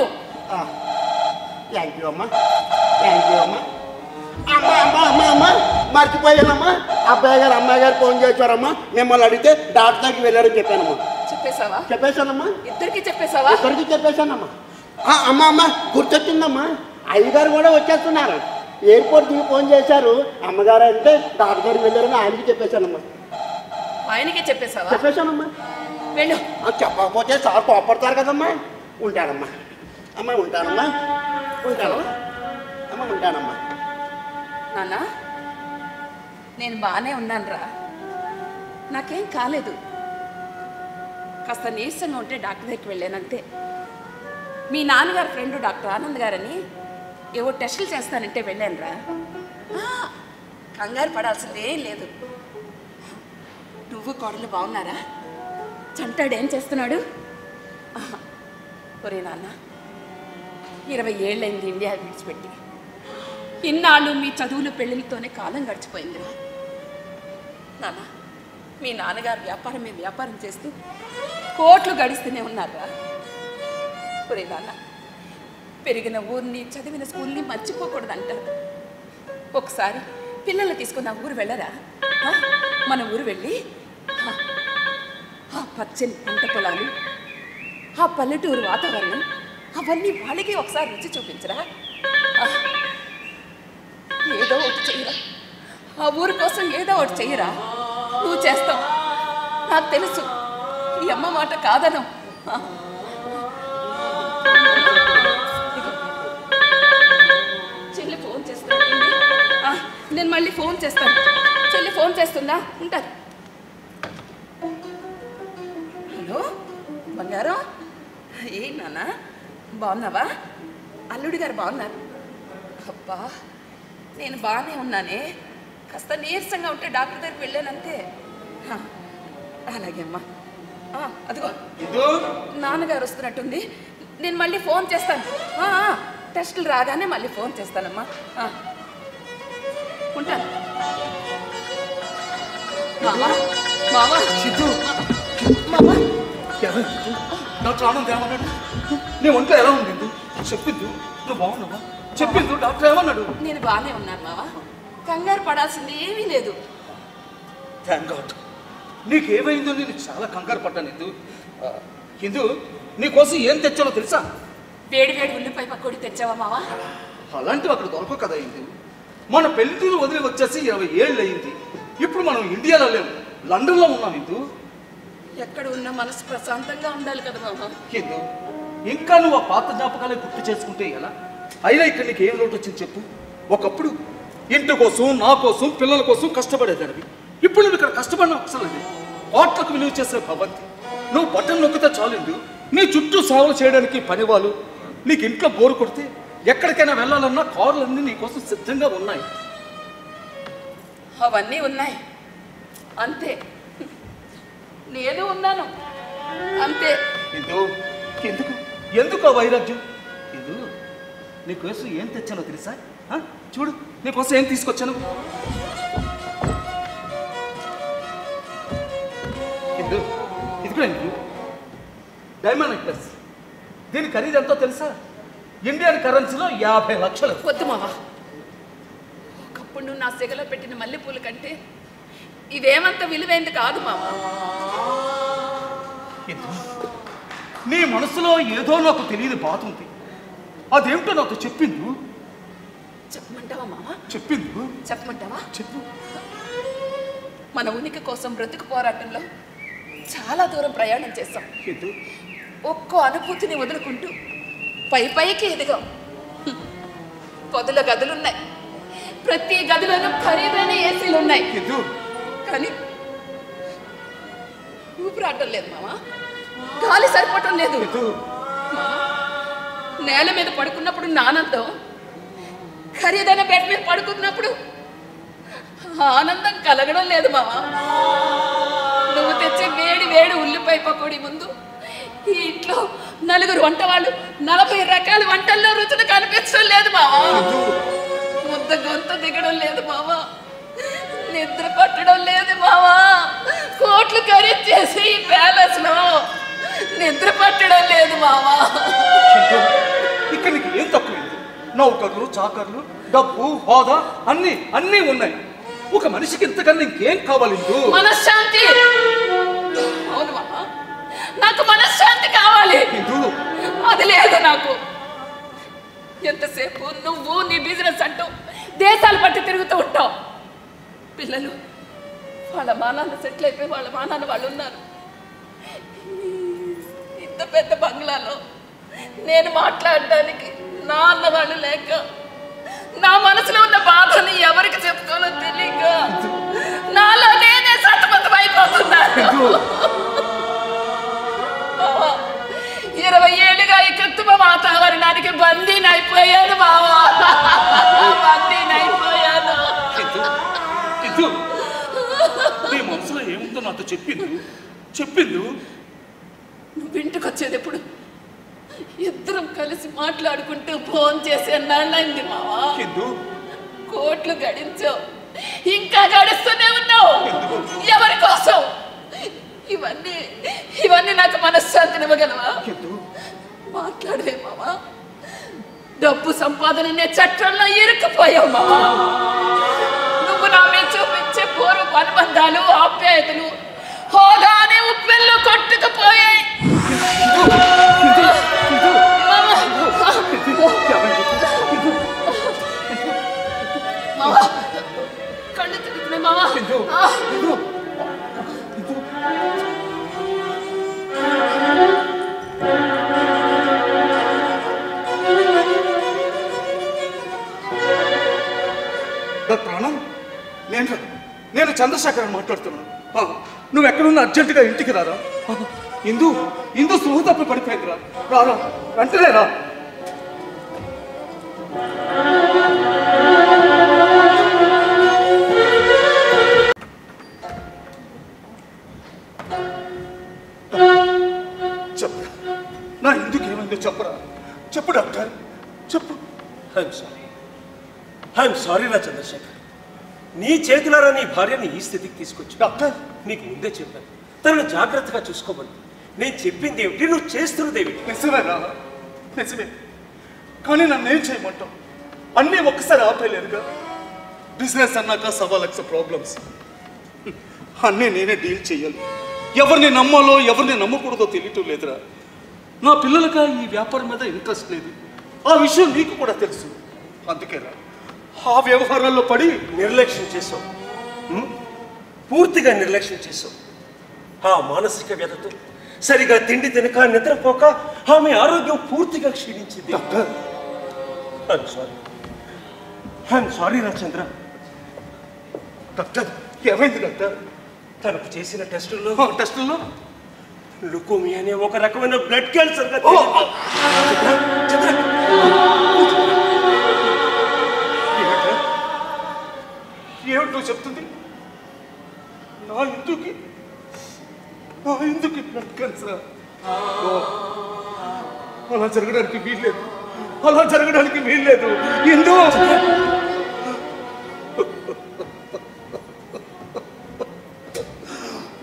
థ్యాంక్ యూ అమ్మా, థ్యాంక్ యూ అమ్మా. అమ్మా అమ్మా అమ్మా అమ్మా మర్చిపోయానమ్మా. అబ్బాయి గారు అమ్మాయి గారు ఫోన్ చేశారమ్మా. మిమ్మల్ని అడిగితే డాక్టర్ దగ్గరికి వెళ్ళారని చెప్పానమ్మా. చెప్పేశావా? చెప్పేశానమ్మా. ఇద్దరికి చెప్పేశావా? ఇద్దరికి చెప్పేశానమ్మా. అమ్మా అమ్మా గుర్తొచ్చిందమ్మా, అయ్యగారు కూడా వచ్చేస్తున్నారు. ఎయిర్పోర్ట్ దిగి ఫోన్ చేశారు. అమ్మగారు అంటే డాక్టర్ గారికి వెళ్ళారని ఆయనకి చెప్పేశానమ్మా. ఆయనకే చెప్పేశావా? చెప్పేశానమ్మా. వెళ్ళు. చెప్పకపోతే సార్ కోపడతారు కదమ్మా. ఉంటానమ్మా. అమ్మా ఉంటానమ్మా, ఉంటాను అమ్మా, ఉంటానమ్మా. నాన్న, నేను బాగానే ఉన్నానురా, నాకేం కాలేదు. కాస్త నీరసంగా ఉంటే డాక్టర్ దగ్గరికి వెళ్ళానంతే. మీ నాన్నగారు ఫ్రెండ్ డాక్టర్ ఆనంద్ గారని ఏవో టెస్టులు చేస్తానంటే వెళ్ళానురా. కంగారు పడాల్సిందేం లేదు. నువ్వు కోడలు బాగున్నారా? చంటాడు ఏం చేస్తున్నాడు? ఒరే నాన్న, 20 ఏళ్ళైంది ఇండియా విడిచిపెట్టి. ఇన్నాళ్ళు మీ చదువులు పెళ్ళిళ్ళతోనే కాలం గడిచిపోయిందిరా. నాన్న, మీ నాన్నగారు వ్యాపారం మీద వ్యాపారం చేస్తూ కోట్లు గడిస్తూనే ఉన్నారా. ఒరే నాన్న, పెరిగిన ఊరిని చదివిన స్కూల్ని మర్చిపోకూడదు అంటారు. ఒకసారి పిల్లలు తీసుకున్న ఊరు వెళ్ళరా? మన ఊరు వెళ్ళి ఆ పచ్చని పంట పొలాలు, ఆ పల్లెటూరు వాతావరణం అవన్నీ వాళ్ళకి ఒకసారి రుచి చూపించరా? ఏదో ఒకటి చెయ్యరా, ఆ ఊరి కోసం ఏదో ఒకటి చెయ్యరా. నువ్వు చేస్తావు, నాకు తెలుసు. ఈ అమ్మ మాట కాదను. చెల్లి ఫోన్ చేస్తాను. నేను మళ్ళీ ఫోన్ చేస్తాను. చెల్లి ఫోన్ చేస్తుందా? ఉంటారు. హలో బంగారం, ఏ నాన్న బాగున్నావా? అల్లుడి గారు బాగున్నారు? అబ్బా నేను బాగానే ఉన్నానే. కాస్త నీరసంగా ఉంటే డాక్టర్ దగ్గరికి వెళ్ళానంతే. అలాగే అమ్మా. అదిగో నాన్నగారు వస్తున్నట్టుంది. నేను మళ్ళీ ఫోన్ చేస్తాను. టెస్టులు రాగానే మళ్ళీ ఫోన్ చేస్తానమ్మా. ఉంటాను. మామా మామా మామా డాక్టర్ ఆనంద్ ఏమన్నాడు? నీ ఒంట్లో ఎలా ఉంది చెప్పింది? నువ్వు బాగున్నావా? చెప్పింది డాక్టర్ ఏమన్నాడు? నేను బాగానే ఉన్నాను మావా. కంగారు పడాల్సింది ఏమీ లేదు. Thank God. నీకేమైందో నేను చాలా కంగారు పడ్డాను. హిందూ నీకోసం ఏం తెచ్చానో తెలుసా? వేడి వేడి ఉల్లిపాయ పకోడీ తెచ్చావా మావా? అలాంటివి అక్కడ దొరకవు కదా హిందూ. మన పెళ్లితీరు వదిలి వచ్చేసి 20 ఏళ్ళు అయింది. ఇప్పుడు మనం ఇండియాలో లేము, లండన్లో ఉన్నాం హిందూ. ఎక్కడ ఉన్నా మనసు ప్రశాంతంగా ఉండాలి కదా మామా. హిందూ ఇంకా నువ్వు ఆ పాత జ్ఞాపకాలే గుర్తు చేసుకుంటే ఎలా? అయినా ఇక్కడ నీకు ఏం లోటు వచ్చింది చెప్పు. ఒకప్పుడు ఇంటి కోసం, నా కోసం, పిల్లల కోసం కష్టపడేదానివి. ఇప్పుడు నువ్వు ఇక్కడ కష్టపడిన అవసరం లేదు. కోట్లకు విలువ చేసే భవంతి. నువ్వు బట్టలు నొక్కితే చాలిండు. నీ చుట్టూ సేవలు చేయడానికి పనివాళ్ళు. నీకు ఇంట్లో బోరు కొడితే ఎక్కడికైనా వెళ్ళాలన్నా కార్లన్నీ నీకోసం సిద్ధంగా ఉన్నాయి. అవన్నీ ఉన్నాయి అంతే. నేను ఉన్నాను అంతే. ఎందుకు ఎందుకు ఆ వైరాగ్యం? నీకోసం ఏం తెచ్చానో తెలుసా? చూడు నీకోసం ఏం తీసుకొచ్చాను. ఇదిగో డైమండ్ నెక్లెస్. దీని ఖరీదు ఎంతో తెలుసా? ఇండియన్ కరెన్సీలో 50 లక్షలు. వద్దు మావా. ఒకప్పుడు నువ్వు నా సెగలో పెట్టిన మల్లెపూల కంటే ఇవేమంత విలువైంది కాదు మావా. నీ మనసులో ఏదో నాకు తెలియని బాధ ఉంది. అదేమిటో నాతో చెప్పింది. చెప్పమంటావా మావా? చెప్పింది చెప్పమంటావా? చెప్పు. మన ఉనికి కోసం బ్రతుకు పోరాటంలో చాలా దూరం ప్రయాణం చేస్తాం. ఒక్కో అనుభూతిని వదులుకుంటూ పైకి ఎదిగాం. పొదల గదులున్నాయి, ప్రతి గదిలోనూ ఖరీదైన ఏసీలు ఉన్నాయి. కానీ ఊపిరాటం లేదు మావా. గాలి సరిపోవటం లేదు మావా. నేల మీద పడుకున్నప్పుడు ఆనందం, ఖరీదైన బెడ్ మీద పడుకున్నప్పుడు ఆనందం కలగడం లేదు మావా. నువ్వు తెచ్చే వేడి వేడి ఉల్లిపాయ పకోడీ ముందు ఈ ఇంట్లో 4 వంట వాళ్ళు 40 రకాల వంటల్లో రుచులు కనిపించడం లేదు మావా. ముద్ద గొంతు దిగడం లేదు మావా. నిద్ర పట్టడం లేదు మావా. కోట్లు ఖరీదు చేసి ఈ ప్యాలెస్ లో నిద్ర పట్టడం లేదు మావా. ఇక్కడ నీకు ఏం తక్కువైంది? నౌకర్లు, చాకర్లు, డబ్బు, హోదా అన్నీ ఉన్నాయి. ఒక మనిషికి ఇంతకన్నా ఇంకేం కావాలి? మనశ్శాంతి. అవును మామా, నాకు మనశ్శాంతి కావాలి. అది లేదు నాకు. ఎంతసేపు నువ్వు నీ బిజినెస్ అంటూ దేశాలు పట్టి తిరుగుతూ ఉంటావు. పిల్లలు వాళ్ళ మానాన్ని సెటిల్ అయిపోయి వాళ్ళ మానాన్ని వాళ్ళు ఉన్నారు. ఇంత పెద్ద బంగ్లాలో నేను మాట్లాడడానికి నా అన్న వాళ్ళు లేక, నా మనసులో ఉన్న బాధని ఎవరికి చెప్పుకోవాలో తెలియక నాలో నేనే సతమతం అయిపోతున్నాను. 20 ఏళ్ళుగా ఈ కృత్రిమ వాతావరణానికి బందీనైపోయాను మావా. బందీనైపోయాను. నీ మనసులో ఏముందో నాతో చెప్పింది. నువ్వు ఇంటికి వచ్చేది ఎప్పుడు? ఇద్దరం కలిసి మాట్లాడుకుంటూ ఫోన్ చేసే నాళ్ళైంది మావా. కోట్లు గడించావు, ఇంకా గడిస్తూనే ఉన్నావు. ఎవరి కోసం? ఇవన్నీ నాకు మనశ్శాంతినివ్వగలవా? మాట్లాడవే మావా. డబ్బు సంపాదన చట్టంలో ఇరుక్కుపోయావు మావా. నువ్వు నా మీద చూపించే పూర్వపు అనుబంధాలు, ఆప్యాయతలు హోదానే ఉప్పెల్లో కొట్టుకుపోయాయి. మావా కళ్ళు తిరుగుతున్నాయి మావా. డాక్టర్ ఆనంద్, నేను చంద్రశేఖర్ మాట్లాడుతున్నాను. నువ్వు ఎక్కడున్నా అర్జెంటుగా ఇంటికి రారా. ఇందు స్పృహ తప్పి పడిపోయిందిరా. రారా, వెంటనే రా. చెప్పరా, నా ఇందుకు ఏమైందో చెప్పరా. చెప్పు డాక్టర్, చెప్పు. ఐఎమ్ సారీ రా చంద్రశేఖర్. నీ చేతులారా నీ భార్యని ఈ స్థితికి తీసుకొచ్చు. డాక్టర్, నీకు ముందే చెప్పాను, తనను జాగ్రత్తగా చూసుకోమని. నేను చెప్పింది ఏమిటి, నువ్వు చేస్తున్నది ఏమిటి? నిజమేనా? నిజమే. కానీ నన్ను ఏం చేయమంటావు? అన్నీ ఒక్కసారి ఆపేయలేదుగా. బిజినెస్ అన్నాక 1,00,000 ప్రాబ్లమ్స్. అన్నీ నేనే డీల్ చేయాలి. ఎవరిని నమ్మాలో ఎవరిని నమ్మకూడదో తెలియటం లేదురా. నా పిల్లలకి ఈ వ్యాపారం మీద ఇంట్రెస్ట్ లేదు. ఆ విషయం నీకు కూడా తెలుసు. అందుకేరా ఆ వ్యవహారాల్లో పడి నిర్లక్ష్యం చేసావు, పూర్తిగా నిర్లక్ష్యం చేసావు. ఆ మానసిక వ్యధతో సరిగా తిండి తినక నిద్రపోక ఆమె ఆరోగ్యం పూర్తిగా క్షీణించింది. ఐఎమ్ సారీ రా చంద్ర. డాక్టర్, ఏమైంది డాక్టర్? తనకు చేసిన టెస్టుల్లో లుకోమియా అనే ఒక రకమైన బ్లడ్ క్యాన్సర్. ఏమిటో చెప్తుంది? నా ఇందుకి బ్లడ్ క్యాన్సర్. అలా జరగడానికి వీల్లేదు. ఇందు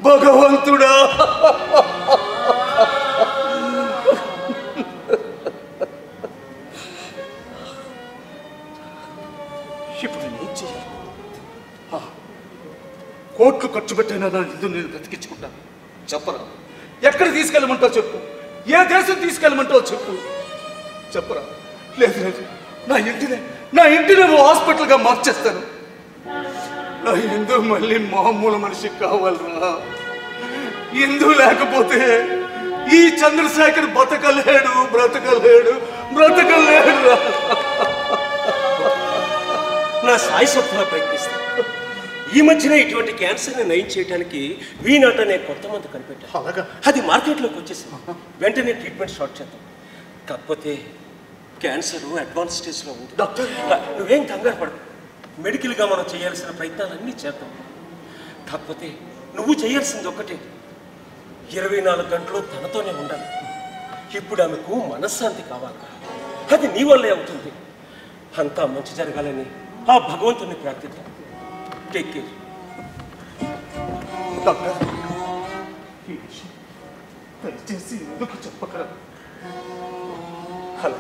భగవంతుడా, ఇప్పుడు నేను చేయాలి? కోట్లు ఖర్చు పెట్టైనా నా ఇందు నేను బ్రతికించుకుంటాను. చెప్పరా, ఎక్కడ తీసుకెళ్ళమంటావు చెప్పు. ఏ దేశం తీసుకెళ్ళమంటావు చెప్పు. చెప్పరా. లేదు, నా ఇంటిని హాస్పిటల్గా మార్చేస్తాను. నా ఇందు మళ్ళీ మామూలు మనిషి కావాలరా. ఇందు లేకపోతే ఈ చంద్రశేఖర్ బ్రతకలేడు. నా సాయశక్తిగా ప్రయత్నిస్తాను. ఈ మధ్యన ఇటువంటి క్యాన్సర్ని నయం చేయడానికి వీనాట్ అనే కొత్త మందు కనిపెట్టాను. అలాగా? అది మార్కెట్లోకి వచ్చేసింది. వెంటనే ట్రీట్మెంట్ స్టార్ట్ చేద్దాం. కాకపోతే క్యాన్సర్ అడ్వాన్స్ స్టేజ్లో ఉంది. డాక్టర్, నువ్వేం కంగారు పడు. మెడికల్గా మనం చేయాల్సిన ప్రయత్నాలన్నీ చేద్దాం. కాకపోతే నువ్వు చేయాల్సింది ఒక్కటే, 24 గంటలు తనతోనే ఉండాలి. ఇప్పుడు ఆమెకు మనశ్శాంతి కావాలి. అది నీ వల్లే అవుతుంది. అంతా మంచి జరగాలని ఆ భగవంతుని ప్రార్థిద్దాం. Take care. డాక్టర్, ఈ విషయం దయచేసి ఎందుకు చెప్పకరా? హలో,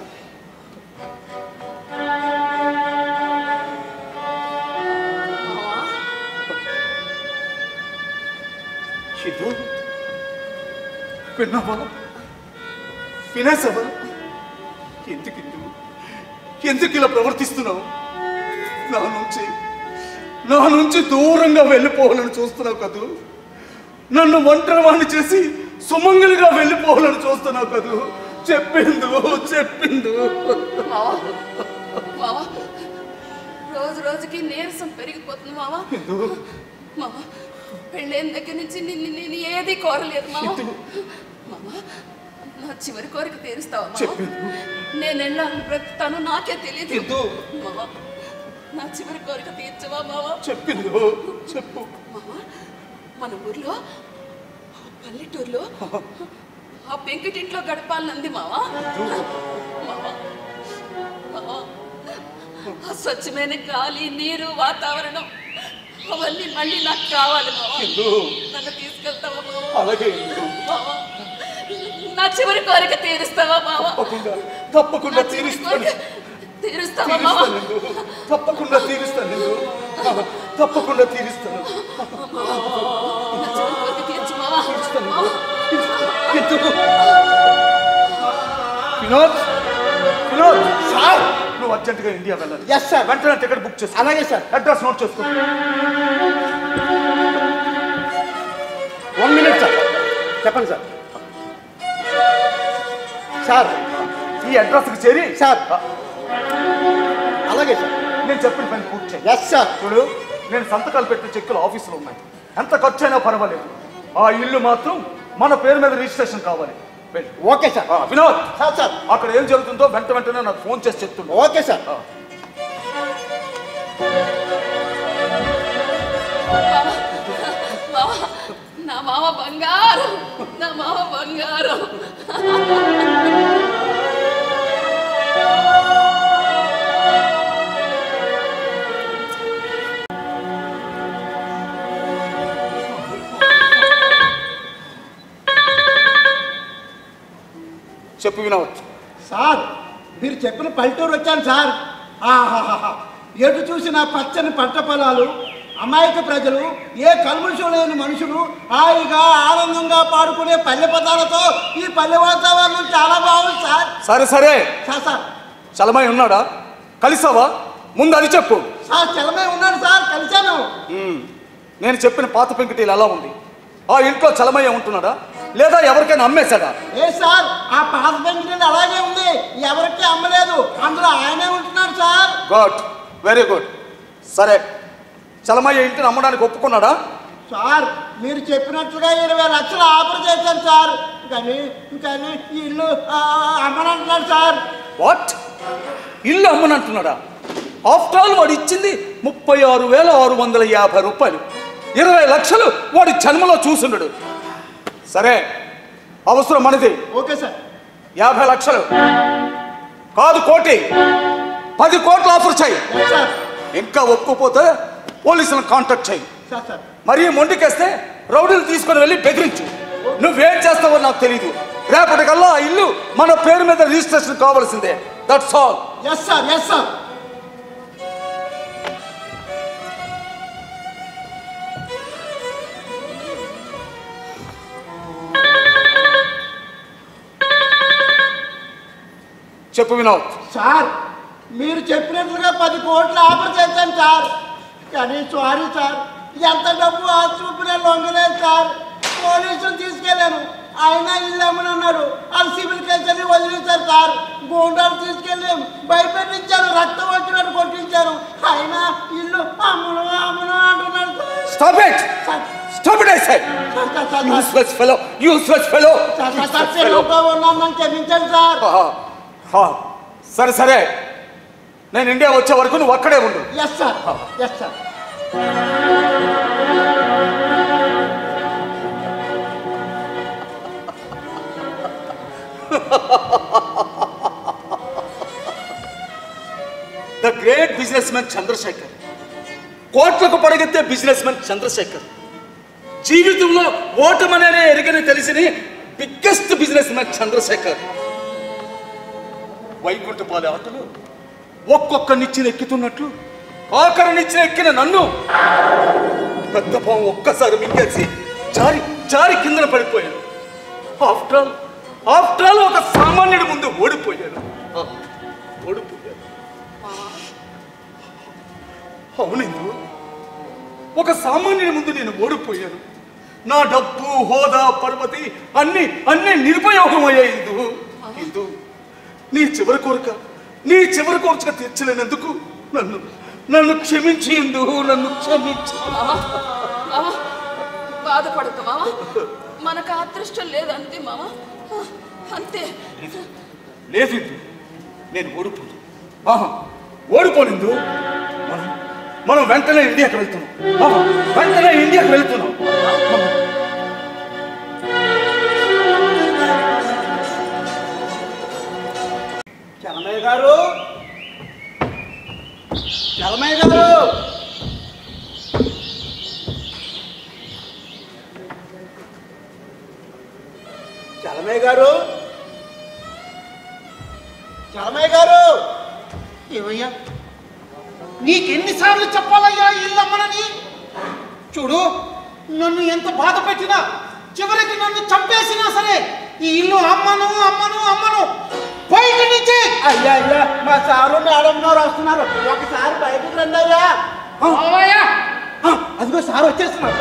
ఇది విన్నావా? వినేసావా? ఎందుకు ఇలా ప్రవర్తిస్తున్నావు? నా నుంచి దూరంగా వెళ్ళిపోవాలని చూస్తున్నావు కదూ. నన్ను ఒంటరివాణ్ణి చేసి సుమంగలిగా వెళ్ళిపోవాలని చూస్తున్నావు కదూ. చెప్పిండు. రోజు రోజుకి నీరసం పెరిగిపోతుంది మావా. మావా, పెళ్ళైన దగ్గర నుంచి నేను ఏది కోరలేదు మావా. మావా, నా చివరి కోరిక తీరుస్తావా? నేను వెళ్ళాలని బ్రతుకుతాను, నాకే తెలియదు మావా. నా చివరి కోరిక తీర్చవా మావా? చెప్పు మావా. మన ఊర్లో పల్లెటూరులో ఆ పెంకిటింట్లో గడపాలనుంది మావా. మావా, ఆ స్వచ్ఛమైన గాలి, నీరు, వాతావరణం అవన్నీ మళ్ళీ నాకు కావాలి మావా. నన్ను తీసుకెళ్తావా మావా? అలాగే. మావా, నా చివరి కోరిక తీరుస్తావా మావా? తప్పకుండా తీరుస్తావా మావా? తప్పకుండా తీరుస్తాను. నా చివరి కోరిక తీర్చు మావా. వినోద్, సార్, నువ్వు అర్జెంటుగా ఇండియా వెళ్ళాలి. Yes sir. వెంటనే టికెట్ బుక్ చేసుకో. అలాగే సార్. అడ్రస్ నోట్ చేసుకో. 1 minute సార్. చెప్పండి సార్. సార్, ఈ అడ్రస్కి చేరి సార్. అలాగే సార్. నేను చెప్పిన పని పూర్తి చేయి. Yes sir. చూడు, నేను సంతకాలు పెట్టిన చెక్కులు ఆఫీసులో ఉన్నాయి. ఎంత ఖర్చు అయినా పర్వాలేదు. ఆ ఇల్లు మాత్రం మన పేరు మీద రిజిస్ట్రేషన్ కావాలి. Okay sir. వినోద్, సార్ అక్కడ ఏం జరుగుతుందో వెంటనే నాకు ఫోన్ చేసి చెప్తుండు. Okay sir. నా మామ బంగారం, నా మామ బంగారం. చెప్పు వినోద్. సార్ మీరు చెప్పిన పల్లెటూరు వచ్చాను సార్. ఆహాహా, ఎటు చూసిన పచ్చని పంట పొలాలు, అమాయక ప్రజలు, ఏ కల్మషం లేని మనుషులు హాయిగా ఆనందంగా పాడుకునే పల్లె పదాలతో ఈ పల్లె వాతావరణం చాలా బాగుంది సార్. సరే సరే. సార్ చలమయ్య ఉన్నాడా? కలిసావా? ముందు అది చెప్పు. సార్ చలమయ్య ఉన్నాడు సార్, కలిశాను. నేను చెప్పిన పాత పెంకుటీలు ఎలా ఉంది? ఆ ఇంట్లో చలమయ్య ఉంటున్నాడా లేదా ఎవరికైనా అమ్మేశాడా? ఏ సార్, ఆ పాత పెంకుటీలు అలాగే ఉంది, ఎవరికి అమ్మలేదు, అందులో ఆయనే ఉంటున్నాడు సార్. Good, very good. సరే, చలమయ్య ఇంటిని అమ్మడానికి ఒప్పుకున్నాడా? సార్ మీరు చెప్పినట్లుగా 20 లక్షలు ఆఫర్ చేశాను సార్. కానీ ఈ ఇల్లు అమ్మనంటున్నాడు సార్. వాట్? ఇల్లు అమ్మనంటున్నాడా? ఆఫ్టర్ ఆల్ వాడు ఇచ్చింది 36,650 రూపాయలు. 20 లక్షలు వాడి జన్మలో చూసుండడు. సరే, అవసరం మనది. Okay sir. 50 లక్షలు కాదు, 1 కోటి, 10 కోట్లు ఆఫర్ చేయి. ఇంకా ఒప్పుకోపోతే పోలీసులను కాంటాక్ట్ చేయి. మరీ మొండికేస్తే రౌడీలు తీసుకొని వెళ్ళి బెదిరించు. నువ్వేం చేస్తావో నాకు తెలీదు. రేపటికల్లా ఆ ఇల్లు మన పేరు మీద రిజిస్ట్రేషన్ కావాల్సిందే. That's all. Yes sir, yes sir. చెప్పు వినోద్. సార్ మీరు చెప్పినట్లుగా 10 కోట్లు ఆఫర్ చేశాను సార్. కానీ సారీ సార్, ఎంత డబ్బు చూపిన లొంగలేదు సార్. పోలీసులు తీసుకెళ్ళాను, ఆయన ఇల్లు అమ్మనన్నాడు. వాళ్ళు సివిల్ కేసుని వదిలేశారు సార్. గోండాలు తీసుకెళ్ళాం, భయపెట్టించారు, రక్తం వచ్చినట్టు కొట్టించారు. ఆయన ఇల్లు అమ్మను అమ్మను అంటున్నాడు sir. Stop it, stop it I say. Useless fellow, useless fellow. ఉన్నాను, క్షమించండి సార్. సరే సరే, నేను ఇండియా వచ్చే వరకు నువ్వు అక్కడే ఉండు. Yes sir, yes sir. The great business man Chandrashekar, కోట్లకు పడగెత్తే బిజినెస్ మ్యాన్ చంద్రశేఖర్, జీవితంలో ఓటమనే ఎరిగని తెలిసిన బిగ్గెస్ట్ బిజినెస్ మ్యాన్ చంద్రశేఖర్. వైకుంఠపాలి ఆటలు ఒక్కొక్క నిచ్చిన ఎక్కుతున్నట్లు ఆఖరి నిచ్చిన ఎక్కిన నన్ను పెద్ద పాము ఒక్కసారి మింగేసి జారి జారి కిందన పడిపోయాను. ఆఫ్టర్ ఆల్ ఒక సామాన్యుడి ముందు ఓడిపోయాను. అవునందు, ఒక సామాన్యుడి ముందు నేను ఓడిపోయాను. నా డబ్బు, హోదా, పర్వతి అన్ని నిరుపయోగమయ్యాయి. ఇందు, నీ చివరి కోరిక తీర్చలేనందుకు నన్ను క్షమించి ఇందు, నన్ను క్షమించి. బాధపడక మామ, మనకు అదృష్టం లేదు అంతే మామ, అంతే. లేదు, నేను ఓడిపోనిందు. మనం వెంటనే ఇండియాకి వెళ్తున్నాం. చలమయ్య గారు, చలమయ్య గారు, చలమయ్య గారు, చలమయ్య గారు. ఏమయ్యా, నీకెన్నిసార్లు చెప్పాలయ్యా ఇల్లమ్మనని? చూడు, నన్ను ఎంత బాధ పెట్టినా, చివరికి నన్ను చంపేసినా సరే ఈ ఇల్లు అమ్మను అమ్మను అమ్మను. బయట నుంచి అయ్యా అయ్యా, మా సారు మేడం గారు వస్తున్నారు, ఒకసారి బయటకు రండి అయ్యా. అదిగో సార్ వచ్చేస్తున్నారు.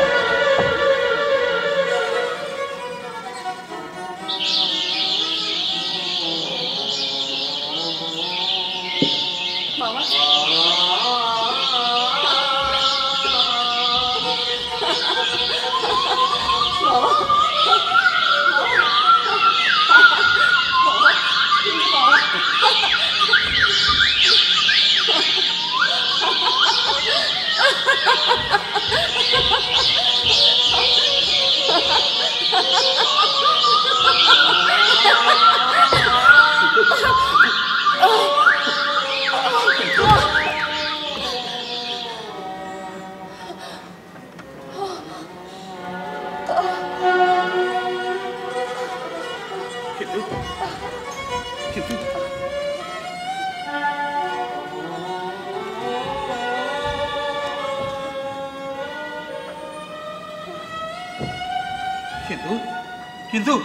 మామ ఇందు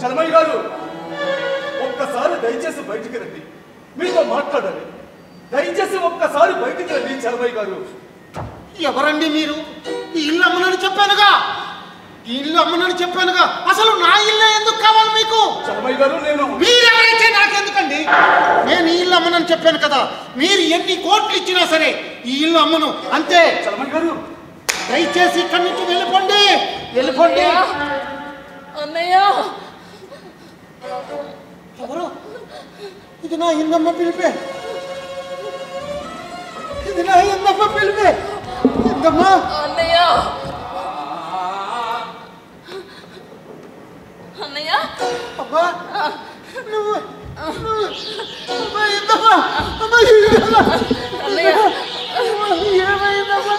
చలమయ్య గారు ఒక్కసారి దయచేసి బయటికి రండి, మీతో మాట్లాడాలి. దయచేసి ఒక్కసారి బయటికి రండి చలమయ్య గారు. ఎవరండి మీరు? ఈ ఇల్లు అమ్మనని చెప్పానుగా, ఈ ఇల్లు అమ్మనని చెప్పానుగా. అసలు నా ఇల్లు ఎందుకు కావాలి మీకు? చలమయ్య గారు నేను మీరెవరైతే నాకెందుకండి? నేను ఈ ఇల్లు అమ్మనని చెప్పాను కదా. మీరు ఎన్ని కోట్లు ఇచ్చినా సరే ఈ ఇల్లు అమ్మను, అంతే. చలమయ్య గారు దయచేసి ఇక్కడి నుంచి వెళ్ళిపోండి, వెళ్ళిపోండి. అన్నయ్య ఎవరు? ఇది నా ఇందమ్మ పిలిపే, ఇది నా ఇందమ్మ పిలిపే. ఇందమ్మ, అన్నయ్య అన్నయ్య అమ్మా నువ్వు అమ్మా ఇందమ్మ, అమ్మా ఇందమ్మ. అన్నయ్య ఏమైందమ్మా?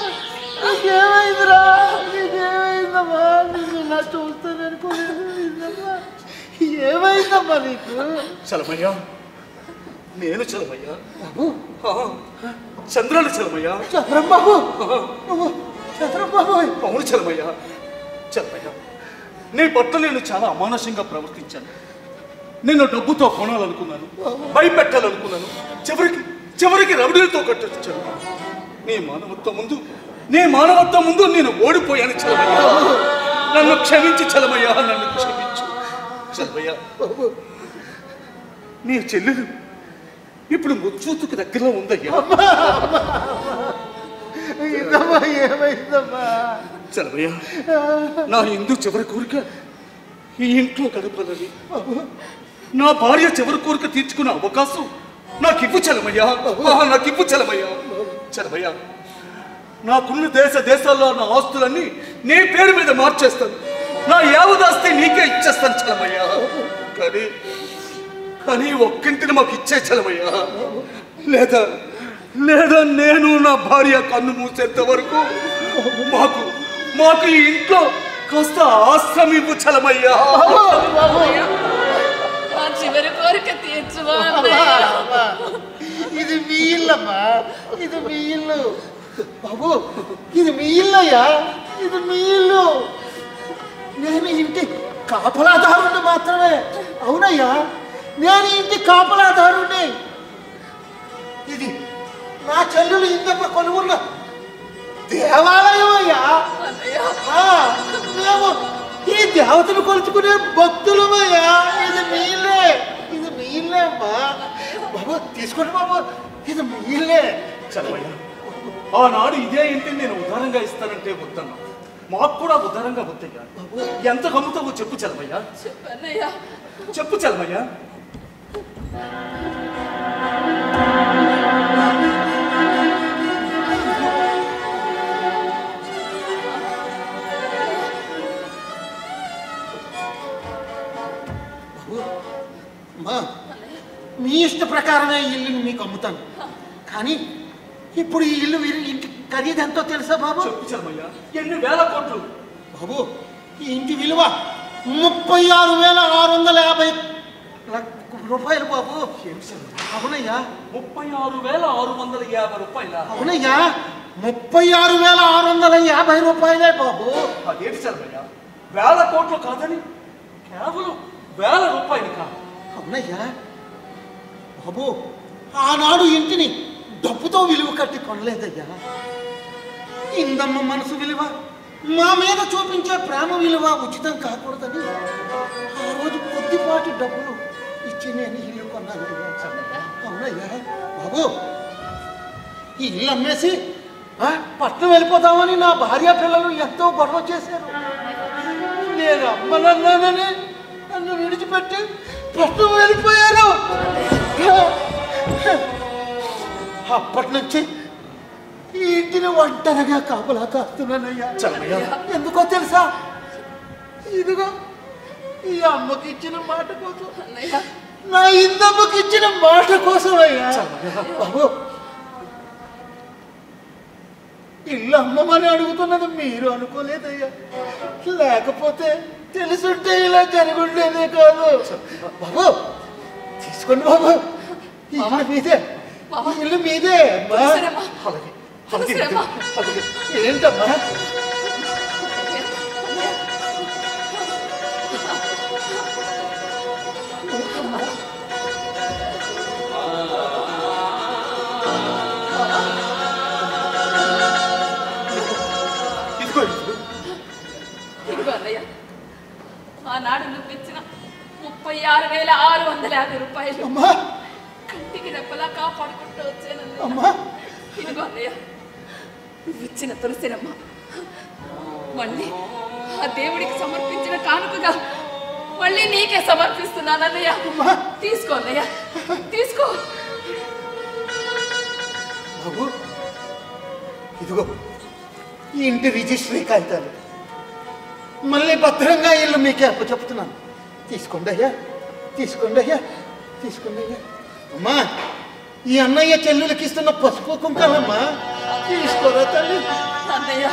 నీకేమైందిరా? నీకేమైందమ్మా? నిన్ను నా చూస్తాను అనుకోలేదు. ఇందమ్మా ఏమైందమ్మా నీకు? చలమయ్య, నేను చలమయ్య, చంద్రాలు చలమయ్య. చంద్రంబాబు, నువ్వు చంద్రంబాబు? అవును చలమయ్య. చలమయ్య, నీ పట్ల నేను చాలా అమానుషంగా ప్రవర్తించాను. నిన్ను డబ్బుతో కొనాలనుకున్నాను, భయపెట్టాలనుకున్నాను, చివరికి రౌడీలతో కట్టొచ్చాను. నీ మానవత్వం ముందు నేను ఓడిపోయాను చలమయ్య. నన్ను క్షమించి చలమయ్య, నన్ను క్షమించు చలమయ్య. నీ చెల్లెలు ఇప్పుడు ముచ్చూతుకు దగ్గరలో ఉందయ్యా. ఏమైందమ్మా? చలమయ్య, నా ఇందు చివరి కోరిక ఈ ఇంట్లో గడపాలని, నా భార్య చివరి కోరిక తీర్చుకునే అవకాశం నాకివ్వు చలమయ్యా, నాకివ్వు చలమయ్యా. చలమయ్య, నాకున్న దేశాల్లో నా ఆస్తులన్నీ నీ పేరు మీద మార్చేస్తాను. నా యావదాస్తి నీకే ఇచ్చేస్తాను చలమయ్యా. కానీ ఒక్కింటిని మాకు ఇచ్చే చలమయ్యా. లేదా నేను నా భార్య కన్ను మూసేంత వరకు మాకు ఈ ఇంట్లో కాస్త ఆశ్రమం ఇవ్వు చలమయ్యా. మా చివరి కోరిక తీర్చువా. ఇది మీ ఇల్లమ్మా, ఇది మీ ఇల్లు బాబు, ఇది మీ ఇల్లయ్యా, ఇది మీ ఇల్లు. నేను ఇంటి కాపలాదారుణ్ణి మాత్రమే. అవునయ్యా, నేను ఇంటి కాపలాదారుణ్ణి. ఇది నా చెల్లెలు ఇందమ్మ కొలువున్న దేవాలయం అయ్యా. మేము ఈ దేవతను కొలుచుకునే భక్తులమయ్యా. ఇది మీలే, ఇది మీలే అమ్మా. బాబు తీసుకోండి బాబు, ఇది మీలే. చలమయ్య, ఆనాడు ఇదే ఇంటిని నేను ఉదారంగా ఇస్తానంటే వద్దన్నా. మాకు కూడా ఉదారంగా వద్దయ్యా. ఎంత గమ్ముతావో చెప్పు చలమయ్య, చెప్పు చలమయ్య. మీ ఇష్ట ప్రకారమే ఈ ఇల్లుని మీకు అమ్ముతాను. కానీ ఇప్పుడు ఈ ఇల్లు ఇంటి ఖరీదు ఎంతో తెలుసా బాబు? చెప్పు చలమయ్య, ఎన్ని వేల కోట్లు బాబు? ఈ ఇంటి విలువ 36,650 రూపాయలు బాబు. అవునయ్యా, 36,650 రూపాయల. అవునయ్యా, 36,650 రూపాయలే బాబు. అదేంటి చలమయ్య, వేల కోట్లు కాదని కేవలం 1000 రూపాయలు కాదు. అవునయ్యా బాబు, ఆనాడు ఇంటిని డబ్బుతో విలువ కట్టి కొనలేదయ్యా. ఇందమ్మ మనసు విలువ, మా మీద చూపించే ప్రేమ విలువ ఉచితం కాకూడదని ఆ రోజు కొద్దిపాటి డబ్బులు ఇచ్చి నేను ఇల్లు కొన్నాను. అవునయ్యా బాబు, ఈ ఇల్లు అమ్మేసి పట్నం వెళ్ళిపోతామని నా భార్య పిల్లలు ఎంతో గొడవ చేశారు. నేను అమ్మనన్నానని నన్ను విడిచిపెట్టి పట్నం వెళ్ళిపోయారు. అప్పటి నుంచి ఈ ఇంటిని ఒంటరిగా కాపలా కాస్తున్నానయ్యా. ఎందుకో తెలుసా? ఇదిగో ఈ అమ్మకి ఇచ్చిన మాట కోసం, నా ఇందమ్మకి ఇచ్చిన మాట కోసం అయ్యా. బాబు, ఇల్లు అమ్మమని అడుగుతున్నది మీరు అనుకోలేదయ్యా. లేకపోతే తెలుసుంటే ఇలా జరుగుండేదే కాదు. బాబు తీసుకోండి బాబు, ఇల్లు మీదే, ఇల్లు మీదే. ఏంటమ్మా 36,650 రూపాయలు కంటికి రెప్పలా కాపాడుకుంటూ వచ్చానమ్మా. ఇదిగో అన్నయ్య, నువ్వు ఇచ్చిన తులసినమ్మ మళ్ళీ ఆ దేవుడికి సమర్పించిన కానుకగా మళ్ళీ నీకే సమర్పిస్తున్నాను అన్నయ్య. తీసుకో అన్నయ్య, తీసుకో. బాబు, ఇదిగో ఈ ఇంటి రిజిస్ట్రీ కాగితాలు మళ్ళీ భద్రంగా ఇల్లు మీకే చెప్తున్నాను. తీసుకోండి అయ్యా, తీసుకోండి అయ్యా, తీసుకోండి అయ్యా. అమ్మా, ఈ అన్నయ్య చెల్లెలకి ఇస్తున్న పసుపు కుంకాలమ్మా, తీసుకోరా తల్లి. అన్నయ్య,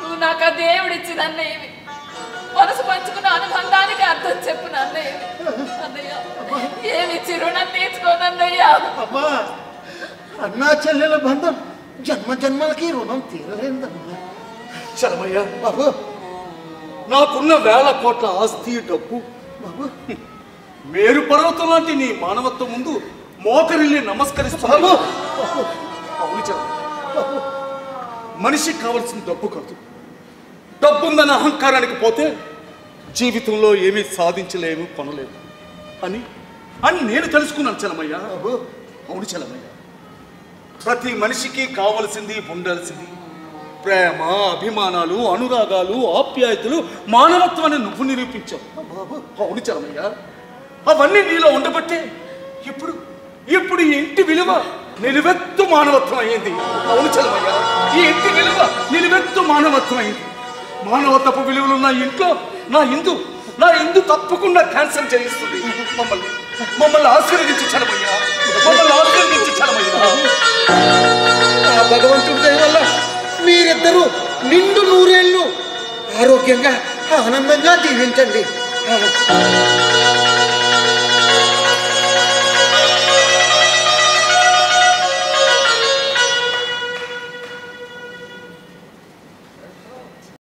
నువ్వు నాకు ఆ దేవుడిచ్చిన అన్నయ్యవి, మనసు పంచుకున్న అనుబంధానికి అర్థం చెప్పు అన్నయ్య. అన్నయ్య, ఏమిచ్చి రుణం తీర్చుకోనన్నయ్య. అమ్మా, అన్నా చెల్లెల బంధం జన్మ జన్మలకి రుణం తీరలేదమ్మా. చలమయ్య, బాబు, నాకున్న వేల కోట్ల ఆస్తి డబ్బు బాబు, మేరు పర్వతం లాంటి నీ మానవత్వం ముందు మోకరిల్లి నమస్కరిస్తాను. అవును చలమయ్య, మనిషికి కావలసిన డబ్బు కాదు. డబ్బుందన్న అహంకారానికి పోతే జీవితంలో ఏమీ సాధించలేము, కొనలేము అని అని నేను తెలుసుకున్నాను చలమయ్య. అవును చలమయ్య, ప్రతి మనిషికి కావలసింది, ఉండాల్సింది ప్రేమ, అభిమానాలు, అనురాగాలు, ఆప్యాయతలు, మానవత్వం అని నువ్వు నిరూపించావు. అవును చలమయ్య, అవన్నీ నీలో ఉండబట్టే ఇప్పుడు ఇప్పుడు ఈ ఇంటి విలువ నిలువెత్తు మానవత్వం అయింది. అవును చలమయ్య, ఈ ఇంటి విలువ నిలువెత్తు మానవత్వం అయింది. మానవత్వపు విలువలున్న ఇంట్లో నా ఇందు తప్పకుండా క్యాన్సర్ చేయిస్తుంది. మమ్మల్ని ఆశీర్వదించి చలమయ్య, మమ్మల్ని ఆశీర్వదించి చలమయ్య. ఆ భగవంతుడి దయ వల్ల మీరిద్దరూ నిండు 100 ఏళ్ళు ఆరోగ్యంగా ఆనందంగా జీవించండి.